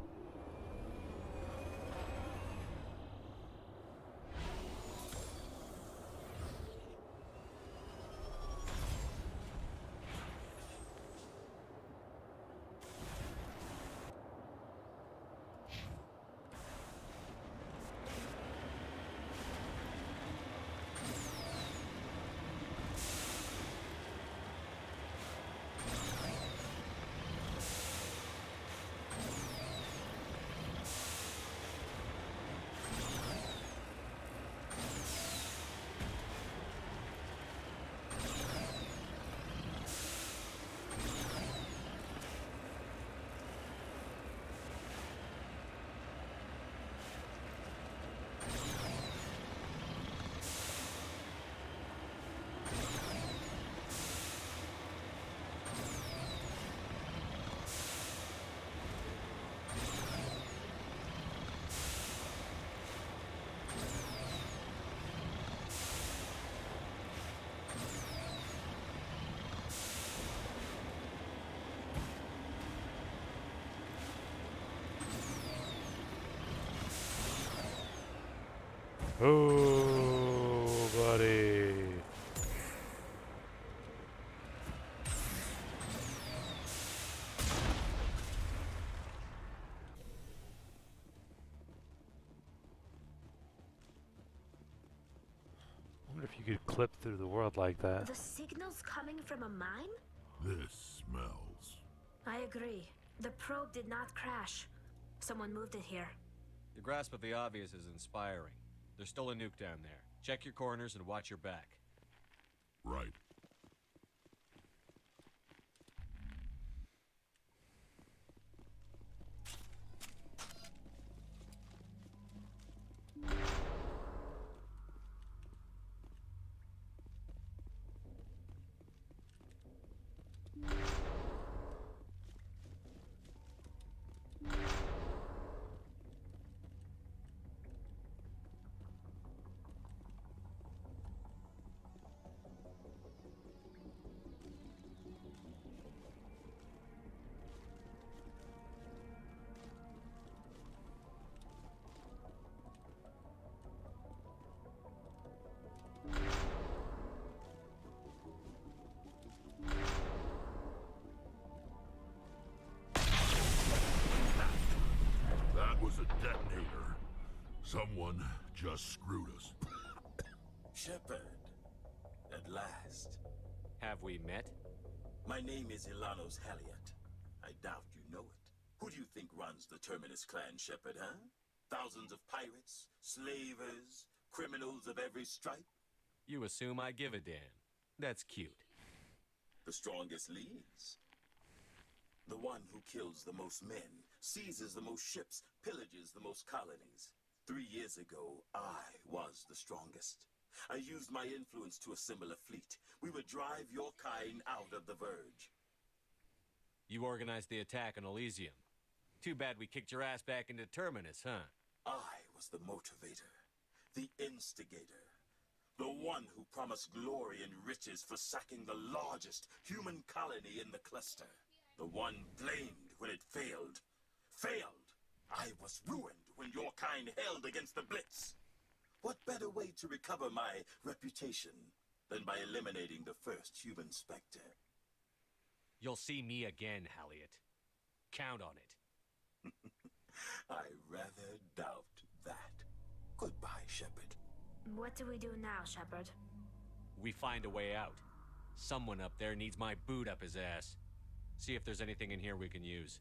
Oh, buddy. I wonder if you could clip through the world like that. The signal's coming from a mine? This smells. I agree. The probe did not crash. Someone moved it here. Your grasp of the obvious is inspiring. There's still a nuke down there. Check your corners and watch your back. Right. That was a detonator. Someone just screwed us. Shepard, at last. Have we met? My name is Ilanos Halliot. I doubt you know it. Who do you think runs the Terminus clan, Shepard, huh? Thousands of pirates, slavers, criminals of every stripe? You assume I give a damn. That's cute. The strongest leads. The one who kills the most men, seizes the most ships, pillages the most colonies. 3 years ago, I was the strongest. I used my influence to assemble a fleet. We would drive your kind out of the Verge. You organized the attack on Elysium. Too bad we kicked your ass back into Terminus, huh? I was the motivator, the instigator, the one who promised glory and riches for sacking the largest human colony in the cluster. The one blamed when it failed. Failed! I was ruined when your kind held against the Blitz. What better way to recover my reputation than by eliminating the first human Spectre? You'll see me again, Halliot. Count on it. I rather doubt that. Goodbye, Shepard. What do we do now, Shepard? We find a way out. Someone up there needs my boot up his ass. See if there's anything in here we can use.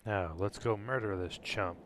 Now, let's go murder this chump.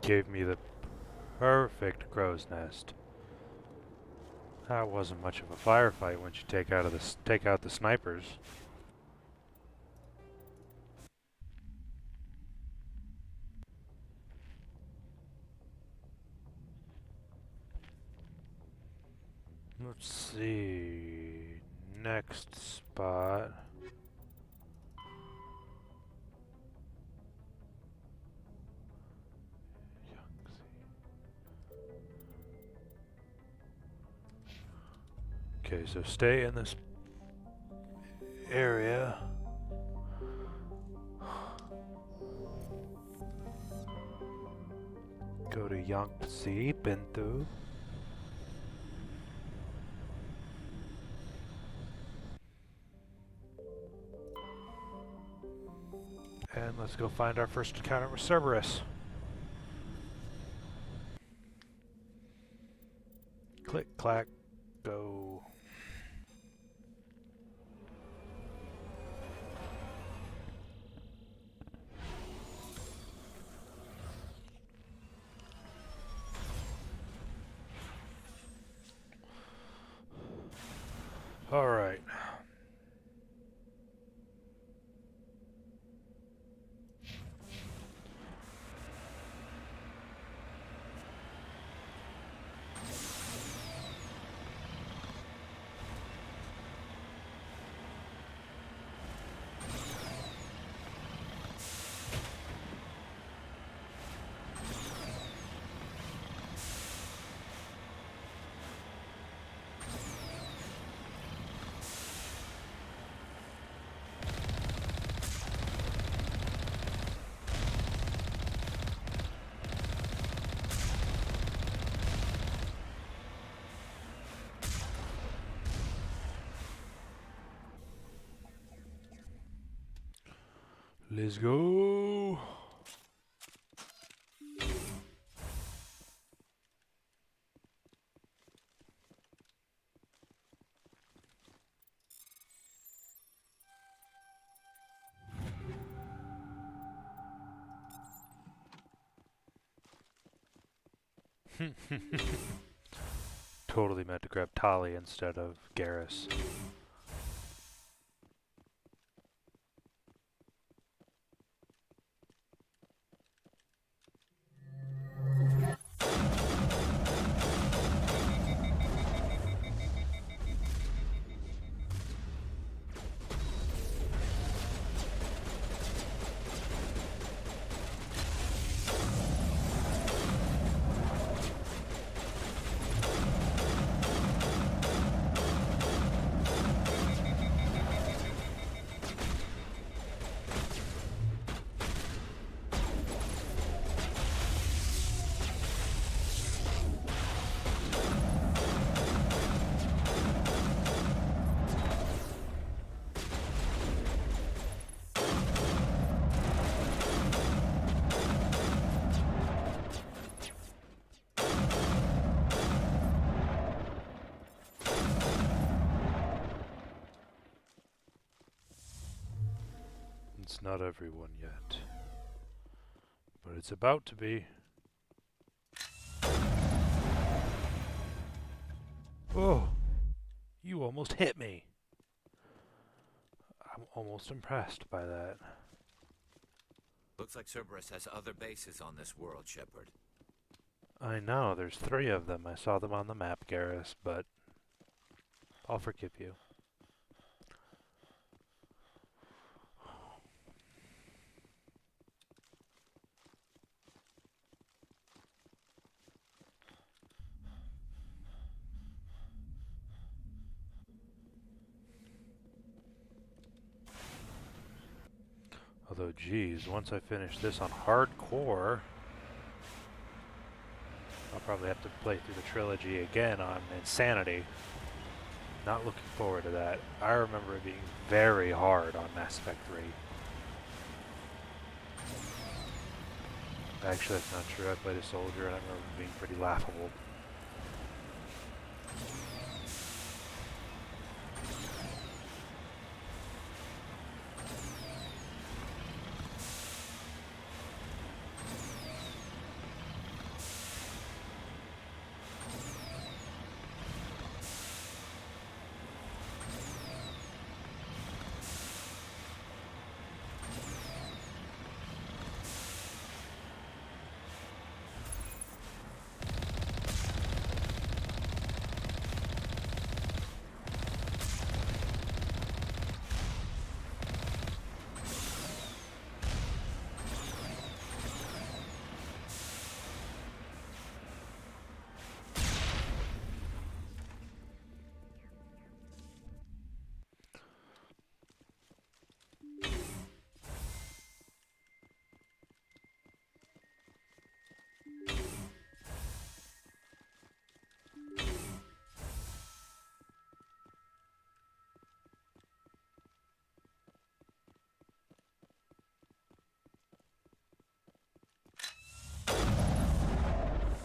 Gave me the perfect crow's nest. That wasn't much of a firefight once you take out the snipers. Let's see. Next spot. Okay, so stay in this area. Go to Yangtze, Bintu. And let's go find our first encounter with Cerberus. Click, clack, go. All right. Let's go. Totally meant to grab Tali instead of Garrus. It's not everyone yet, but it's about to be. Oh, you almost hit me. I'm almost impressed by that. Looks like Cerberus has other bases on this world, Shepard. I know, there's 3 of them. I saw them on the map, Garrus, but I'll forgive you. Although, geez, once I finish this on hardcore, I'll probably have to play through the trilogy again on Insanity. Not looking forward to that. I remember it being very hard on Mass Effect 3. Actually, that's not true. I played a soldier and I remember it being pretty laughable.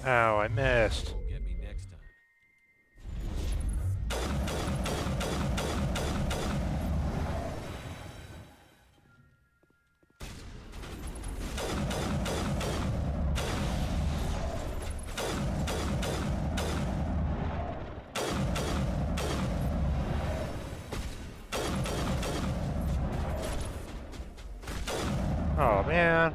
Ow, I missed. Get me next time. Oh, man.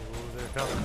Oh, they're coming.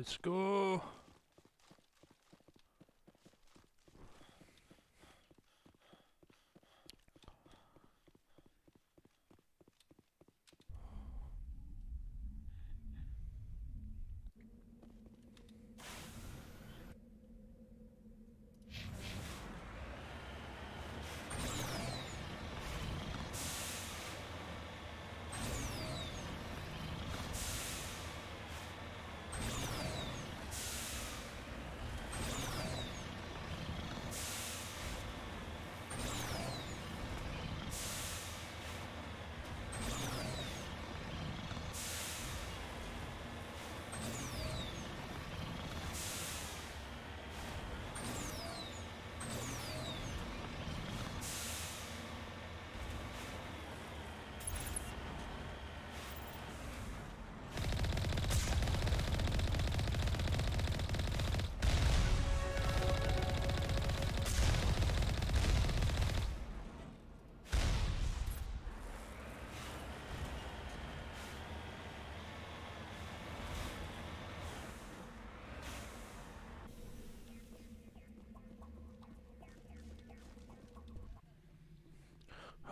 Let's go.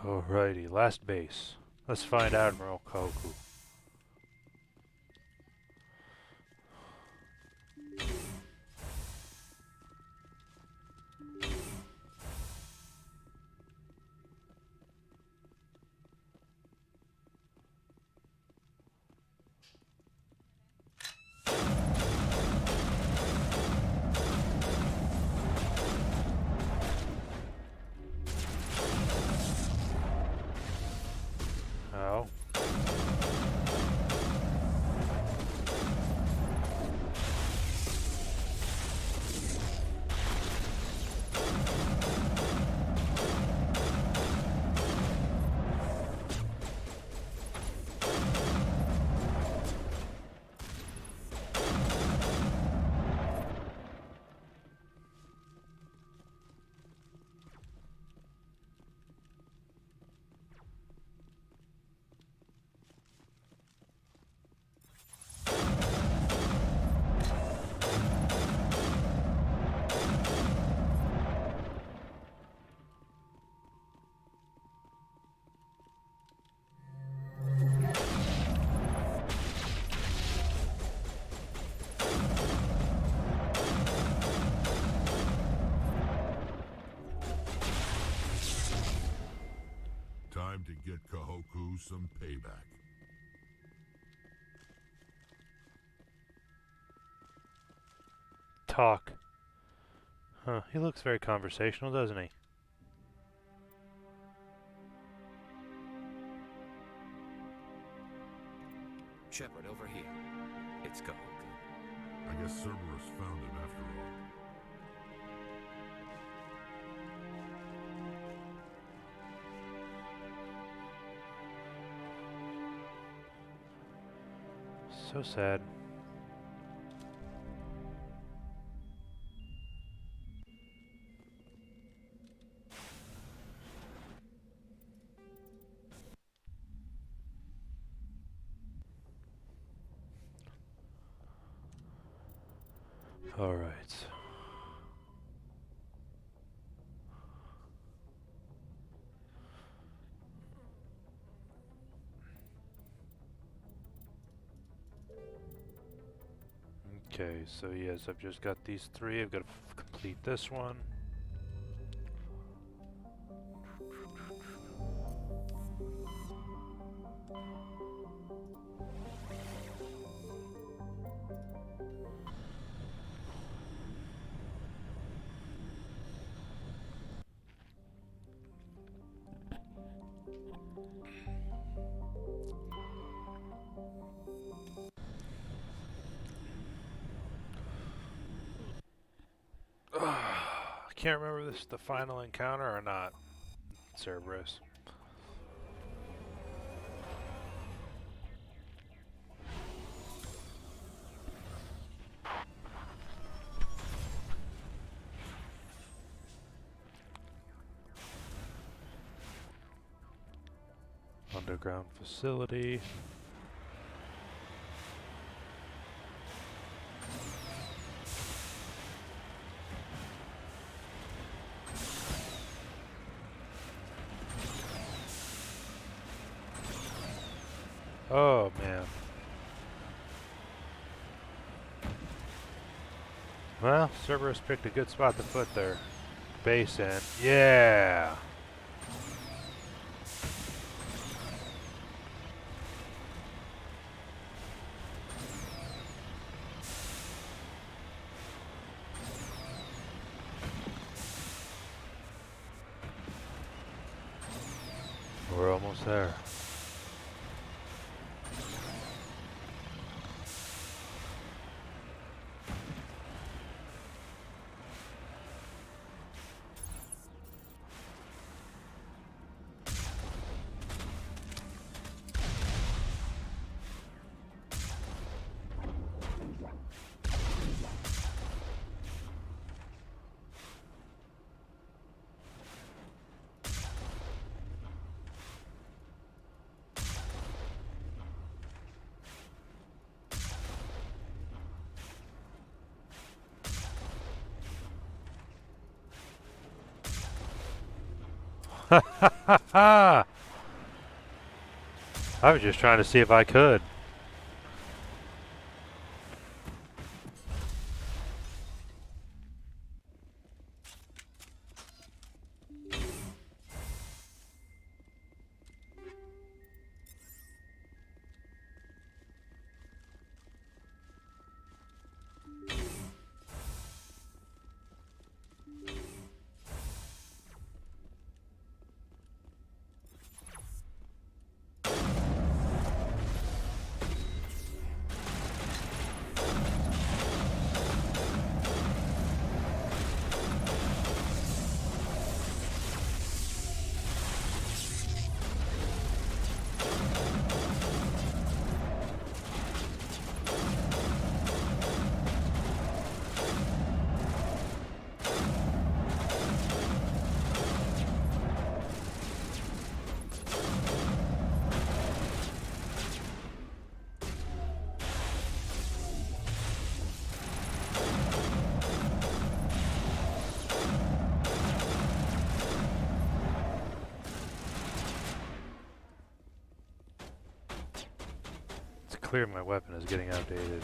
Alrighty, last base. Let's find Admiral Koku. How? Time to get Kahoku some payback. Talk. Huh, he looks very conversational, doesn't he? Shepard, over here. It's Kahoku. I guess Cerberus found him after all. So sad. All right. Okay, so yes, I've just got these three. I've got to complete this one. I can't remember if this is the final encounter or not. Cerberus. Underground facility. Oh, man. Well, Cerberus picked a good spot to put their base in. Yeah! We're almost there. Ha ha ha ha! I was just trying to see if I could. It's clear my weapon is getting outdated.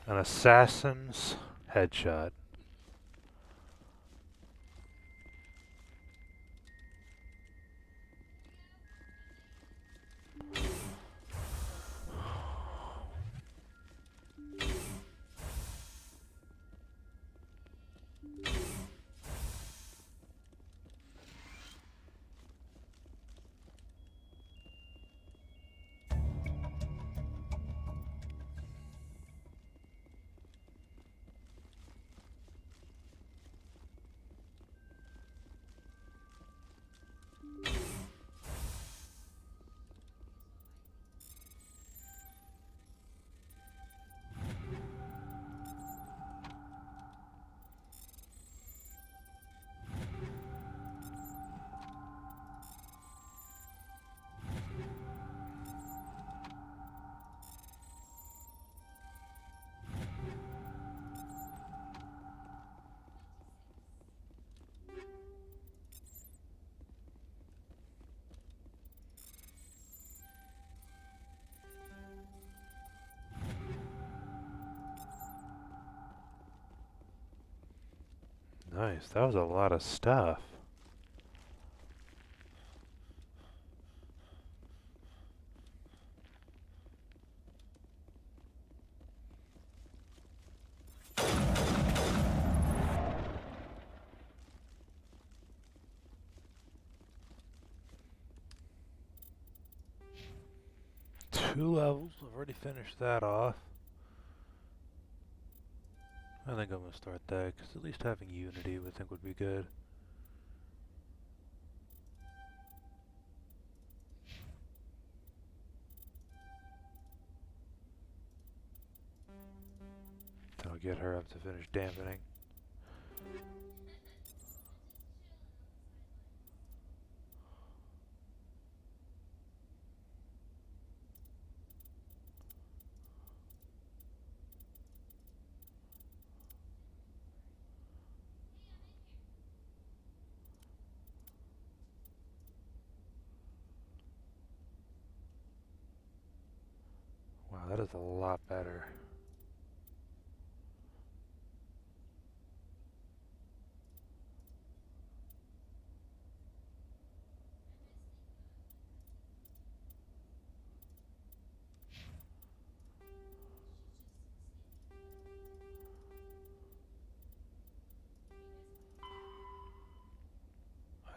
An assassin's headshot. Nice, that was a lot of stuff. Two levels, I've already finished that off. I think I'm going to start that, because at least having Unity I think would be good. get her up to finish dampening. Wow, that is a lot better.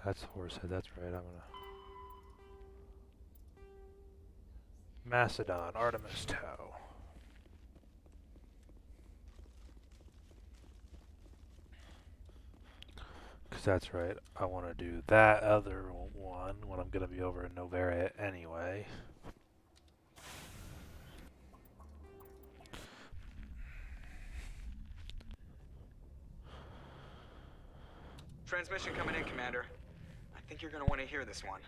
That's Horsehead, that's right. I'm gonna... Macedon, Artemis Tau. Because that's right, I want to do that other one when I'm going to be over in Novaria anyway. Transmission coming in, Commander. I think you're gonna want to hear this one.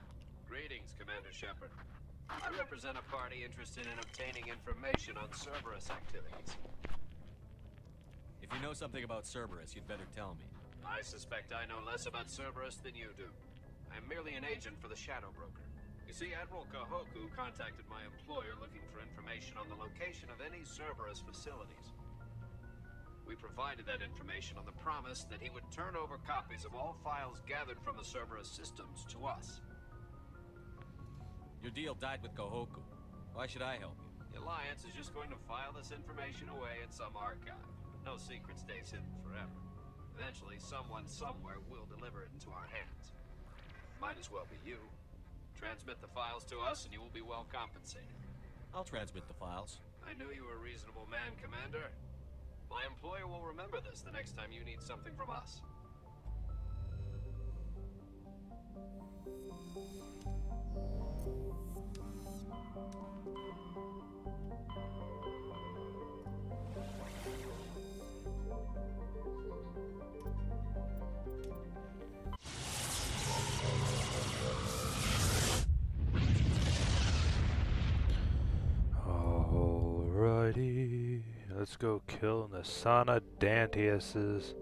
Greetings, Commander Shepard. I represent a party interested in obtaining information on Cerberus activities. If you know something about Cerberus, you'd better tell me. I suspect I know less about Cerberus than you do. I am merely an agent for the Shadow Broker. You see, Admiral Kahoku contacted my employer looking for information on the location of any Cerberus facilities. We provided that information on the promise that he would turn over copies of all files gathered from the Cerberus systems to us. Your deal died with Kohoku. Why should I help you? The Alliance is just going to file this information away in some archive. No secret stays hidden forever. Eventually, someone somewhere will deliver it into our hands. Might as well be you. Transmit the files to us and you will be well compensated. I'll transmit the files. I knew you were a reasonable man, Commander. My employer will remember this the next time you need something from us. Alrighty, let's go kill the Sana Dantiuses.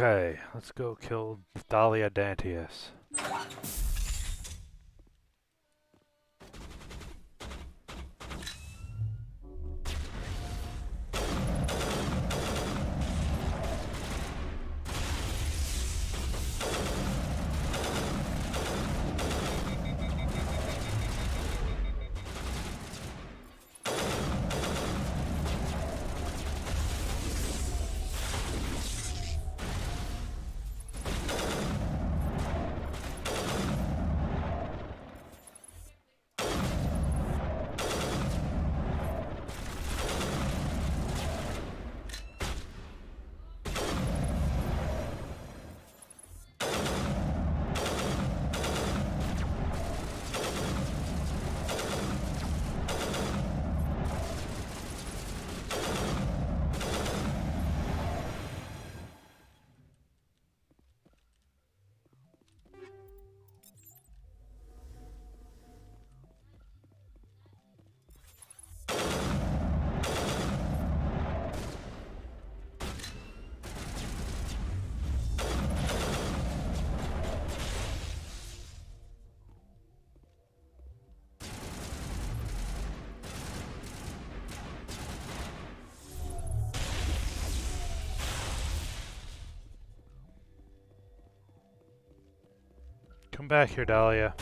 Okay, let's go kill Thalia Dantius. Come back here, Dahlia.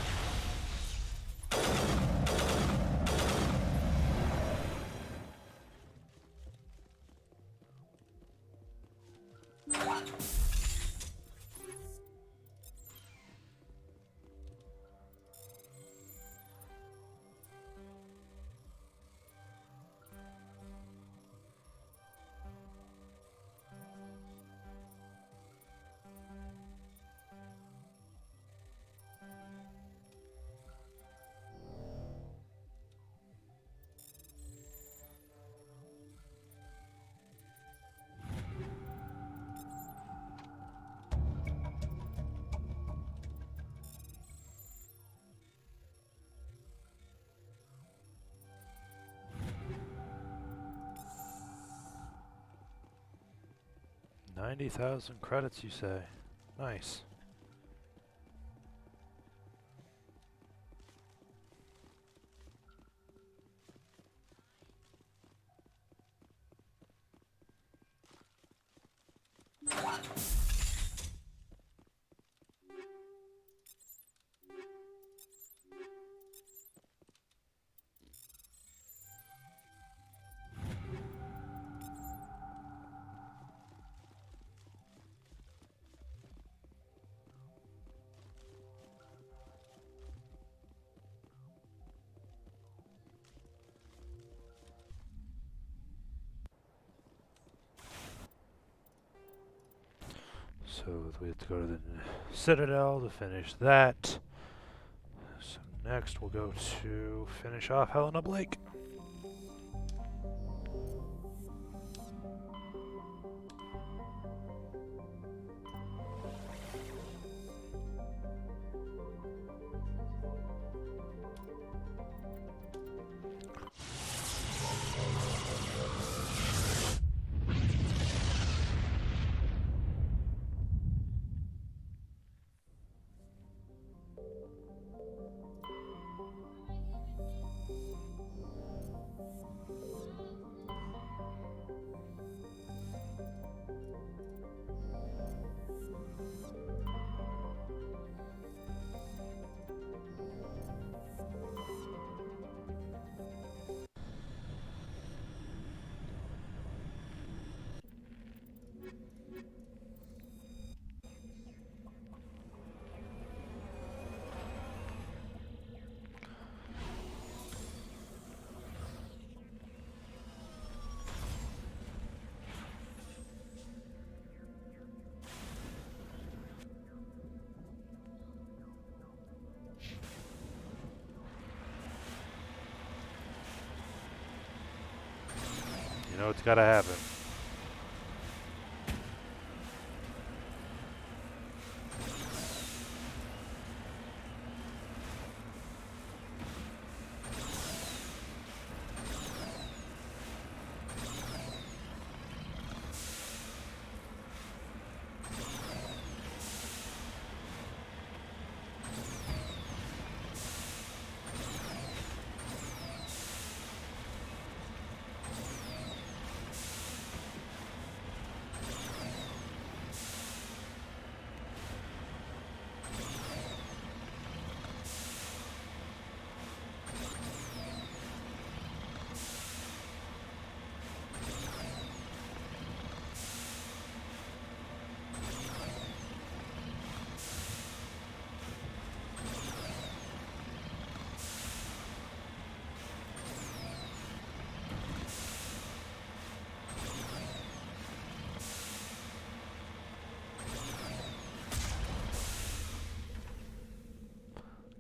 $90,000 credits, you say? Nice. So we have to go to the Citadel to finish that. So next we'll go to finish off Helena Blake. You know it's gotta happen.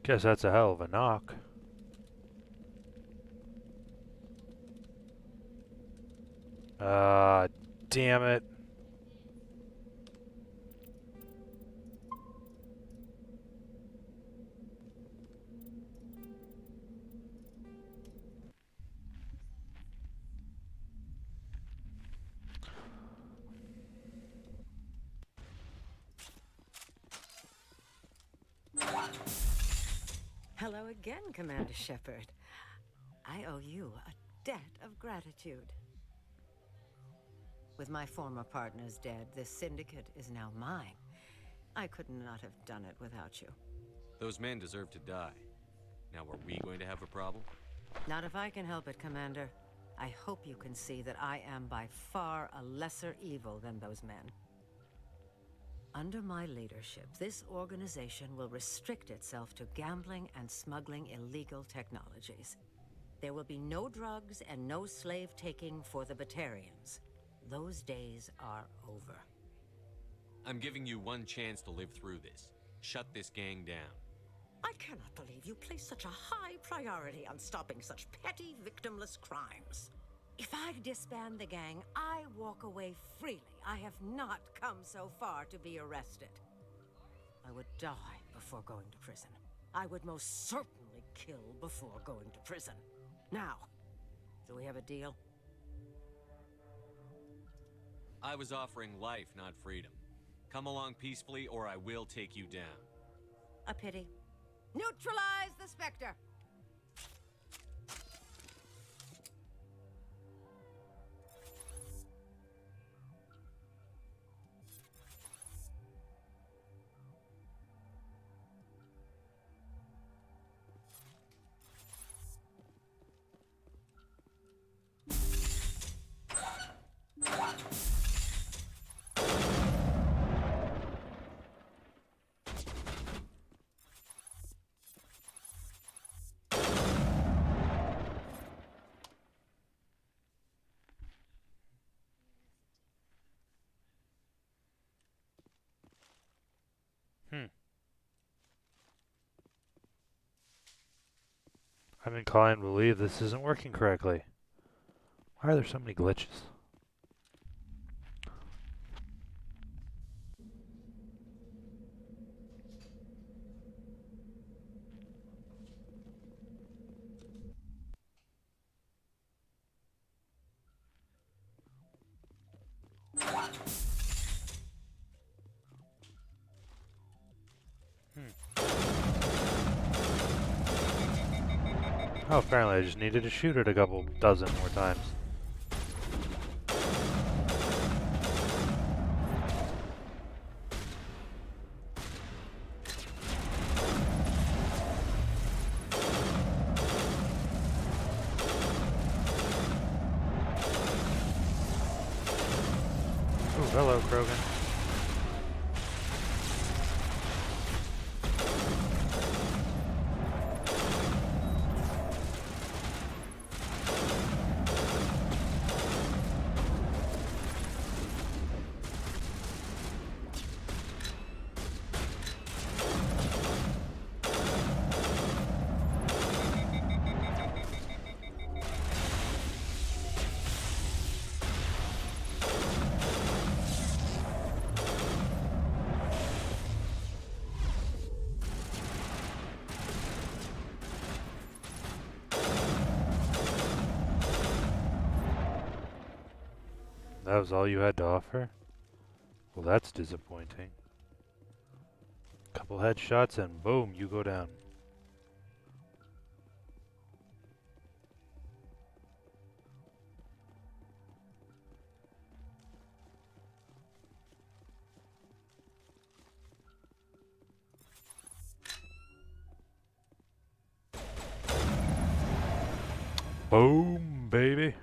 Guess that's a hell of a knock. Damn it. Hello again, Commander Shepard. I owe you a debt of gratitude. With my former partners dead, this syndicate is now mine. I could not have done it without you. Those men deserve to die. Now, are we going to have a problem? Not if I can help it, Commander. I hope you can see that I am by far a lesser evil than those men. Under my leadership, this organization will restrict itself to gambling and smuggling illegal technologies. There will be no drugs and no slave taking for the Batarians. Those days are over. I'm giving you one chance to live through this. Shut this gang down. I cannot believe you place such a high priority on stopping such petty, victimless crimes. If I disband the gang, I walk away freely. I have not come so far to be arrested. I would die before going to prison. I would most certainly kill before going to prison. Now, do we have a deal? I was offering life, not freedom. Come along peacefully, or I will take you down. A pity. Neutralize the Spectre! I'm inclined to believe this isn't working correctly. Why are there so many glitches? Oh, apparently I just needed to shoot it a couple dozen more times. Oh, hello, Krogan. That was all you had to offer? Well, that's disappointing. Couple headshots and boom, you go down. Boom, baby.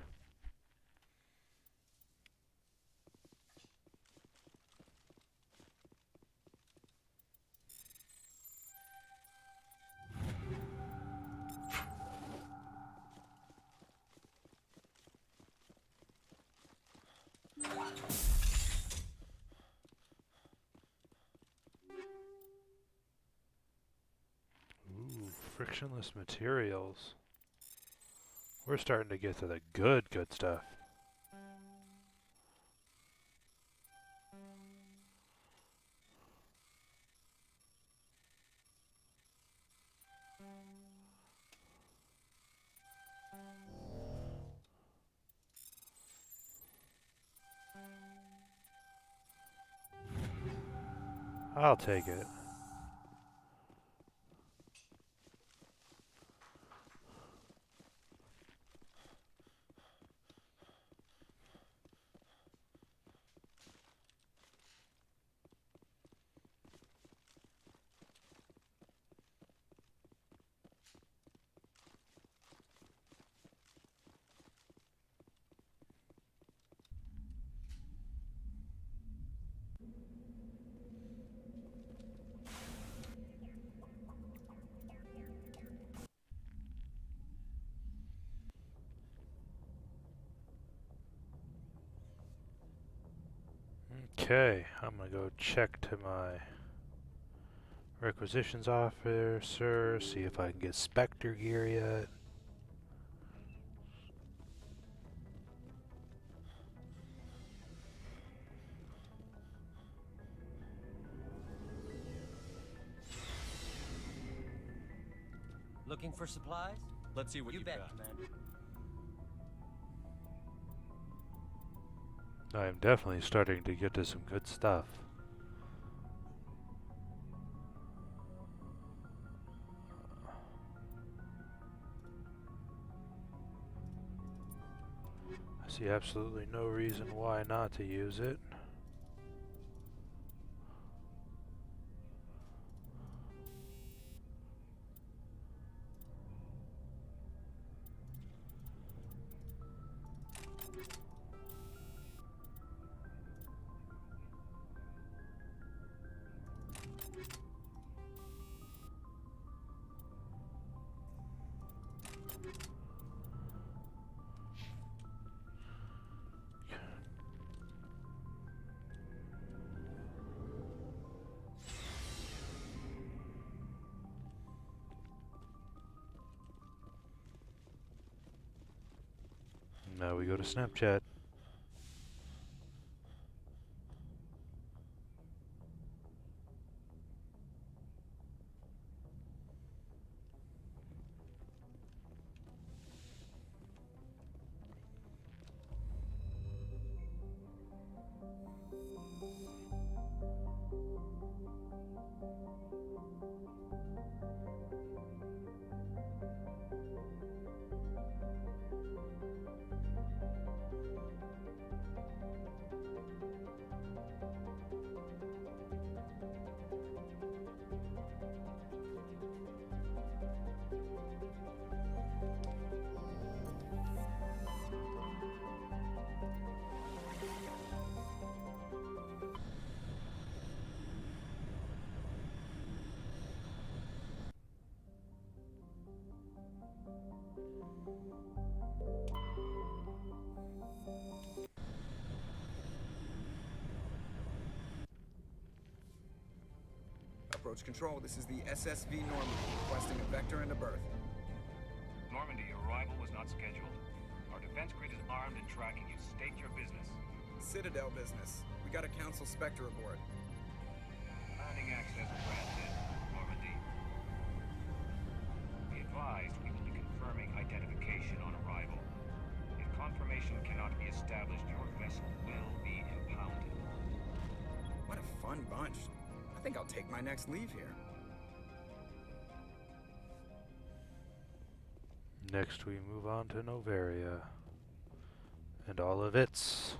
Ooh. Frictionless materials. We're starting to get to the good stuff. I'll take it. Okay, I'm gonna go check to my requisitions officer, see if I can get Spectre gear yet. Looking for supplies? Let's see what you you've bet, got. Commander. I am definitely starting to get to some good stuff. I see absolutely no reason why not to use it. Now we go to Snapchat. Approach control, this is the SSV Normandy, requesting a vector and a berth. Normandy, your arrival was not scheduled. Our defense grid is armed and tracking you. State your business. Citadel business. We got a Council Spectre aboard. Landing access granted, Normandy. Be advised, we will be confirming identification on arrival. If confirmation cannot be established, your vessel will be impounded. What a fun bunch. I think I'll take my next leave here. Next we move on to Novaria and all of its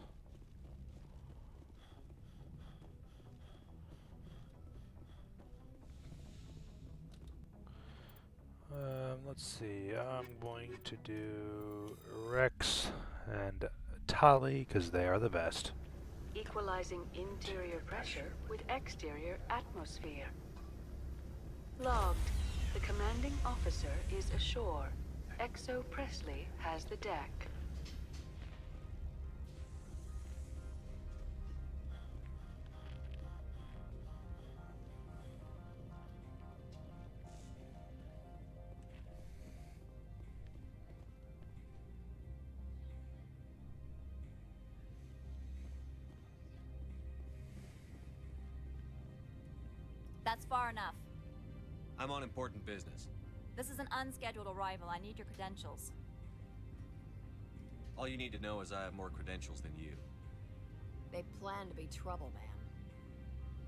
let's see, I'm going to do Rex and Tali because they are the best. Equalizing interior pressure with exterior atmosphere. Logged. The commanding officer is ashore. Exo Presley has the deck. That's far enough. I'm on important business. This is an unscheduled arrival. I need your credentials. All you need to know is I have more credentials than you. They plan to be trouble, man.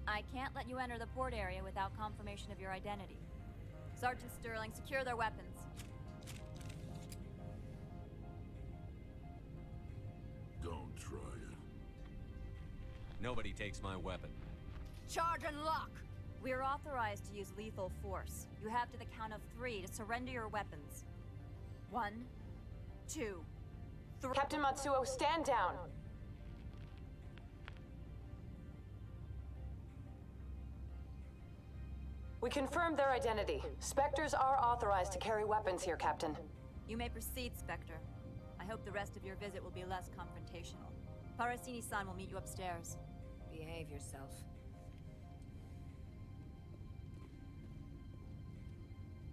I can't let you enter the port area without confirmation of your identity. Sergeant Sterling, secure their weapons. Don't try it. Nobody takes my weapon. Charge and lock! We are authorized to use lethal force. You have to the count of 3 to surrender your weapons. 1, 2, 3. Captain Matsuo, stand down! We confirmed their identity. Spectres are authorized to carry weapons here, Captain. You may proceed, Spectre. I hope the rest of your visit will be less confrontational. Parasini-san will meet you upstairs. Behave yourself.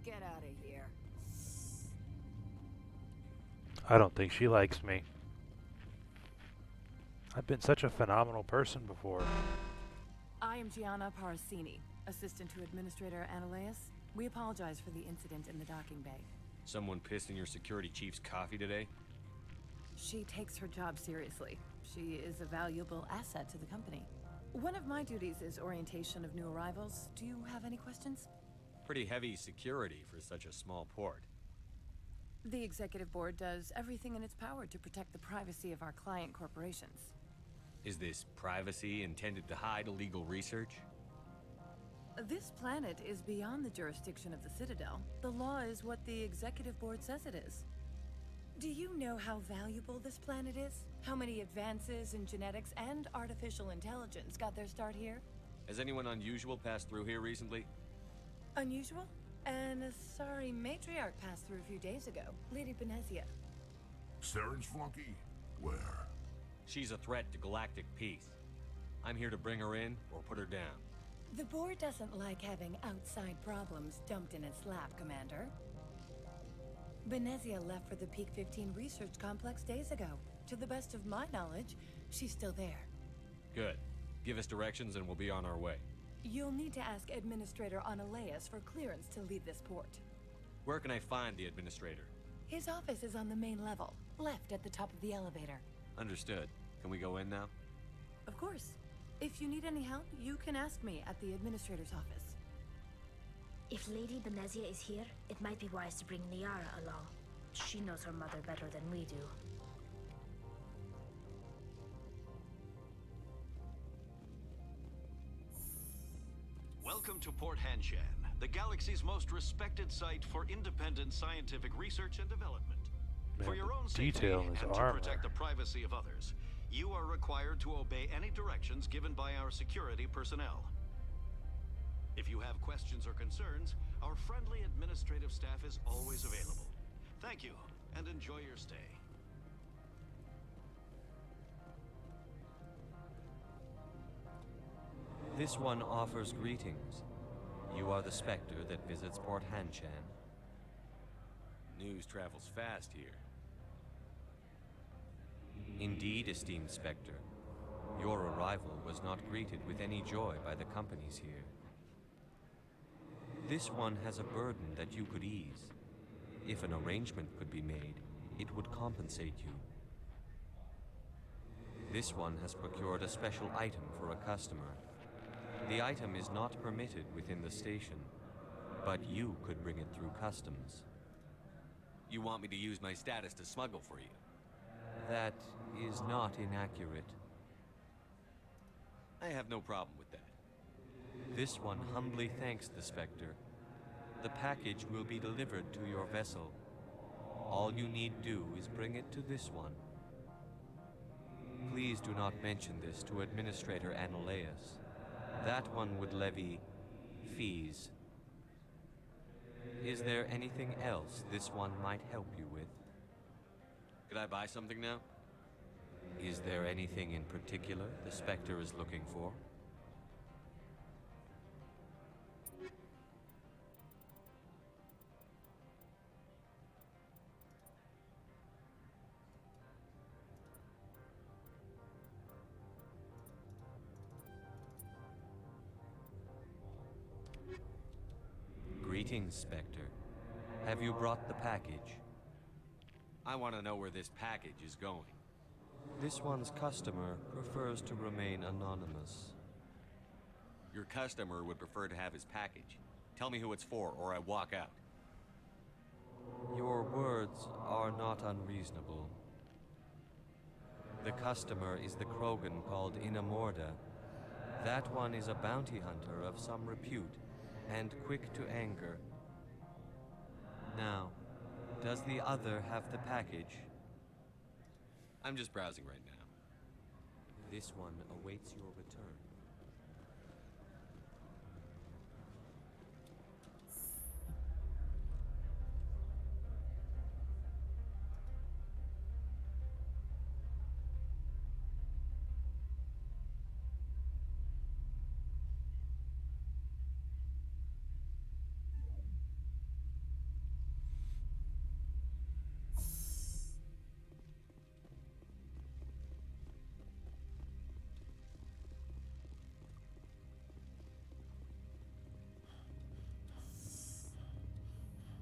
Get out of here. I don't think she likes me. I've been such a phenomenal person before. I am Gianna Parasini, assistant to Administrator Analeas. We apologize for the incident in the docking bay. Someone pissed in your security chief's coffee today? She takes her job seriously. She is a valuable asset to the company. One of my duties is orientation of new arrivals. Do you have any questions? Pretty heavy security for such a small port. The executive board does everything in its power to protect the privacy of our client corporations. Is this privacy intended to hide illegal research? This planet is beyond the jurisdiction of the Citadel. The law is what the executive board says it is. Do you know how valuable this planet is? How many advances in genetics and artificial intelligence got their start here? Has anyone unusual passed through here recently? Unusual? And a sorry matriarch passed through a few days ago. Lady Benezia. Saren's flunky? Where? She's a threat to galactic peace. I'm here to bring her in or put her down. The board doesn't like having outside problems dumped in its lap, Commander. Benezia left for the Peak 15 research complex days ago. To the best of my knowledge, she's still there. Good. Give us directions and we'll be on our way. You'll need to ask Administrator Analeas for clearance to leave this port. Where can I find the administrator? His office is on the main level, left at the top of the elevator. Understood. Can we go in now? Of course. If you need any help, you can ask me at the administrator's office. If Lady Benezia is here, it might be wise to bring Liara along. She knows her mother better than we do. Welcome to Port Hanshan, the galaxy's most respected site for independent scientific research and development. Man, For your own the safety detail in his and to armor. protect the privacy of others, you are required to obey any directions given by our security personnel. If you have questions or concerns, our friendly administrative staff is always available. Thank you, and enjoy your stay. This one offers greetings. You are the Spectre that visits Port Hanshan. News travels fast here. Indeed, esteemed Spectre. Your arrival was not greeted with any joy by the companies here. This one has a burden that you could ease. If an arrangement could be made, it would compensate you. This one has procured a special item for a customer. The item is not permitted within the station, but you could bring it through customs. You want me to use my status to smuggle for you? That is not inaccurate. I have no problem with that. This one humbly thanks the Spectre. The package will be delivered to your vessel. All you need do is bring it to this one. Please do not mention this to Administrator Analeas. That one would levy fees. Is there anything else this one might help you with? Could I buy something now? Is there anything in particular the Spectre is looking for? Greetings, Spectre. Have you brought the package? I want to know where this package is going. This one's customer prefers to remain anonymous. Your customer would prefer to have his package. Tell me who it's for, or I walk out. Your words are not unreasonable. The customer is the Krogan called Inamorda. That one is a bounty hunter of some repute, and quick to anger. Now, does the other have the package? I'm just browsing right now. This one awaits your return.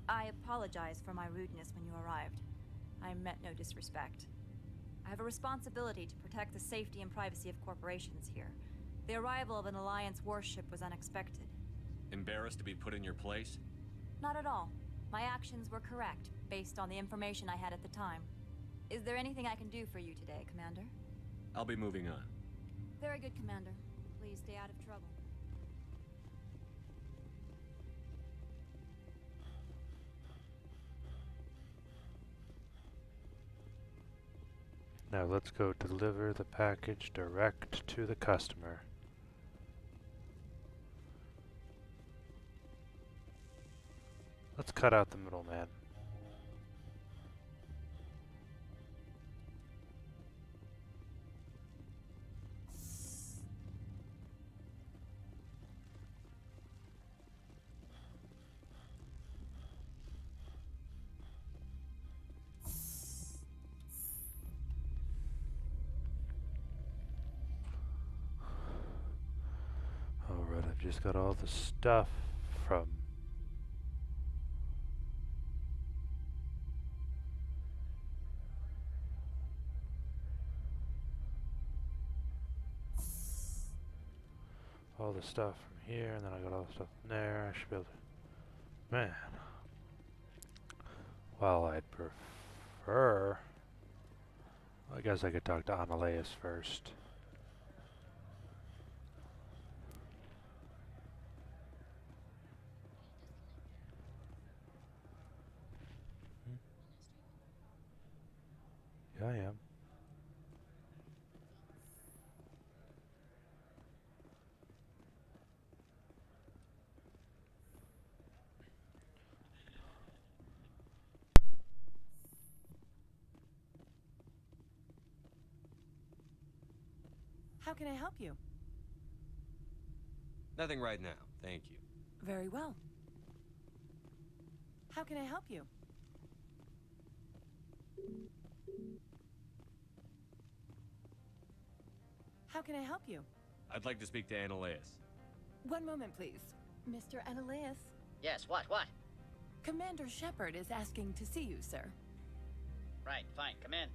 I apologize for my rudeness when you arrived. I meant no disrespect. I have a responsibility to protect the safety and privacy of corporations here. The arrival of an Alliance warship was unexpected. Embarrassed to be put in your place? Not at all. My actions were correct, based on the information I had at the time. Is there anything I can do for you today, Commander? I'll be moving on. Very good, Commander. Please stay out of trouble. Now let's go deliver the package direct to the customer. Let's cut out the middleman. Alright, I've just got all the stuff from all the stuff from here, and then I got all the stuff from there. I should be able to... Man. Well, I'd prefer... I guess I could talk to Analeus first. Yeah, I am. How can I help you? Nothing right now, thank you. Very well. How can I help you? How can I help you? I'd like to speak to Analeus. One moment, please. Mr. Analeus. Yes, what? Commander Shepard is asking to see you, sir. Right, fine, come in.